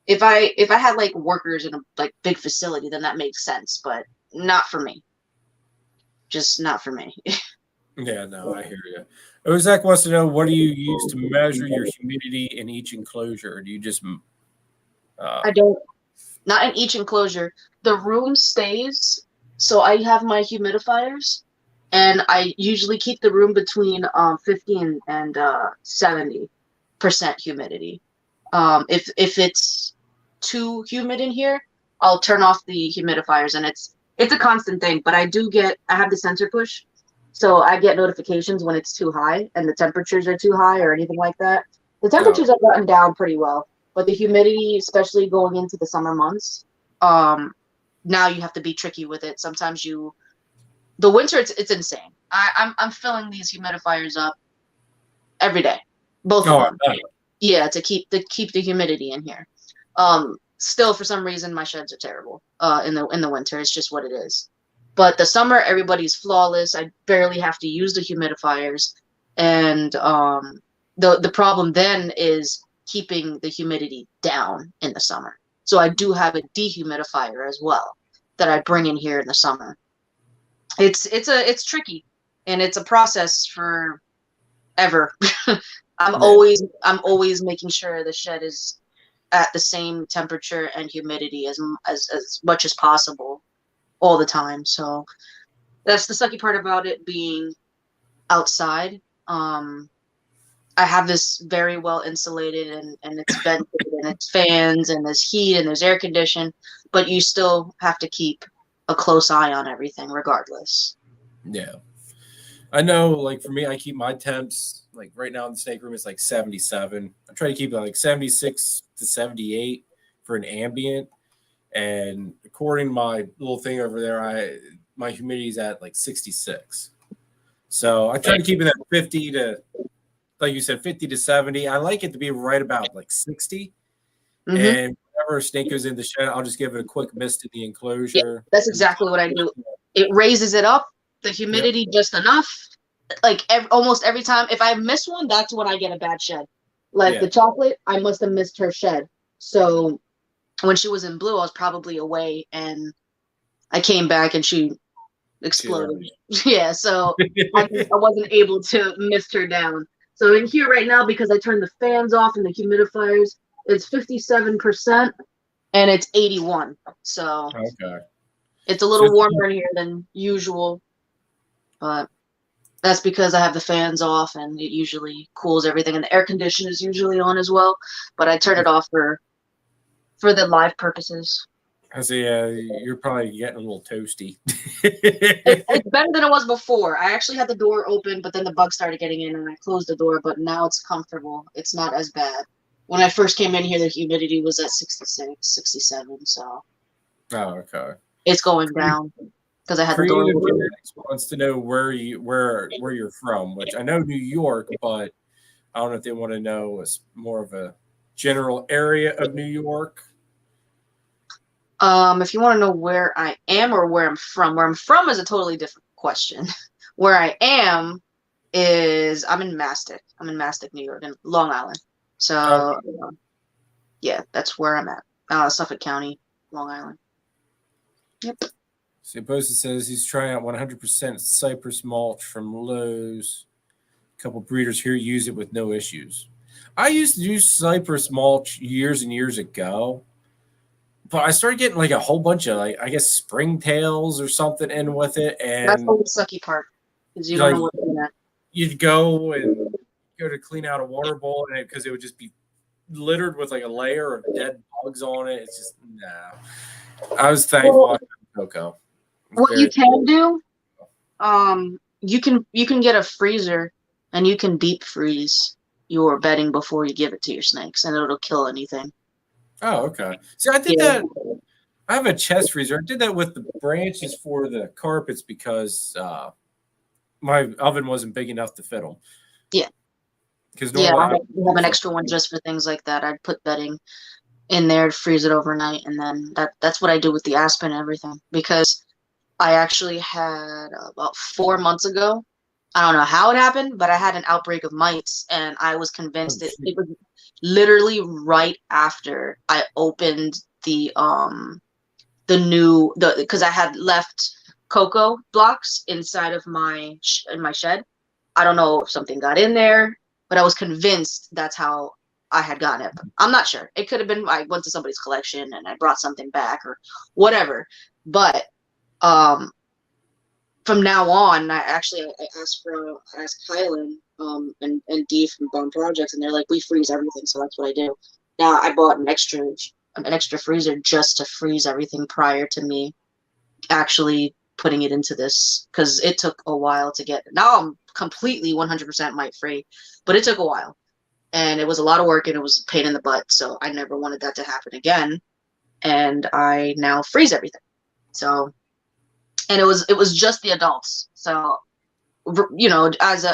If I had like workers in a like big facility, then that makes sense, but not for me. Just not for me. Yeah, no, I hear you. Oh, Zach wants to know, what do you use to measure your humidity in each enclosure? Or do you just I don't. Not in each enclosure. The room stays. So I have my humidifiers, and I usually keep the room between 50 and 70% humidity. If it's too humid in here, I'll turn off the humidifiers, and it's a constant thing. But I have the sensor push, so I get notifications when it's too high and the temperatures are too high or anything like that. The temperatures have gotten down pretty well, but the humidity, especially going into the summer months, now you have to be tricky with it. Sometimes the winter, it's insane. I'm filling these humidifiers up every day, both of them. Yeah, to keep the humidity in here. Still, for some reason, my sheds are terrible. In the winter, it's just what it is. But the summer, everybody's flawless. I barely have to use the humidifiers, and the problem then is keeping the humidity down in the summer. So I do have a dehumidifier as well that I bring in here in the summer. It's tricky, and it's a process for ever. I'm always making sure the shed is at the same temperature and humidity as much as possible all the time. So that's the sucky part about it being outside. I have this very well insulated and it's vented and it's fans and there's heat and there's air condition, but you still have to keep a close eye on everything regardless. Yeah. I know, like for me, I keep my temps like right now in the snake room it's like 77. I try to keep it like 76 to 78 for an ambient. And according to my little thing over there, my humidity is at like 66. So I try to keep it at 50 to, like you said, 50 to 70. I like it to be right about like 60. Mm-hmm. And whenever a snake goes in the shed, I'll just give it a quick mist in the enclosure. Yeah, that's exactly what I do. It raises it up, the humidity just enough. Like almost every time, if I miss one, that's when I get a bad shed. Like the chocolate, I must have missed her shed. So when she was in blue, I was probably away, and I came back and she exploded. Yeah, so I wasn't able to mist her down. So in here right now, because I turned the fans off and the humidifiers, it's 57% and it's 81. So it's a little warmer in here than usual, but that's because I have the fans off and it usually cools everything, and the air conditioner is usually on as well. But I turn it off for the live purposes. I say you're probably getting a little toasty. It's better than it was before. I actually had the door open, but then the bugs started getting in and I closed the door, but now it's comfortable. It's not as bad. When I first came in here, the humidity was at 66, 67, so. Oh, okay. It's going down because I had the door open. Wants to know where you're from, which I know New York, but I don't know if they want to know it's more of a general area of New York. If you want to know where I am or where I'm from is a totally different question. Where I am is I'm in Mastic. I'm in Mastic, New York, in Long Island. So, yeah, that's where I'm at. Suffolk County, Long Island. Yep. So Bosa says he's trying out 100% cypress mulch from Lowe's. A couple breeders here use it with no issues. I used to use cypress mulch years and years ago, but I started getting like a whole bunch of like I guess springtails or something in with it, That's and the sucky part, because you like don't know what's in that. you'd go to clean out a water bowl, and because it would just be littered with like a layer of dead bugs on it. It's just no. I was thankful I had Coco. What you can do, you can get a freezer, and you can deep freeze your bedding before you give it to your snakes, and it'll kill anything. Oh, okay. See, I did Yeah. that. I have a chest freezer. I did that with the branches for the carpets because my oven wasn't big enough to fit them. Yeah. Because Yeah, I normally have an extra one just for things like that. I'd put bedding in there to freeze it overnight, and then that's what I do with the aspen and everything. Because I actually had about 4 months ago. I don't know how it happened, but I had an outbreak of mites, and I was convinced it was literally right after I opened the because I had left cocoa blocks inside of my shed. I don't know if something got in there, but I was convinced that's how I had gotten it. I'm not sure. It could have been I went to somebody's collection and I brought something back or whatever. But from now on, I asked Kylan and Dee from Bone Projects, and they're like, we freeze everything, so that's what I do. Now I bought an extra freezer just to freeze everything prior to me actually putting it into this, because it took a while to get. Now I'm completely 100% mite free, but it took a while, and it was a lot of work, and it was a pain in the butt. So I never wanted that to happen again, and I now freeze everything. So, and it was just the adults. So, you know, as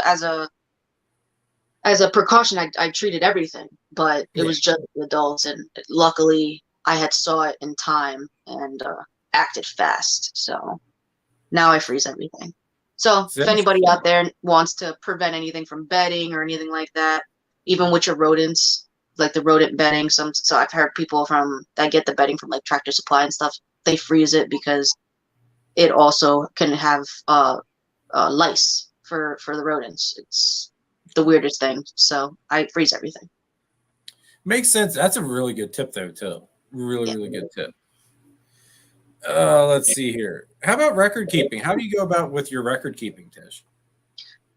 a precaution, I treated everything, but it was just the adults, and luckily I had saw it in time and acted fast. So now I freeze everything. So if anybody out there wants to prevent anything from bedding or anything like that, even with your rodents, like the rodent bedding, so I've heard people that get the bedding from like Tractor Supply and stuff, they freeze it because it also can have lice for the rodents. It's the weirdest thing. So I freeze everything. Makes sense. That's a really good tip, though, too. Really good tip. Let's see here. How about record keeping? How do you go about with your record keeping, Tish?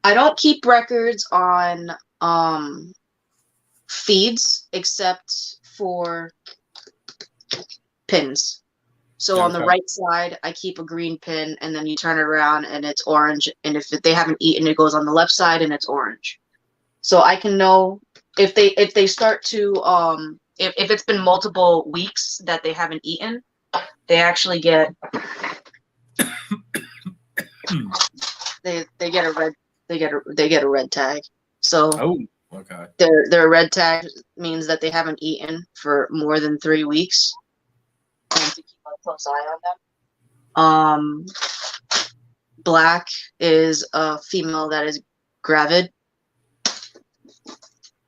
I don't keep records on feeds except for pins. So on the right side, I keep a green pin, and then you turn it around and it's orange. And if they haven't eaten, it goes on the left side and it's orange. So I can know if they start to if it's been multiple weeks that they haven't eaten, they actually get they get a red tag. So their red tag means that they haven't eaten for more than 3 weeks, and to keep a close eye on them. Black is a female that is gravid.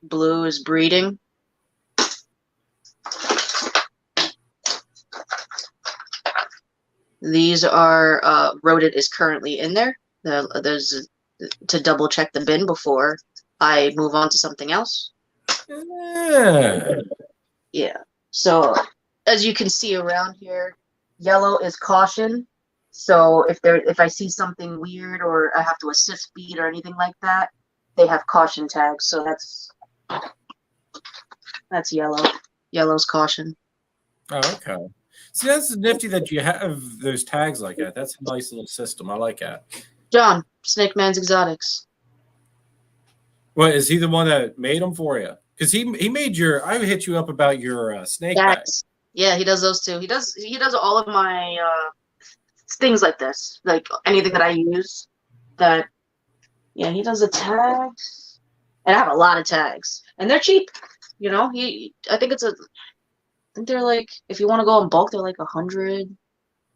Blue is breeding. These are rodent is currently in there. There's to double check the bin before I move on to something else. Yeah. So as you can see around here, yellow is caution. So if I see something weird or I have to assist feed or anything like that, they have caution tags. So that's yellow. Yellow's caution. Oh, okay. See, that's nifty that you have those tags like that. That's a nice little system. I like that. John, Snake Man's Exotics. What, is he the one that made them for you? Because he made your. I hit you up about your snake bags. Yeah, he does those too. He does all of my things like this, like anything that I use. That, yeah, he does the tags, and I have a lot of tags, and they're cheap. You know, I think they're like, if you want to go in bulk, they're like 100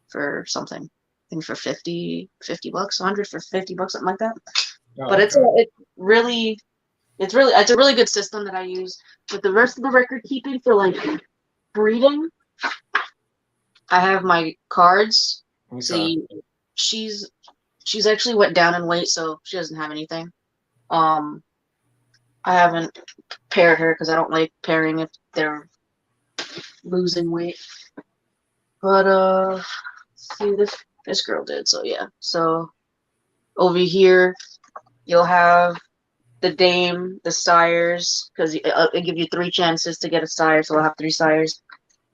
for something. I think for 50 bucks, 100 for 50 bucks, something like that. Oh, but okay. it's a really good system that I use. But the rest of the record keeping for like breeding, I have my cards. Okay. See, she's actually went down in weight, so she doesn't have anything. I haven't paired her because I don't like pairing if they're losing weight. But see, this girl did. So yeah. So over here you'll have the dame, the sires, because it give you 3 chances to get a sire, so I'll have 3 sires.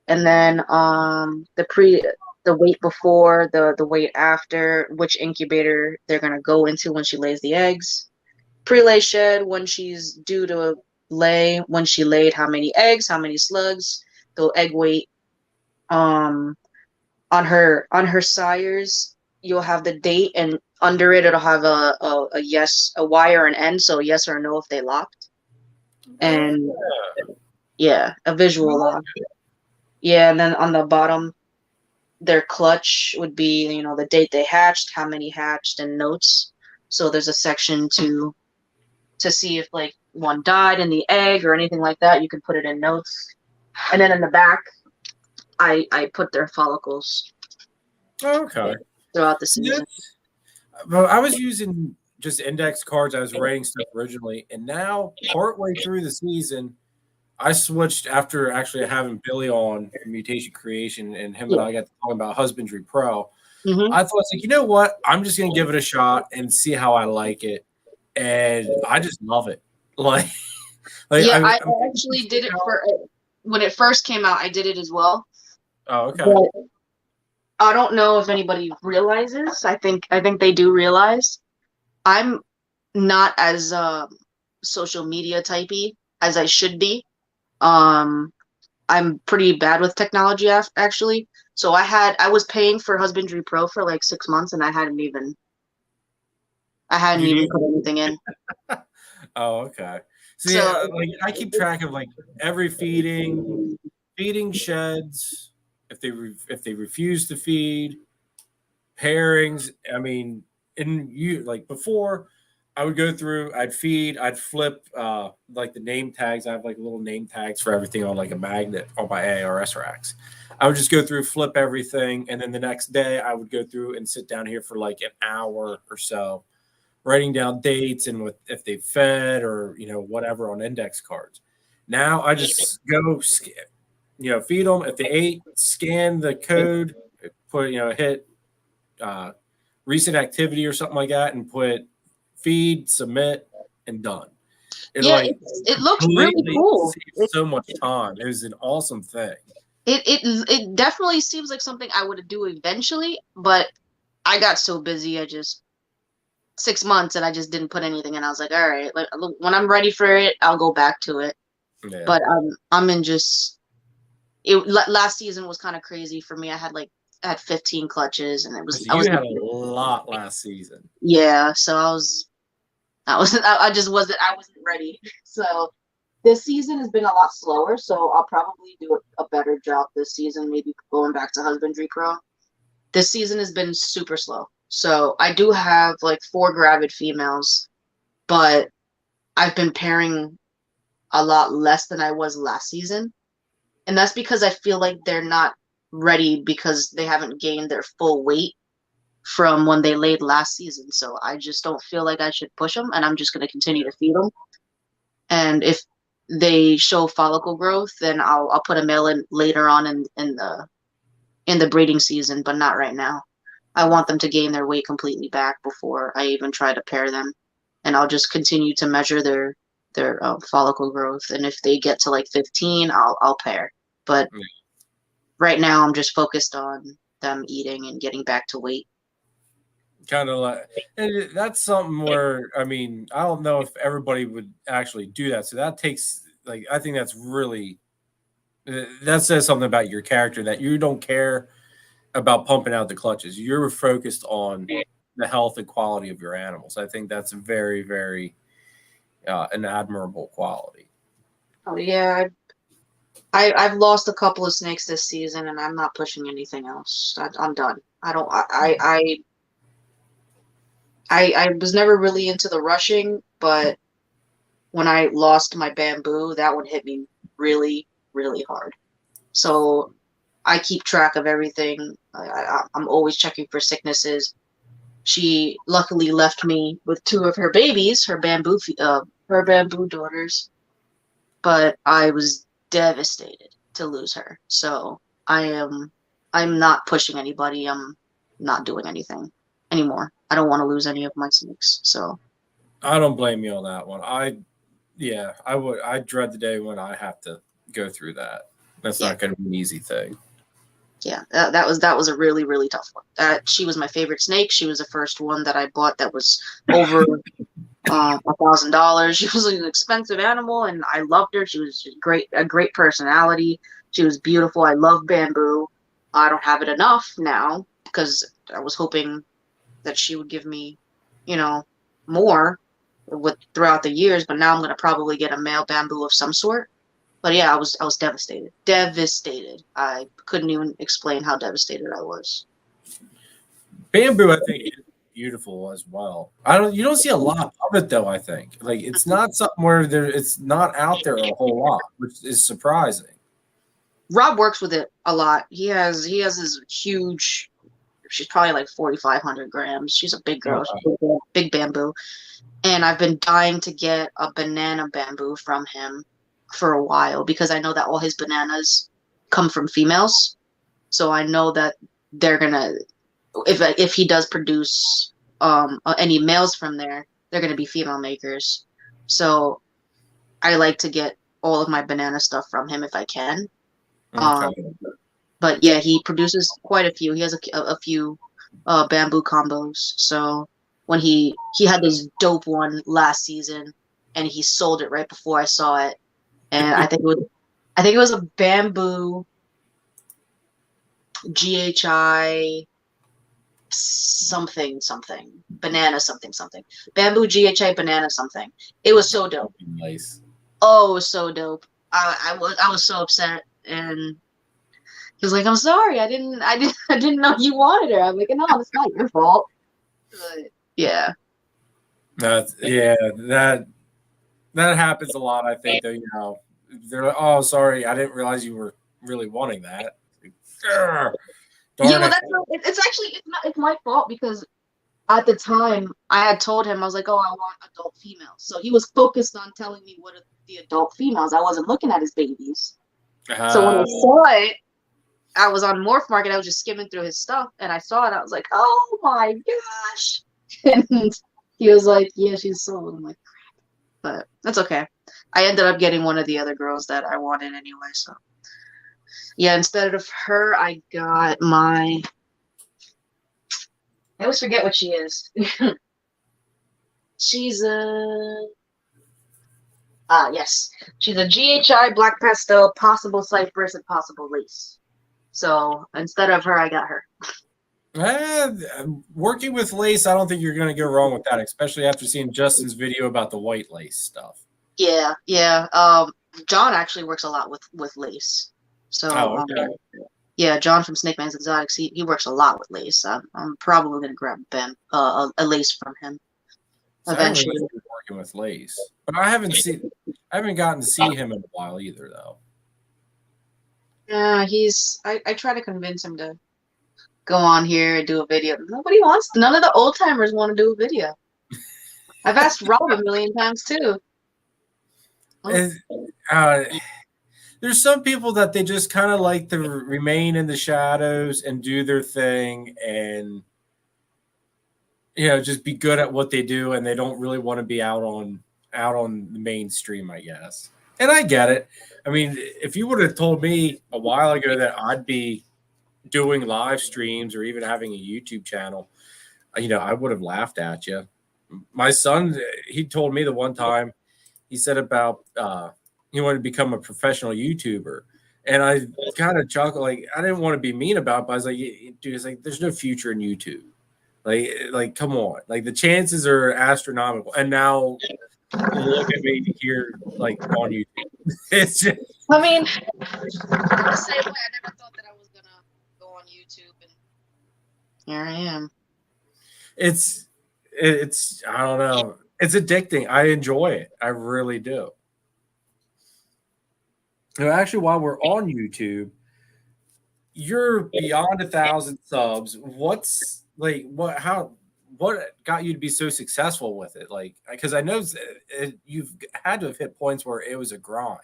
And then the weight before, the weight after, which incubator they're gonna go into when she lays the eggs. Pre-lay shed, when she's due to lay, when she laid, how many eggs, how many slugs, the egg weight. Um, on her sires, you'll have the date, and under it it'll have a yes, a Y or an N, so yes or no if they locked. And yeah, a visual lock. Yeah, and then on the bottom, their clutch would be, the date they hatched, how many hatched, and notes. So there's a section to see if like one died in the egg or anything like that. You can put it in notes. And then in the back, I put their follicles Okay. throughout the season. Well, I was using just index cards. I was writing stuff originally, and now partway through the season, I switched after actually having Billy on Mutation Creation, and him and I got to talking about Husbandry Pro. Mm-hmm. I thought, like, you know what? I'm just gonna give it a shot and see how I like it, and I just love it. Like Yeah, I I'm actually did it when it first came out. I did it as well. Oh, okay. But I don't know if anybody realizes. I think they do realize. I'm not as social media typey as I should be. I'm pretty bad with technology actually. So I was paying for Husbandry Pro for like 6 months, and I hadn't even put anything in. Oh, okay. See, So like I keep track of like every feeding sheds, if they refuse to feed, pairings. I mean, and you like before, I would go through, I'd feed, I'd flip like the name tags. I have like little name tags for everything on like a magnet on my ARS racks. I would just go through, flip everything, and then the next day I would go through and sit down here for like an hour or so, writing down dates and with if they fed or whatever on index cards. Now I just go, feed them if they ate, scan the code, put hit recent activity or something like that, and put feed, submit, and done. it looks really cool. Saves so much time. It was an awesome thing. It definitely seems like something I would do eventually, but I got so busy. I just 6 months and I just didn't put anything in. I was like, all right, when I'm ready for it, I'll go back to it. Yeah. But I'm in just last season was kind of crazy for me. I had 15 clutches, and You had a lot last season. Yeah, so I just wasn't ready. So this season has been a lot slower, so I'll probably do a better job this season, maybe going back to Husbandry Pro. This season has been super slow. So I do have like 4 gravid females, but I've been pairing a lot less than I was last season. And that's because I feel like they're not ready because they haven't gained their full weight from when they laid last season. So I just don't feel like I should push them, and I'm just going to continue to feed them. And if they show follicle growth, then I'll put a male in later on in the breeding season, but not right now. I want them to gain their weight completely back before I even try to pair them, and I'll just continue to measure their follicle growth. And if they get to like 15, I'll pair. But right now, I'm just focused on them eating and getting back to weight. Kind of like, and that's something where I mean, I don't know if everybody would actually do that. So that takes like, I think that's really that says something about your character, that you don't care about pumping out the clutches. You're focused on the health and quality of your animals. I think that's very, very an admirable quality. Oh yeah, I've lost a couple of snakes this season, and I'm not pushing anything else. I'm done. I was never really into the rushing, but when I lost my bamboo, that one hit me really, really hard. So I keep track of everything. I'm always checking for sicknesses. She luckily left me with 2 of her babies, her bamboo daughters, but I was devastated to lose her. So I'm I'm not pushing anybody. I'm not doing anything anymore. I don't want to lose any of my snakes. So I don't blame you on that one. I dread the day when I have to go through that. That's Yeah. not going to be an easy thing. yeah, that was a really, really tough one. She was my favorite snake. She was the first one that I bought that was over $1,000. She was an expensive animal, and I loved her. She was a great personality. She was beautiful. I love bamboo. I don't have it enough now because I was hoping that she would give me, more throughout the years. But now I'm gonna probably get a male bamboo of some sort. But yeah, I was devastated. Devastated. I couldn't even explain how devastated I was. Bamboo, I think, is beautiful as well. You don't see a lot of it though. I think like it's not something where it's not out there a whole lot, which is surprising. Rob works with it a lot. He has this huge. She's probably like 4,500 grams. She's a big girl. Oh, wow. Big bamboo. And I've been dying to get a banana bamboo from him for a while because I know that all his bananas come from females. So I know that they're gonna, if he does produce any males from there, they're gonna be female makers. So I like to get all of my banana stuff from him if I can. Okay. But yeah, he produces quite a few. He has a few bamboo combos. So when he had this dope one last season, and he sold it right before I saw it, and I think it was a bamboo GHI something banana something bamboo GHI banana something. It was so dope. Nice. Oh, it was so dope. I was so upset, and he was like, "I'm sorry, I didn't know you wanted her." I'm like, "No, it's not your fault." But yeah, That happens a lot. I think though, they're like, "Oh, sorry, I didn't realize you were really wanting that." Darn yeah. Well, it. it's my fault because at the time I had told him I was like, "Oh, I want adult females." So he was focused on telling me what are the adult females. I wasn't looking at his babies. So when I saw it, I was on Morph Market. I was just skimming through his stuff, and I saw it. I was like, "Oh my gosh!" And he was like, "Yeah, she's sold." I'm like, "Crap," but that's okay. I ended up getting one of the other girls that I wanted anyway. So yeah, instead of her, I got my. I always forget what she is. She's a. Yes, she's a GHI black pastel, possible cypress, and possible lace. So instead of her, I got her. Working with lace, I don't think you're going to go wrong with that, especially after seeing Justin's video about the white lace stuff. Yeah. John actually works a lot with lace. So okay. yeah, John from Snake Man's Exotics, he works a lot with lace. I'm probably gonna grab a lace from him eventually. So working with lace, but I haven't gotten to see him in a while either, though. Yeah, I try to convince him to go on here and do a video. Nobody wants. None of the old timers want to do a video. I've asked Rob a million times too. There's some people that they just kind of like to remain in the shadows and do their thing and just be good at what they do, and they don't really want to be out on the mainstream, I guess. And I get it. I mean, if you would have told me a while ago that I'd be doing live streams or even having a YouTube channel, I would have laughed at you. My son, he told me the one time, he said about he wanted to become a professional YouTuber. And I kind of chuckled, like, I didn't want to be mean about it, but I was like, dude, it's like, there's no future in YouTube. Like, come on. Like, the chances are astronomical. And now look at me here, like, on YouTube. It's just. I mean, the same way. I never thought that I was gonna go on YouTube, and here I am. It's I don't know. It's addicting. I enjoy it. I really do. Actually, while we're on YouTube, you're beyond 1,000 subs. What got you to be so successful with it? Like, because I know you've had to have hit points where it was a grind.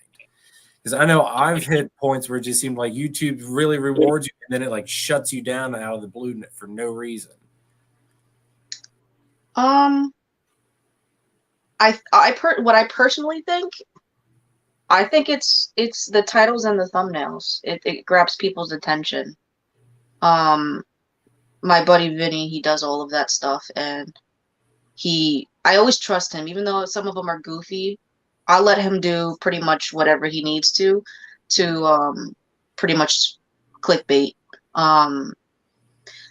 Because I know I've hit points where it just seemed like YouTube really rewards you, and then it like shuts you down out of the blue for no reason. What I personally think, I think it's the titles and the thumbnails. It grabs people's attention. My buddy Vinny, he does all of that stuff, and I always trust him, even though some of them are goofy. I'll let him do pretty much whatever he needs to pretty much clickbait. And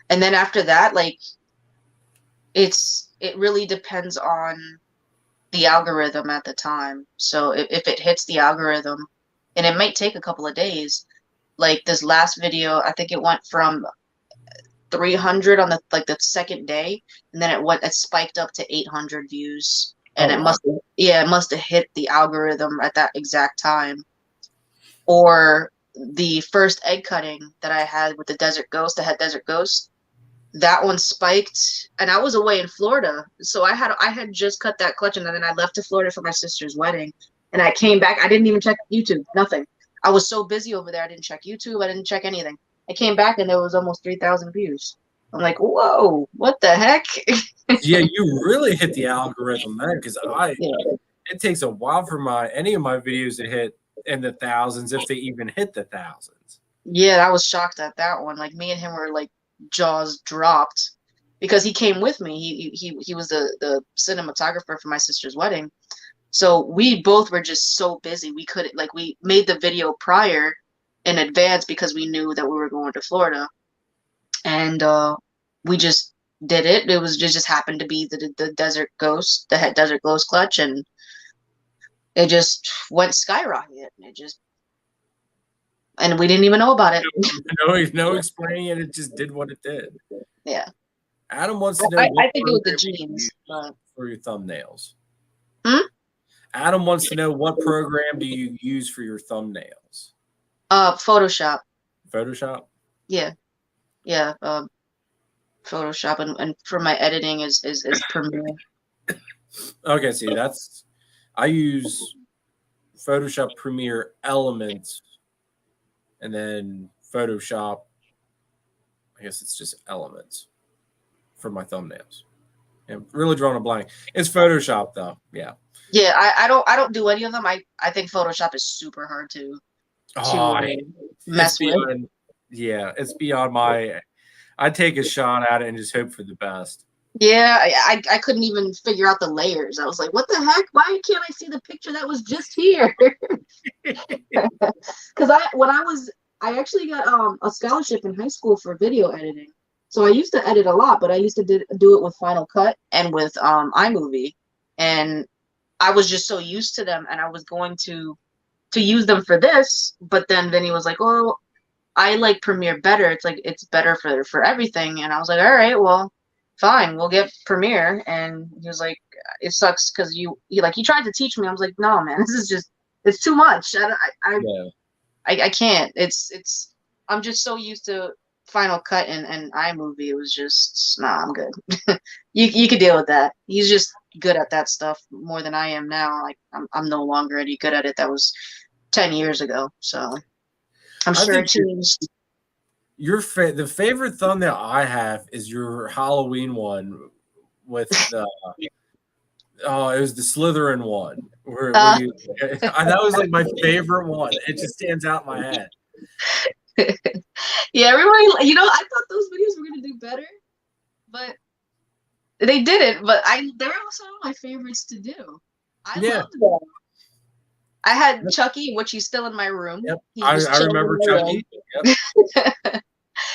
then after that, like it really depends on the algorithm at the time. So if it hits the algorithm, and it might take a couple of days, like this last video, I think it went from 300 on the second day, and then it spiked up to 800 views, and it must have hit the algorithm at that exact time. Or the first egg cutting that I had with the Desert Ghost, that one spiked, and I was away in Florida, so I had just cut that clutch, and then I left to Florida for my sister's wedding, and I came back. I didn't even check YouTube, nothing. I was so busy over there, I didn't check YouTube, I didn't check anything. I came back and there was almost 3,000 views. I'm like, whoa, what the heck? Yeah, you really hit the algorithm there, because it takes a while for any of my videos to hit in the thousands, if they even hit the thousands. Yeah, I was shocked at that one. Like, me and him were like jaws dropped, because he came with me. He was the cinematographer for my sister's wedding. So we both were just so busy. We couldn't, like, we made the video prior in advance because we knew that we were going to Florida, and we just did it. It just happened to be the Desert Ghost, the Desert Ghost clutch, and it just went skyrocket. And we didn't even know about it. No explaining it. It just did what it did. Yeah. Adam wants to know. I think it was the genes for your thumbnails. Hmm? Adam wants to know, what program do you use for your thumbnails? Photoshop. Photoshop? Yeah. Photoshop, and for my editing is Premiere. Okay, see, I use Photoshop, Premiere, Elements, and then Photoshop. I guess it's just Elements for my thumbnails. I'm really drawing a blank. It's Photoshop though. Yeah. Yeah, I don't do any of them. I think Photoshop is super hard to mess with. Yeah, it's beyond my. I take a shot at it and just hope for the best. Yeah, I couldn't even figure out the layers. I was like, what the heck? Why can't I see the picture that was just here? Because I actually got a scholarship in high school for video editing. So I used to edit a lot, but I used to do it with Final Cut and with iMovie. And I was just so used to them, and I was going to use them for this, but then Vinny was like, oh, I like Premiere better. It's like, it's better for everything. And I was like, all right, well, fine, we'll get Premiere. And he was like, it sucks because he tried to teach me. I was like, no, man, this is just, it's too much. I can't. I'm just so used to Final Cut and iMovie. It was just, nah, I'm good. You could deal with that. He's just good at that stuff more than I am now. Like, I'm no longer any good at it. That was 10 years ago. So I'm sure it changed. The favorite thumbnail I have is your Halloween one with the it was the Slytherin one. That was like my favorite one. It just stands out in my head. Yeah, everybody, I thought those videos were gonna do better, but they didn't. But they're also my favorites to do. I loved them. I had Chucky, which he's still in my room. Yep. I remember Chucky. Yep.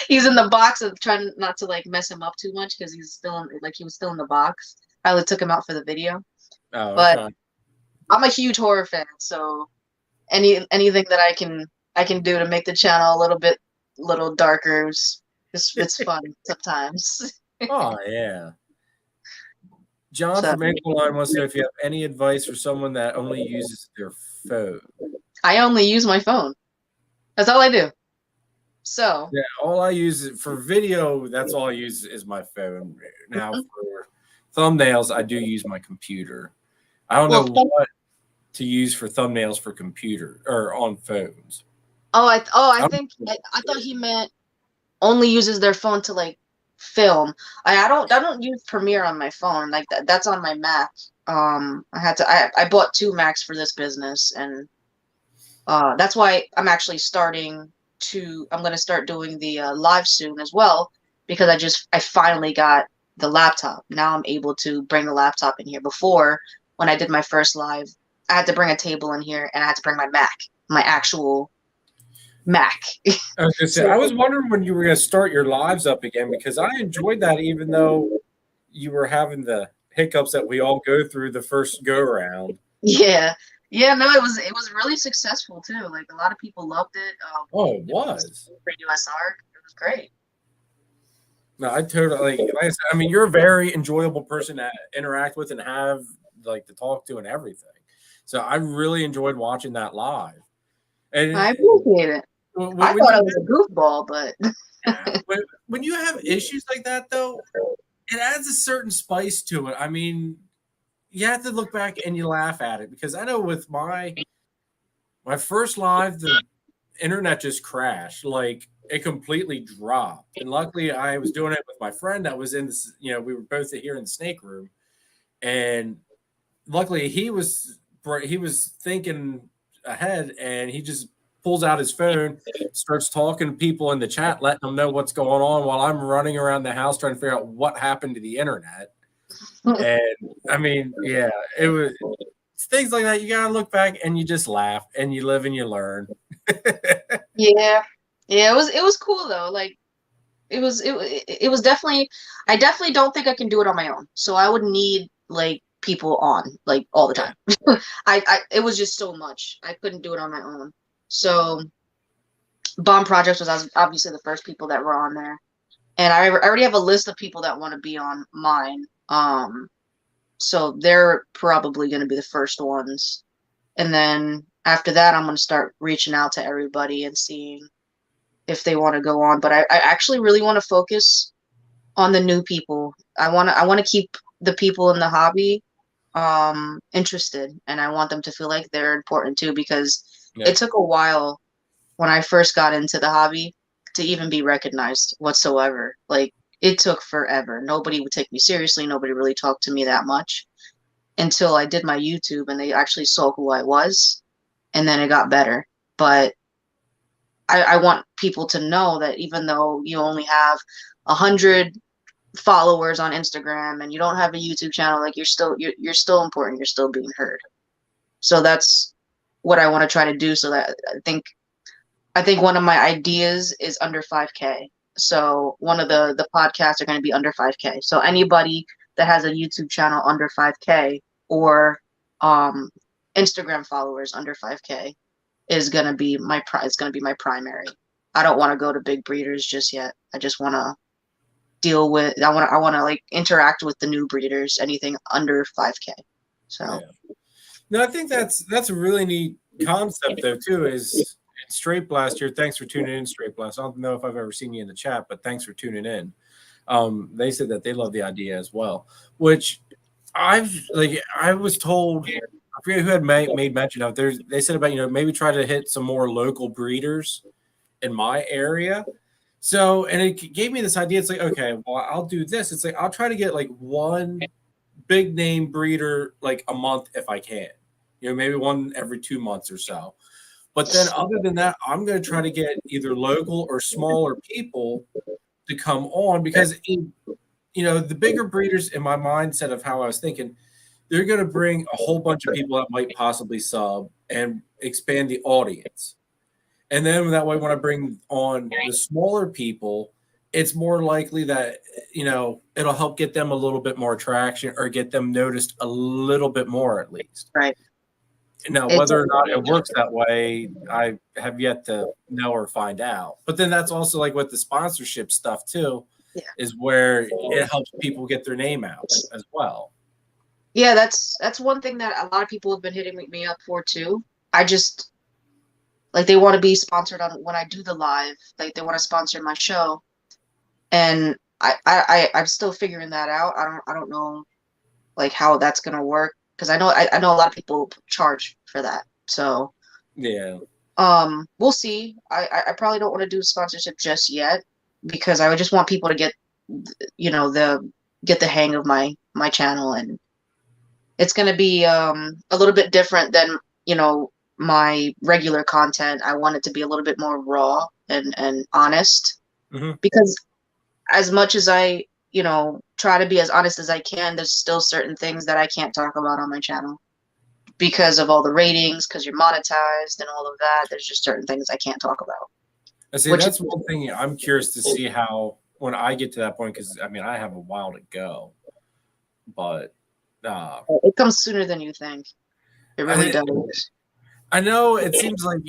He's in the box. I'm trying not to like mess him up too much because he's still he was still in the box. I only took him out for the video. Oh, but okay. I'm a huge horror fan, so anything that I can do to make the channel a little darker, it's fun sometimes. Oh yeah. John from Ankle wants to know if you have any advice for someone that only uses their phone. I only use my phone. That's all I do. So yeah, all I use for video, that's all I use is my phone. Now for thumbnails, I do use my computer. I don't know what to use for thumbnails for computer or on phones. I think I thought he meant only uses their phone to like film. I don't use Premiere on my phone. Like that's on my Mac. I bought 2 Macs for this business, and that's why I'm actually I'm gonna start doing the live soon as well, because I finally got the laptop. Now I'm able to bring the laptop in here. Before, when I did my first live, I had to bring a table in here and I had to bring my Mac, my actual Mac. I was gonna say, I was wondering when you were gonna start your lives up again, because I enjoyed that, even though you were having the hiccups that we all go through the first go around. Yeah. Yeah, no, it was really successful too. Like a lot of people loved it. Oh, it was. For USR. It was great. No, I totally, like I said, I mean, you're a very enjoyable person to interact with and have like to talk to and everything. So I really enjoyed watching that live. And I appreciate it. I thought I was a goofball, but when you have issues like that, though, it adds a certain spice to it. I mean, you have to look back and you laugh at it, because I know with my first live, the internet just crashed. Like it completely dropped. And luckily I was doing it with my friend that was in this, we were both here in the snake room. And luckily he was thinking ahead, and he just pulls out his phone, starts talking to people in the chat, letting them know what's going on, while I'm running around the house trying to figure out what happened to the internet. And I mean, yeah, it's things like that. You gotta look back and you just laugh, and you live and you learn. yeah, it was cool though. Like it was definitely. I definitely don't think I can do it on my own. So I would need like people on like all the time. It was just so much. I couldn't do it on my own. So Bomb Project was obviously the first people that were on there, and I already have a list of people that want to be on mine. So they're probably going to be the first ones. And then after that, I'm going to start reaching out to everybody and seeing if they want to go on. But I actually really want to focus on the new people. I want to keep the people in the hobby interested, and I want them to feel like they're important too, because it took a while when I first got into the hobby to even be recognized whatsoever. Like it took forever. Nobody would take me seriously. Nobody really talked to me that much until I did my YouTube and they actually saw who I was, and then it got better. But I want people to know that even though you only have 100 followers on Instagram and you don't have a YouTube channel, like you're still important. You're still being heard. So that's what I want to try to do. So that I think one of my ideas is under 5K. So one of the podcasts are going to be under 5K. So anybody that has a YouTube channel under 5K or Instagram followers under 5K is going to be my primary. I don't want to go to big breeders just yet. I just want to I want to like interact with the new breeders, anything under 5K. So no, I think that's a really neat concept though too, is Straight Blast here. Thanks for tuning in, Straight Blast. I don't know if I've ever seen you in the chat, but thanks for tuning in. They said that they love the idea as well, which I was told, I forget who had made mention of. They said about maybe try to hit some more local breeders in my area. So, and it gave me this idea. It's like, okay, well, I'll do this. It's like I'll try to get like one big name breeder like a month if I can. Maybe one every 2 months or so. But then other than that, I'm going to try to get either local or smaller people to come on, because the bigger breeders, in my mindset of how I was thinking, they're going to bring a whole bunch of people that might possibly sub and expand the audience. And then that way, when I bring on the smaller people, it's more likely that, it'll help get them a little bit more traction or get them noticed a little bit more at least. Right. Now, whether or not it works that way, I have yet to know or find out. But then that's also like with the sponsorship stuff too, is where it helps people get their name out as well. Yeah, that's one thing that a lot of people have been hitting me up for too. I just like they want to be sponsored on when I do the live. Like they want to sponsor my show, and I'm still figuring that out. I don't know like how that's gonna work. because I know a lot of people charge for that. So Yeah. we'll see. I probably don't want to do sponsorship just yet because I would just want people to get get the hang of my channel, and it's going to be a little bit different than my regular content. I want it to be a little bit more raw and honest, because as much as I try to be as honest as I can, there's still certain things that I can't talk about on my channel because of all the ratings, because you're monetized and all of that. There's just certain things I can't talk about. I see. That's one thing I'm curious to see how when I get to that point, because I mean I have a while to go, but it comes sooner than you think. It really does. I know it seems like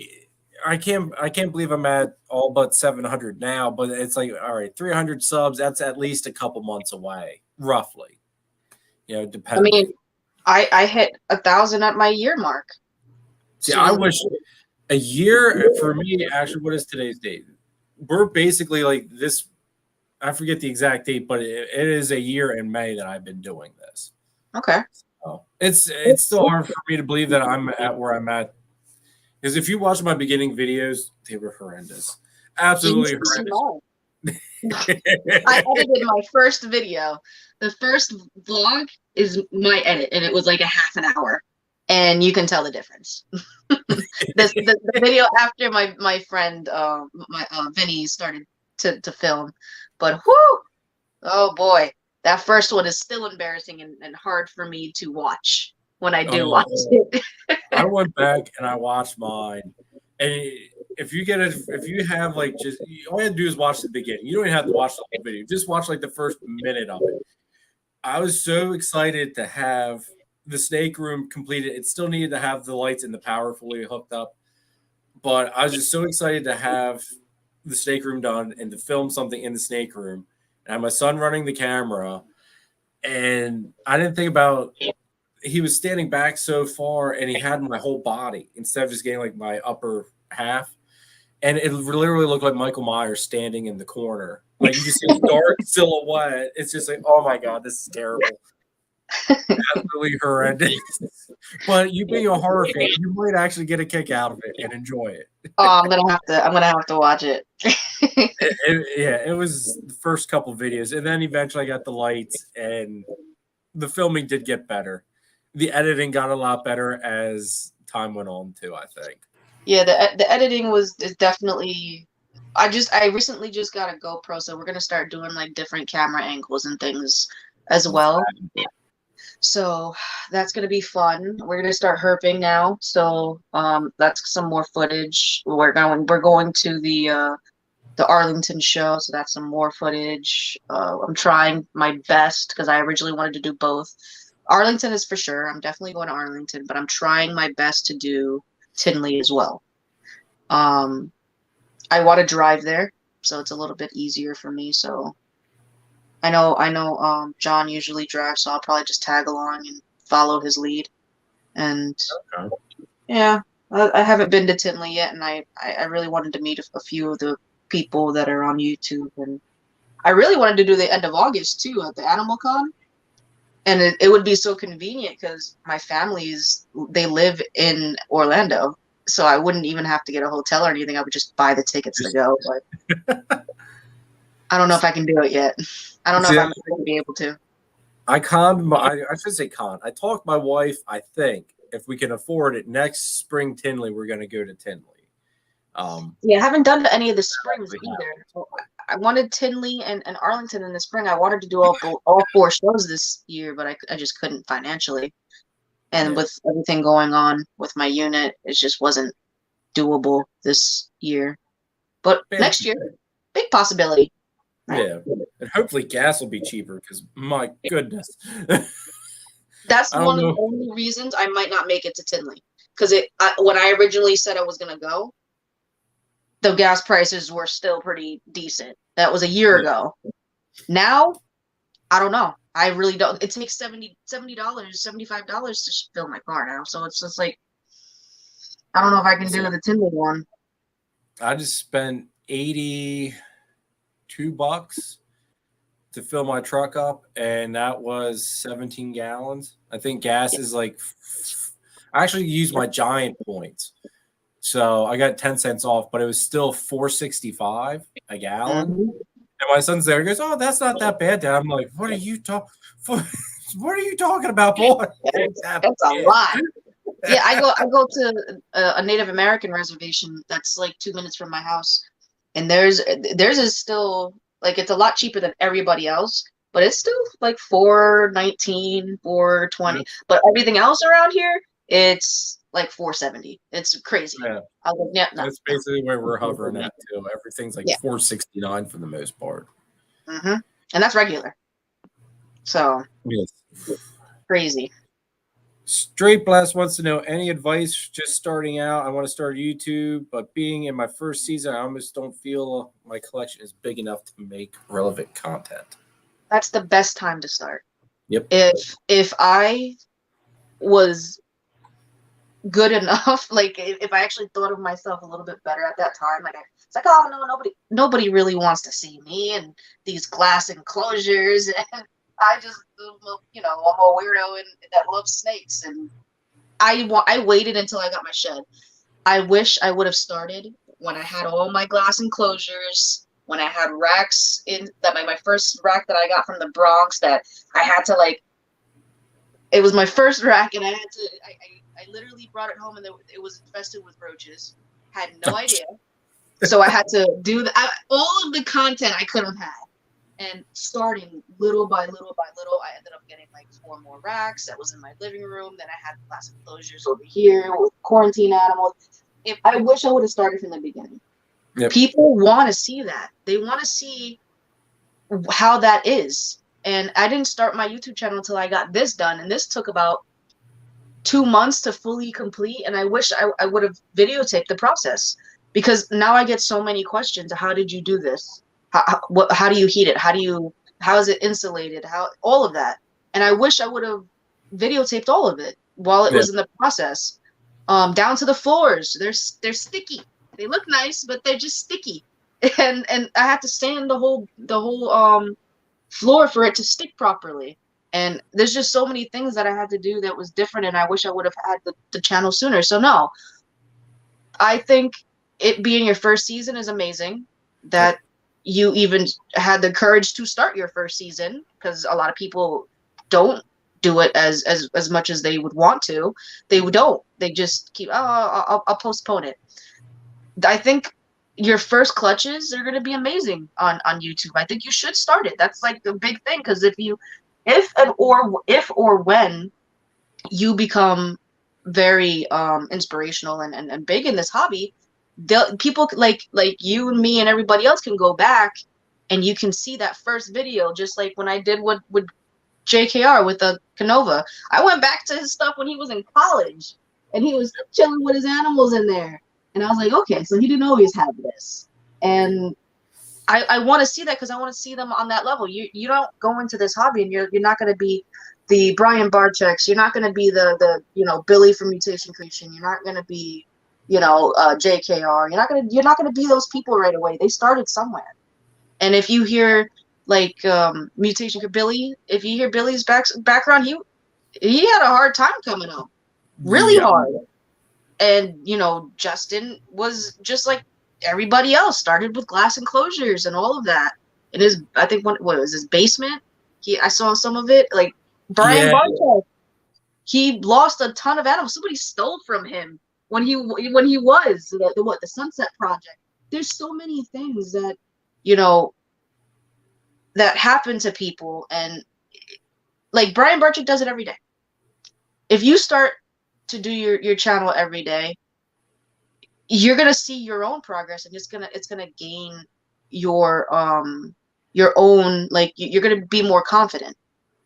I can't believe I'm at all but 700 now, but it's like, all right, 300 subs, that's at least a couple months away, roughly. Depending. I mean, I hit 1,000 at my year mark. See, I wish a year for me, actually, what is today's date? We're basically like this, I forget the exact date, but it is a year in May that I've been doing this. Okay. So it's still hard for me to believe that I'm at where I'm at. Because if you watch my beginning videos, they were horrendous. Absolutely horrendous. I edited my first video. The first vlog is my edit, and it was like a half an hour. And you can tell the difference. the video after my friend Vinny started to film. But whoo! Oh boy. That first one is still embarrassing and hard for me to watch when I do watch it. I went back and I watched mine, and if you have like just all you have to do is watch the beginning. You don't even have to watch the whole video. Just watch like the first minute of it. I was so excited to have the snake room completed. It still needed to have the lights and the power fully hooked up, but I was just so excited to have the snake room done and to film something in the snake room. And I had my son running the camera, and I didn't think about he was standing back so far, and he had my whole body instead of just getting like my upper half. And it literally looked like Michael Myers standing in the corner. Like you just see a dark silhouette. It's just like, oh my God, this is terrible. Absolutely horrendous. But you being a horror fan, you might actually get a kick out of it and enjoy it. Oh, I'm gonna have to watch it. It was the first couple of videos, and then eventually I got the lights, and the filming did get better. The editing got a lot better as time went on too, I think. Yeah, the editing is definitely. I recently just got a GoPro, so we're gonna start doing like different camera angles and things as well. So that's gonna be fun. We're gonna start herping now, so that's some more footage. We're going to the Arlington show, so that's some more footage. I'm trying my best because I originally wanted to do both. Arlington is for sure. I'm definitely going to Arlington, but I'm trying my best to do Tinley as well. I want to drive there, so it's a little bit easier for me. So I know John usually drives, so I'll probably just tag along and follow his lead. And yeah, I haven't been to Tinley yet, and I really wanted to meet a few of the people that are on YouTube, and I really wanted to do the end of August too at the Animal Con. And it would be so convenient because my they live in Orlando, so I wouldn't even have to get a hotel or anything. I would just buy the tickets to go. But I don't know if I can do it yet. I don't know if I'm going to be able to. I should say con. I talked my wife. I think if we can afford it, next spring Tinley, we're going to go to Tinley. Yeah, I haven't done any of the springs either. I wanted Tinley and Arlington in the spring. I wanted to do all 4 shows this year, but I just couldn't financially. And with everything going on with my unit, it just wasn't doable this year. But next year, big possibility. Yeah, and hopefully gas will be cheaper because my goodness. That's one of the only reasons I might not make it to Tinley. Because when I originally said I was going to go, the gas prices were still pretty decent. That was a year ago. Now, I don't know. I really don't. It takes $70, $75 to fill my car now. So it's just like, I don't know if I can do the Tinley one. I just spent $82 to fill my truck up, and that was 17 gallons. I think gas is like, I actually used my giant points. So I got 10 cents off, but it was still $4.65 a gallon. Mhm. And my son's there. He goes, "Oh, that's not that bad, Dad." I'm like, "What are you What are you talking about, boy?" That's a lot. Yeah, I go to a Native American reservation that's like 2 minutes from my house, and theirs is still like it's a lot cheaper than everybody else, but it's still like 4.19, 4.20. But everything else around here, it's like 4.70. It's crazy. Yeah. I was like, yeah, no. That's basically where we're hovering at too. Everything's like Yeah. $4.69 for the most part. And that's regular. So Yes. crazy. Straight Blast wants to know any advice just starting out. I want to start YouTube, but being in my first season, I almost don't feel my collection is big enough to make relevant content. That's the best time to start. Yep. If I was good enough, like if I actually thought of myself a little bit better at that time, like it's like, oh no, nobody really wants to see me and these glass enclosures, and I just, you know, I'm a weirdo and that loves snakes, and I waited until I got my shed. I wish I would have started when I had all my glass enclosures, when I had racks in that my first rack that I got from the Bronx that I had to like. It was my first rack, and I had to. I literally brought it home, and it was infested with roaches. Had no idea, so I had to do all of the content I could have had. And starting little by little by little, I ended up getting like 4 more racks. That was in my living room. Then I had glass enclosures over here with quarantine animals. I wish I would have started from the beginning. Yep. People want to see that. They want to see how that is. And I didn't start my YouTube channel until I got this done. And this took about 2 months to fully complete. And I wish I would have videotaped the process, because now I get so many questions. How did you do this? How do you heat it? How is it insulated? All of that. And I wish I would have videotaped all of it while it was in the process. Down to the floors. They're sticky. They look nice, but they're just sticky. And I had to sand the whole floor for it to stick properly. And there's just so many things that I had to do that was different, and I wish I would have had the channel sooner. So no, I think it being your first season is amazing. That you even had the courage to start your first season, because a lot of people don't do it as much as they would want to. They don't. They just keep, I'll postpone it. I think your first clutches are going to be amazing on YouTube. I think you should start it. That's like the big thing, because if or when you become very inspirational and big in this hobby, people like you and me and everybody else can go back and you can see that first video, just like when I did with JKR with the Canova. I went back to his stuff when he was in college and he was chilling with his animals in there. And I was like, okay, so he didn't always have this. And I want to see that, because I want to see them on that level. You don't go into this hobby and you're not going to be the Brian Barcheks. You're not going to be the Billy from Mutation Creation. You're not going to be JKR. You're not gonna be those people right away. They started somewhere. And if you hear like Mutation Billy, if you hear Billy's background, he had a hard time coming up, really hard. And Justin was just like everybody else, started with glass enclosures and all of that. And I think what was his basement? I saw some of it. Like Brian Bartek, he lost a ton of animals. Somebody stole from him when he was the Sunset Project. There's so many things that that happen to people, and like Brian Barchik does it every day. If you start to do your channel every day, you're gonna see your own progress, and it's gonna gain your own, like you're gonna be more confident.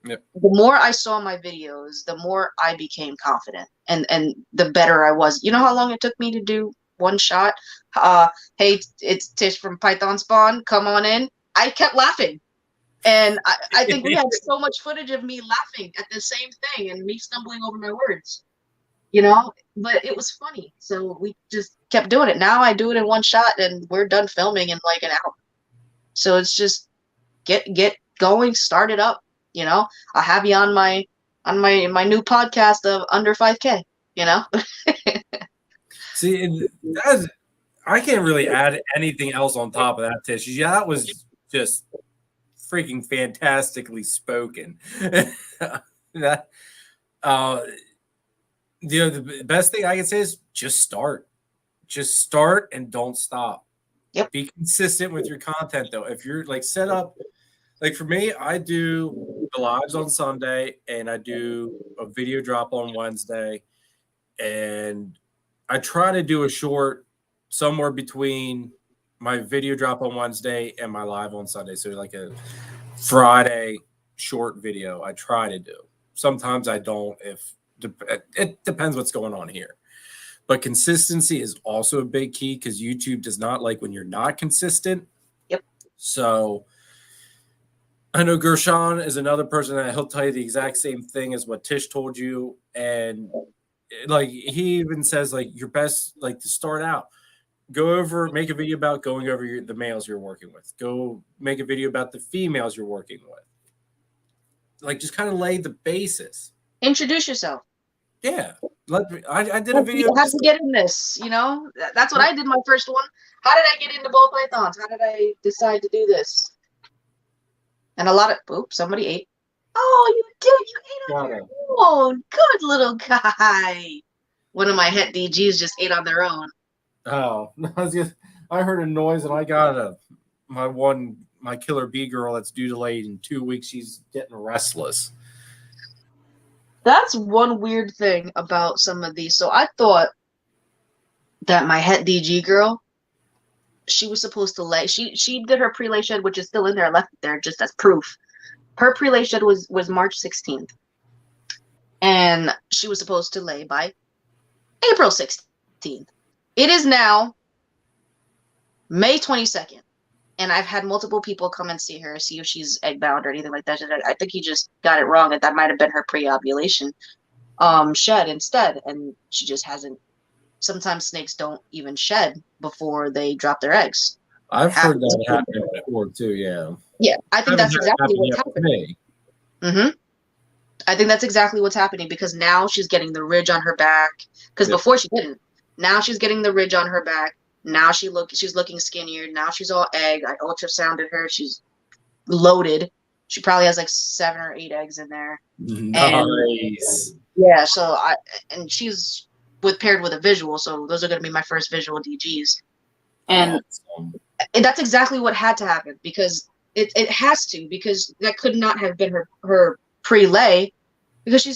Yep. The more I saw my videos, the more I became confident, and the better I was. You know how long it took me to do one shot? Hey, it's Tish from Python Spawn. Come on in. I kept laughing. And I think we had so much footage of me laughing at the same thing and me stumbling over my words, but it was funny. So we just kept doing it. Now I do it in one shot and we're done filming in like an hour. So it's just get going, start it up. You know, I'll have you on my new podcast of Under 5K. You know. See, I can't really add anything else on top of that, Tish. Yeah, that was just freaking fantastically spoken. that, the best thing I can say is just start and don't stop. Yep. Be consistent with your content though. If you're like set up, like for me, I do the lives on Sunday and I do a video drop on Wednesday, and I try to do a short somewhere between my video drop on Wednesday and my live on Sunday. So like a Friday short video I try to do. Sometimes I don't, if it depends what's going on here. But consistency is also a big key because YouTube does not like when you're not consistent. Yep. So I know Gershon is another person that he'll tell you the exact same thing as what Tish told you. And like he even says like your best, like to start out, make a video about going over the males you're working with. Go make a video about the females you're working with. Like just kind of lay the basis. Introduce yourself. Yeah. I did a video. You have to get in this, you know? That's what I did my first one. How did I get into ball pythons? How did I decide to do this? And a lot of somebody ate. Oh, you did. You ate on your own. Good little guy. One of my het DGs just ate on their own. Oh, I heard a noise and I got my killer bee girl that's due to lay in 2 weeks. She's getting restless. That's one weird thing about some of these. So I thought that my het DG girl, she was supposed to lay. She did her pre-lay shed, which is still in there. I left it there just as proof. Her pre-lay shed was March 16th. And she was supposed to lay by April 16th. It is now May 22nd. And I've had multiple people come and see her, see if she's egg bound or anything like that. I think he just got it wrong. That might have been her pre-ovulation shed instead. And she just hasn't. Sometimes snakes don't even shed before they drop their eggs. I've heard that happen before too, yeah. Yeah, I think that's exactly what's happening. Mm-hmm. I think that's exactly what's happening because now she's getting the ridge on her back. Because before she didn't. Now she's getting the ridge on her back. Now she's looking skinnier. Now she's all egg. I ultrasounded her. She's loaded. She probably has like 7 or 8 eggs in there. Nice. Yeah. So she's paired with a visual. So those are going to be my first visual DGs. And that's exactly what had to happen because it has to, because that could not have been her pre-lay because she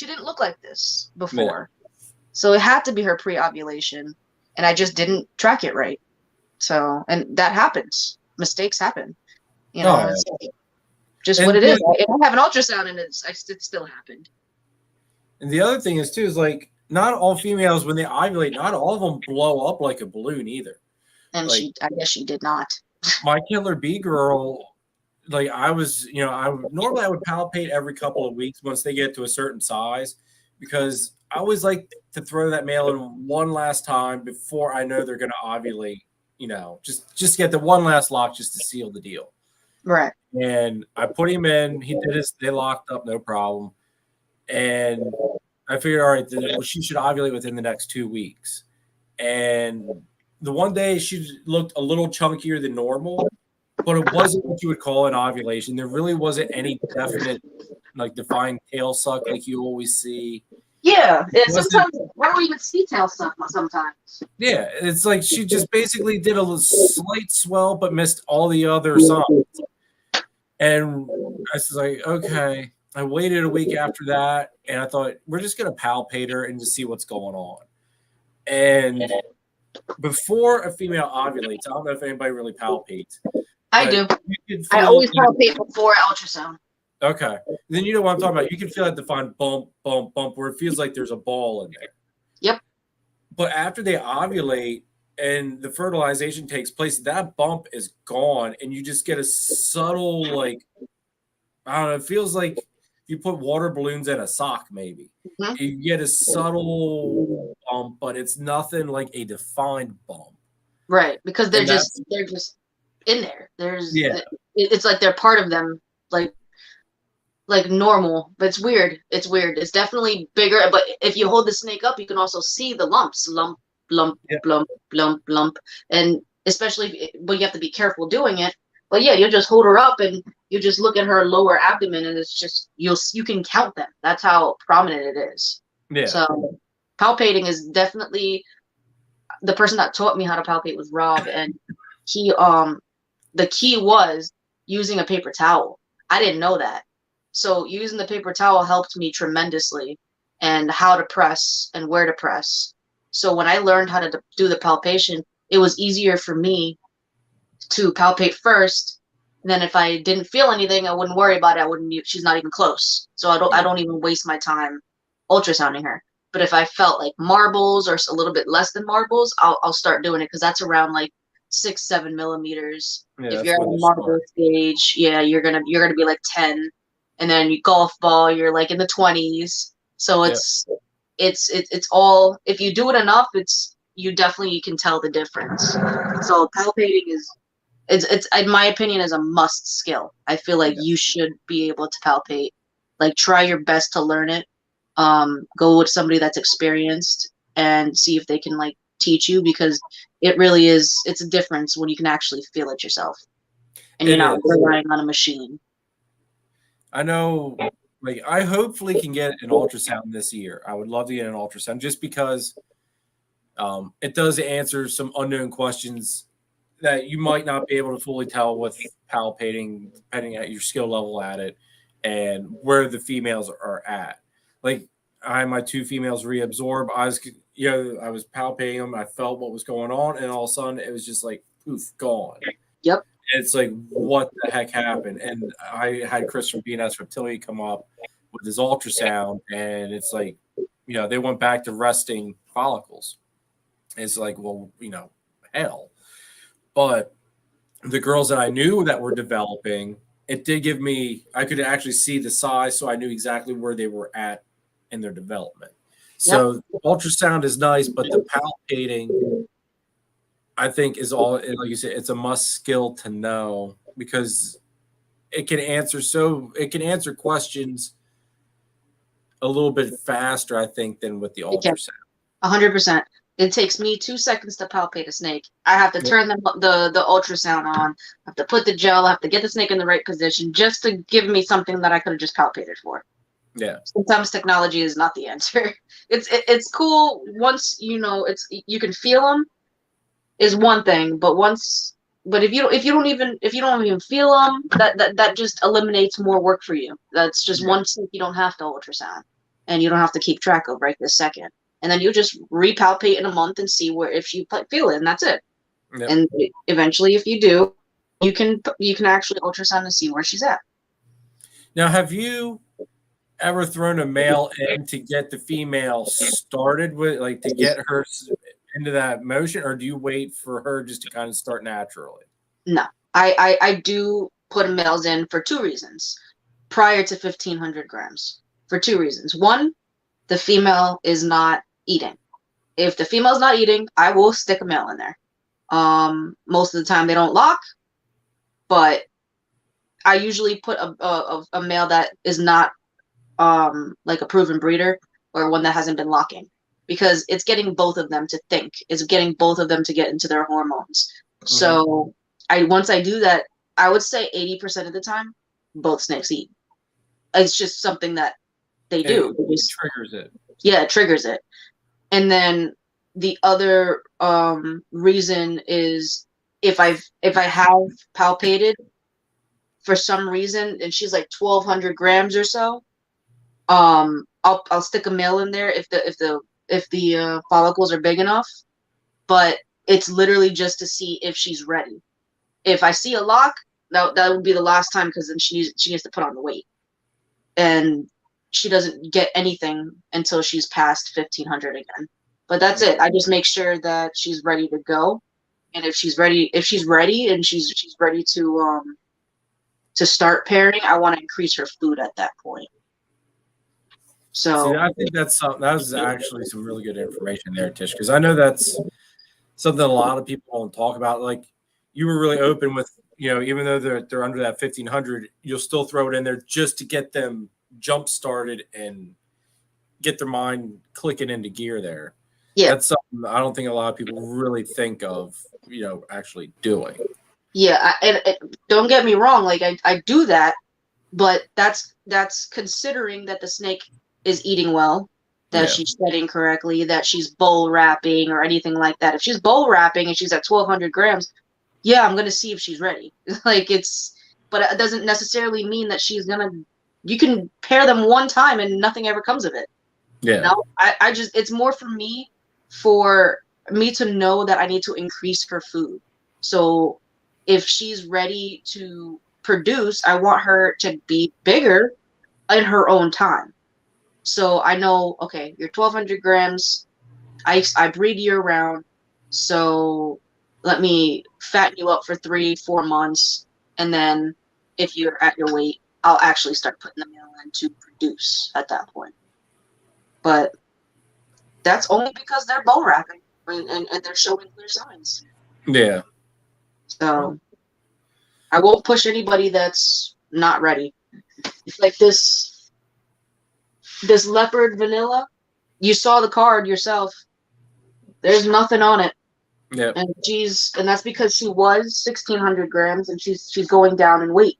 didn't look like this before. Yeah. So it had to be her pre-ovulation. And I just didn't track it right. So, and that happens. Mistakes happen. You know, it's just what it is. If I have an ultrasound and it still happened. And the other thing is, too, is like, not all females, when they ovulate, not all of them blow up like a balloon either. And like, I guess she did not. My killer bee girl, like I was, normally I would palpate every couple of weeks once they get to a certain size because I always like to throw that male in one last time before I know they're going to ovulate, just get the one last lock just to seal the deal. Right. And I put him in. He did they locked up, no problem. And I figured, all right, she should ovulate within the next 2 weeks. And the one day she looked a little chunkier than normal, but it wasn't what you would call an ovulation. There really wasn't any definite, defined tail suck like you always see. Yeah, sometimes I don't even see tail suck sometimes. Yeah, it's like she just basically did a slight swell but missed all the other signs. And I was like, okay. I waited a week after that, and I thought, we're just going to palpate her and just see what's going on. And before a female ovulates, I don't know if anybody really palpates. I do. I always palpate before ultrasound. Okay. Then you know what I'm talking about. You can feel that defined bump, bump, bump, where it feels like there's a ball in there. Yep. But after they ovulate and the fertilization takes place, that bump is gone, and you just get a subtle, I don't know, it feels like you put water balloons in a sock, maybe. Mm-hmm. You get a subtle bump, but it's nothing like a defined bump. Right, because they're just in there. It's like they're part of them like normal, but it's weird. It's weird. It's definitely bigger, but if you hold the snake up, you can also see the lumps, lump, lump, Yeah. lump, lump, lump, and especially but you have to be careful doing it. But yeah, you just hold her up and you just look at her lower abdomen, and it's just you can count them. That's how prominent it is. Yeah. So palpating is definitely the person that taught me how to palpate was Rob, and he the key was using a paper towel. I didn't know that. So using the paper towel helped me tremendously, and how to press and where to press. So when I learned how to do the palpation, it was easier for me to palpate first. And then if I didn't feel anything, I wouldn't worry about it. I wouldn't. She's not even close, so I don't even waste my time ultrasounding her. But if I felt like marbles or a little bit less than marbles, I'll start doing it, because that's around like 6-7 millimeters. Yeah, If that's you're at when a they marble start. stage, yeah, you're gonna be like 10, and then you golf ball, you're like in the 20s. So Yeah. it's all, if you do it enough, you definitely can tell the difference. So palpating is it's in my opinion is a must skill. I feel like you should be able to palpate. Like, try your best to learn it. Go with somebody that's experienced and see if they can like teach you, because it really is, it's a difference when you can actually feel it yourself and you're It not is. relying on a machine. I know, like, I hopefully can get an ultrasound this year. I would love to get an ultrasound just because it does answer some unknown questions that you might not be able to fully tell with palpating, depending at your skill level at it and where the females are at. Like, I had my two females reabsorb. I was palpating them. I felt what was going on, and all of a sudden it was just like poof, gone. Yep. It's like, what the heck happened? And I had Chris from BNS Fertility come up with his ultrasound, and it's like, they went back to resting follicles. It's like, well, hell. But the girls that I knew that were developing, it did give me, I could actually see the size, so I knew exactly where they were at in their development. So ultrasound is nice, but the palpating, I think, is all, like you said, it's a must skill to know, because it can answer questions a little bit faster, I think, than with the ultrasound. 100%. It takes me 2 seconds to palpate a snake. I have to turn the ultrasound on. I have to put the gel. I have to get the snake in the right position just to give me something that I could have just palpated for. Yeah. Sometimes technology is not the answer. It's cool once you can feel them is one thing, but if you don't even feel them, that just eliminates more work for you. That's just one snake you don't have to ultrasound, and you don't have to keep track of right this second. And then you just repalpate in a month and see if you feel it, and that's it. Yep. And eventually, if you do, you can actually ultrasound and see where she's at. Now, have you ever thrown a male in to get the female started with, like, to get her into that motion, or do you wait for her just to kind of start naturally? No, I do put males in for 2 reasons prior to 1,500 grams. For 2 reasons. One, the female is not eating. If the female's not eating, I will stick a male in there. Most of the time they don't lock, but I usually put a male that is not like a proven breeder, or one that hasn't been locking, because it's getting both of them to think. It's getting both of them to get into their hormones. Mm-hmm. So once I do that, I would say 80% of the time, both snakes eat. It's just something that they do. It triggers it. Yeah, it triggers it. And then the other reason is if I have palpated for some reason and she's like 1,200 grams or so, I'll stick a male in there if the follicles are big enough. But it's literally just to see if she's ready. If I see a lock, that would be the last time, because then she needs to put on the weight, and she doesn't get anything until she's past 1,500 again. But that's it. I just make sure that she's ready to go, and if she's ready and she's ready to start pairing, I want to increase her food at that point. So see, I think that was actually some really good information there, Tish, because I know that's something a lot of people don't talk about. Like, you were really open with even though they're under that 1500, you'll still throw it in there just to get them jump started and get their mind clicking into gear there. Yeah. That's something I don't think a lot of people really think of, actually doing. Yeah, and don't get me wrong, like I do that, but that's considering that the snake is eating well, that she's shedding correctly, that she's bull wrapping or anything like that. If she's bull wrapping and she's at 1200 grams, yeah, I'm gonna see if she's ready. But it doesn't necessarily mean that she's gonna. You can pair them one time and nothing ever comes of it. Yeah. No, I just it's more for me to know that I need to increase her food. So if she's ready to produce, I want her to be bigger in her own time. So I know, okay, you're 1200 grams. I breed year round. So let me fatten you up for 3-4 months. And then if you're at your weight, I'll actually start putting the meal in to produce at that point. But that's only because they're bull wrapping and they're showing clear signs. Yeah. So I won't push anybody that's not ready. Like this leopard vanilla, you saw the card yourself. There's nothing on it. Yeah. And that's because she was 1600 grams and she's going down in weight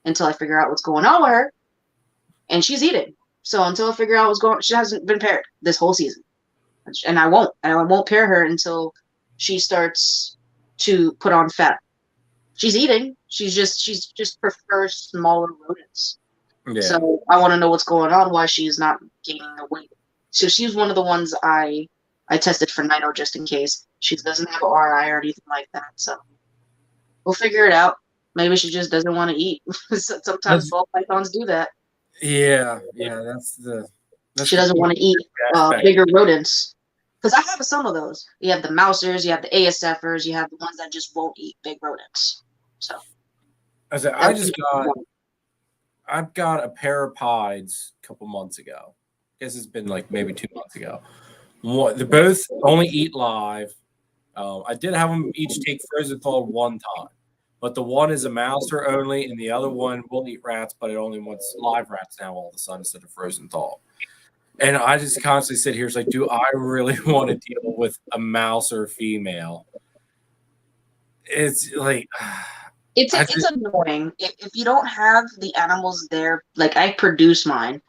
until I figure out what's going on with her. And she's eating. So until I figure out what's going on, she hasn't been paired this whole season. And I won't pair her until she starts to put on fat. She's eating. She's just prefers smaller rodents. Yeah. So I want to know what's going on, why she's not gaining the weight. So she's one of the ones I tested for Nino just in case. She doesn't have an RI or anything like that. So we'll figure it out. Maybe she just doesn't want to eat. Sometimes ball pythons do that. Yeah. She doesn't want to eat bigger rodents. Because I have some of those. You have the mousers, you have the ASFers, you have the ones that just won't eat big rodents. So I've got a pair of pieds a couple months ago. I guess it's been like maybe 2 months ago. They both only eat live. I did have them each take frozen thawed one time, but the one is a mouser only, and the other one will eat rats, but it only wants live rats now all of a sudden instead of frozen thawed. And I just constantly sit here, it's like, do I really want to deal with a mouser female? It's like it's annoying if you don't have the animals there. Like I produce mine,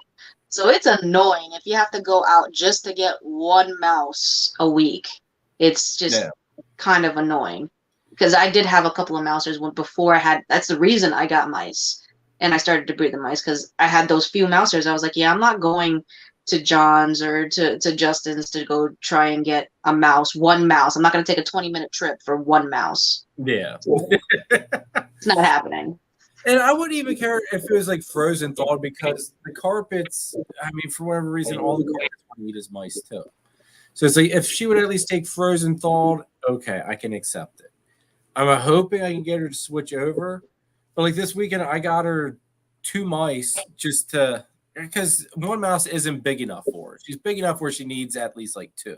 so it's annoying if you have to go out just to get one mouse a week. It's just kind of annoying because I did have a couple of mousers before I had. That's the reason I got mice and I started to breed the mice because I had those few mousers. I was like, yeah, I'm not going to John's or to Justin's to go try and get one mouse. I'm not going to take a 20-minute trip for one mouse. Yeah. It's not happening. And I wouldn't even care if it was like frozen thawed because the carpets, I mean, for whatever reason, all the carpets want to eat as mice too. So it's like if she would at least take frozen thawed, okay, I can accept it. I'm hoping I can get her to switch over. But like this weekend, I got her 2 mice because one mouse isn't big enough for her. She's big enough where she needs at least like 2.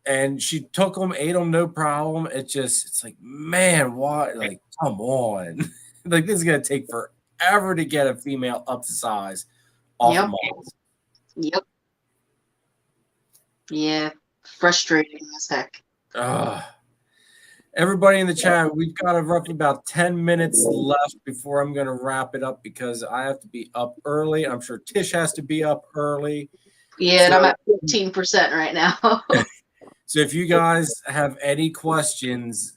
And she took them, ate them, no problem. It's like, man, why? Like, come on. Like, this is going to take forever to get a female up to size off of mice. Yep. Yeah. Frustrating as heck. Everybody in the chat, we've got roughly about 10 minutes left before I'm going to wrap it up because I have to be up early. I'm sure Tish has to be up early. Yeah, and I'm at 15% right now. So if you guys have any questions,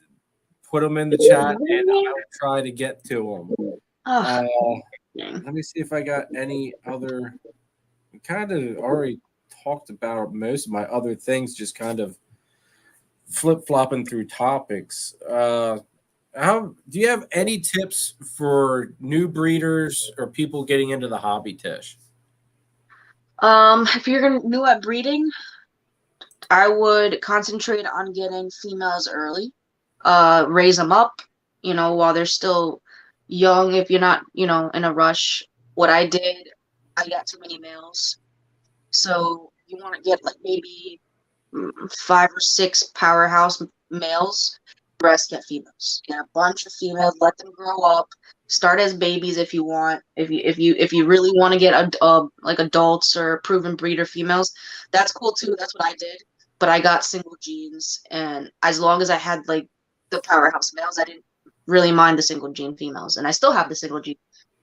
put them in the chat and I'll try to get to them. Let me see if I got any other. I kind of already talked about most of my other things, just kind of flip-flopping through topics. Do you have any tips for new breeders or people getting into the hobby, Tish? If you're new at breeding, I would concentrate on getting females early. Raise them up, while they're still young. If you're not, in a rush. What I did, I got too many males. So you want to get like maybe 5 or 6 powerhouse males The rest get females. Get a bunch of females. Let them grow up. Start as babies if you want. If you really want to get like adults or proven breeder females, that's cool too. That's what I did. But I got single genes, and as long as I had like the powerhouse males, I didn't really mind the single gene females, and I still have the single gene.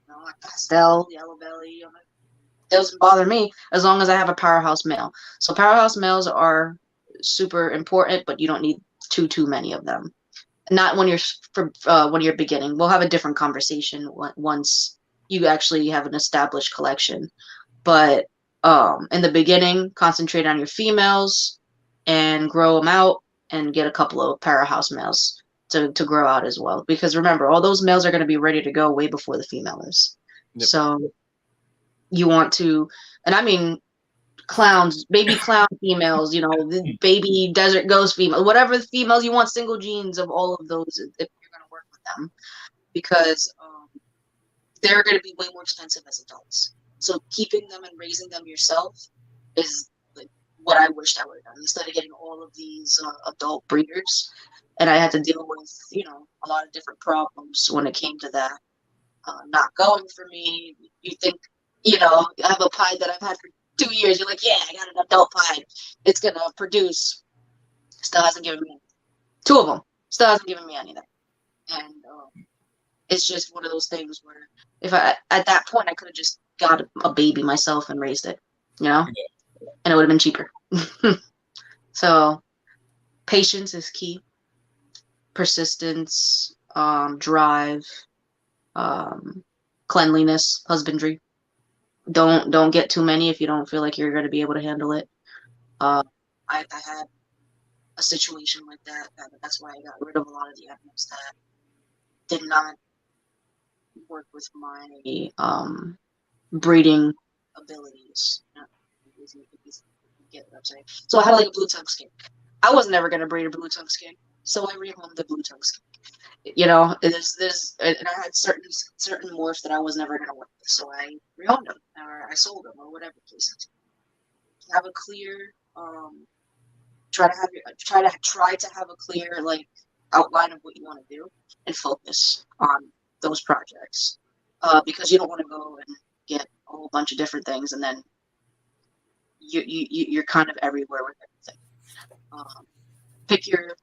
You know, like pastel, yellow belly. It doesn't bother me as long as I have a powerhouse male. So powerhouse males are super important, but you don't need too many of them. Not when you're beginning. We'll have a different conversation once you actually have an established collection. But in the beginning, concentrate on your females and grow them out, and get a couple of powerhouse males to grow out as well. Because remember, all those males are going to be ready to go way before the female is. Yep. So you want to, and I mean clowns, baby clown females, you know, the baby desert ghost female, whatever females you want, single genes of all of those if you're going to work with them, because they're going to be way more expensive as adults. So keeping them and raising them yourself is like what I wished I would have done, instead of getting all of these adult breeders. And I had to deal with, you know, a lot of different problems when it came to that. Not going for me. You think, you know, I have a pie that I've had for 2 years. You're like, yeah, I got an adult pie. It's going to produce. Still hasn't given me 2 of them. Still hasn't given me anything. And it's just one of those things where if I, at that point, I could have just got a baby myself and raised it, you know, and it would have been cheaper. So patience is key. Persistence, drive, cleanliness, husbandry. Don't get too many if you don't feel like you're going to be able to handle it. I had a situation like that. That's why I got rid of a lot of the animals that did not work with my breeding abilities. Get what I'm saying? So I had like a blue tongue skink. I was never going to breed a blue tongue skink, so I rehomed the blue tongue skink. You know, and I had certain morphs that I was never going to work with, so I rehomed them or I sold them or whatever the case is. Have a clear, try to have a clear like outline of what you want to do and focus on those projects, because you don't want to go and get a whole bunch of different things and then you're kind of everywhere with everything. Pick your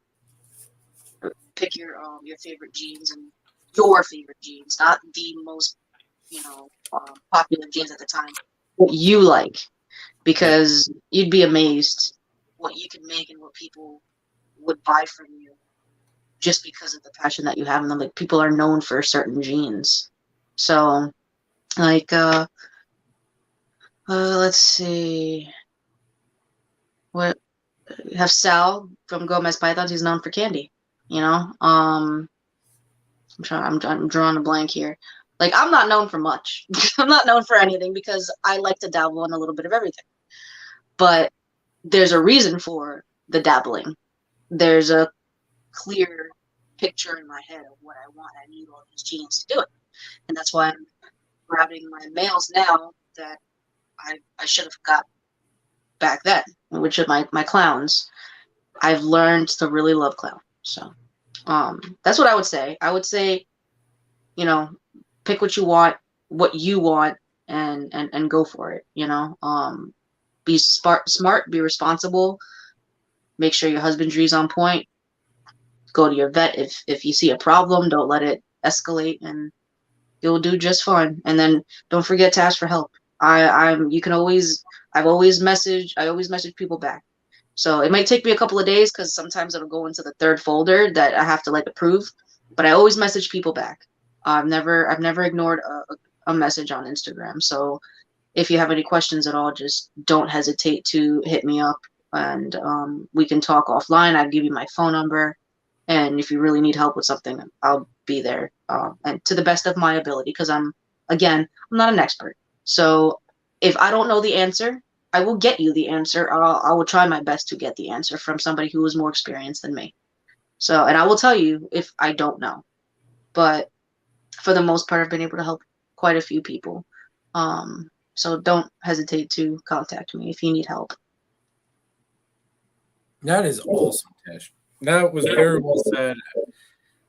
favorite genes, and your favorite genes, not the most, you know, popular genes at the time. What you like, because you'd be amazed what you can make and what people would buy from you just because of the passion that you have in them. Like, people are known for certain genes. So, like, let's see, what you have Sal from Gomez Pythons. He's known for candy. You know, I'm drawing a blank here. Like, I'm not known for much. I'm not known for anything because I like to dabble in a little bit of everything. But there's a reason for the dabbling. There's a clear picture in my head of what I want. I need all these genes to do it. And that's why I'm grabbing my males now that I should have got back then, which are my clowns. I've learned to really love clown. So that's what I would say. I would say, you know, pick what you want, and go for it. You know, be smart, be responsible, make sure your husbandry is on point. Go to your vet if you see a problem. Don't let it escalate, and you'll do just fine. And then don't forget to ask for help. I always message people back. So it might take me a couple of days because sometimes it'll go into the 3rd folder that I have to like approve, but I always message people back. I've never ignored a message on Instagram. So if you have any questions at all, just don't hesitate to hit me up, and we can talk offline. I'll give you my phone number, and if you really need help with something, I'll be there, and to the best of my ability, because I'm not an expert. So if I don't know the answer, I will get you the answer. I will try my best to get the answer from somebody who is more experienced than me. So, and I will tell you if I don't know. But for the most part, I've been able to help quite a few people. So don't hesitate to contact me if you need help. That is awesome, Tish. That was very well said,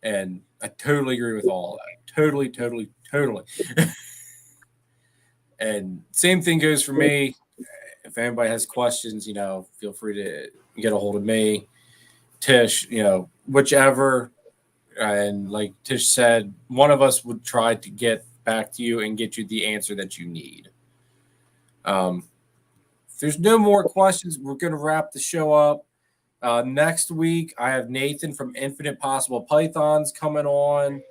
and I totally agree with all of that. Totally, totally, totally. And same thing goes for me. If anybody has questions, feel free to get a hold of me, Tish, whichever. And like Tish said, one of us would try to get back to you and get you the answer that you need. If there's no more questions, we're going to wrap the show up. Next week, I have Nathan from Infinite Possible Pythons coming on,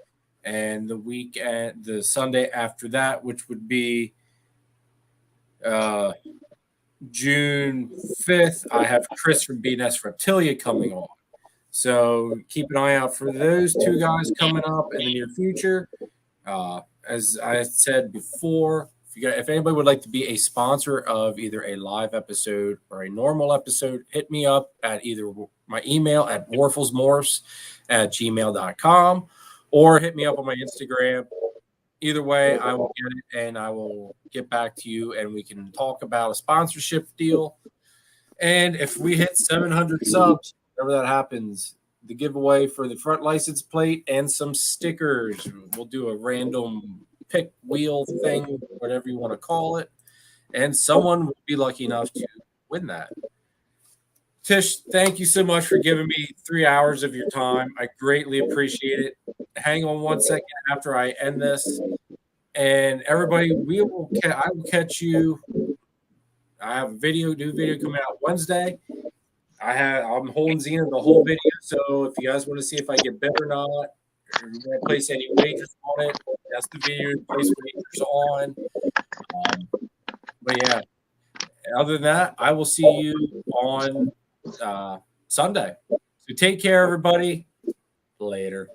and the Sunday after that, which would be June 5th, I have Chris from BNS Reptilia coming on. So keep an eye out for those two guys coming up in the near future. As I said before, if anybody would like to be a sponsor of either a live episode or a normal episode, hit me up at either my email at warflesmorphs@gmail.com or hit me up on my Instagram. Either way, I will get it and I will get back to you and we can talk about a sponsorship deal. And if we hit 700 subs, whenever that happens, the giveaway for the front license plate and some stickers. We'll do a random pick wheel thing, whatever you want to call it. And someone will be lucky enough to win that. Tish, thank you so much for giving me 3 hours of your time. I greatly appreciate it. Hang on 1 second after I end this. And everybody, I will catch you. I have a new video coming out Wednesday. I'm holding Xena the whole video, so if you guys want to see if I get bit or not, or you want to place any wagers on it, that's the video to place wagers on. But yeah, other than that, I will see you on Sunday. So take care, everybody. Later.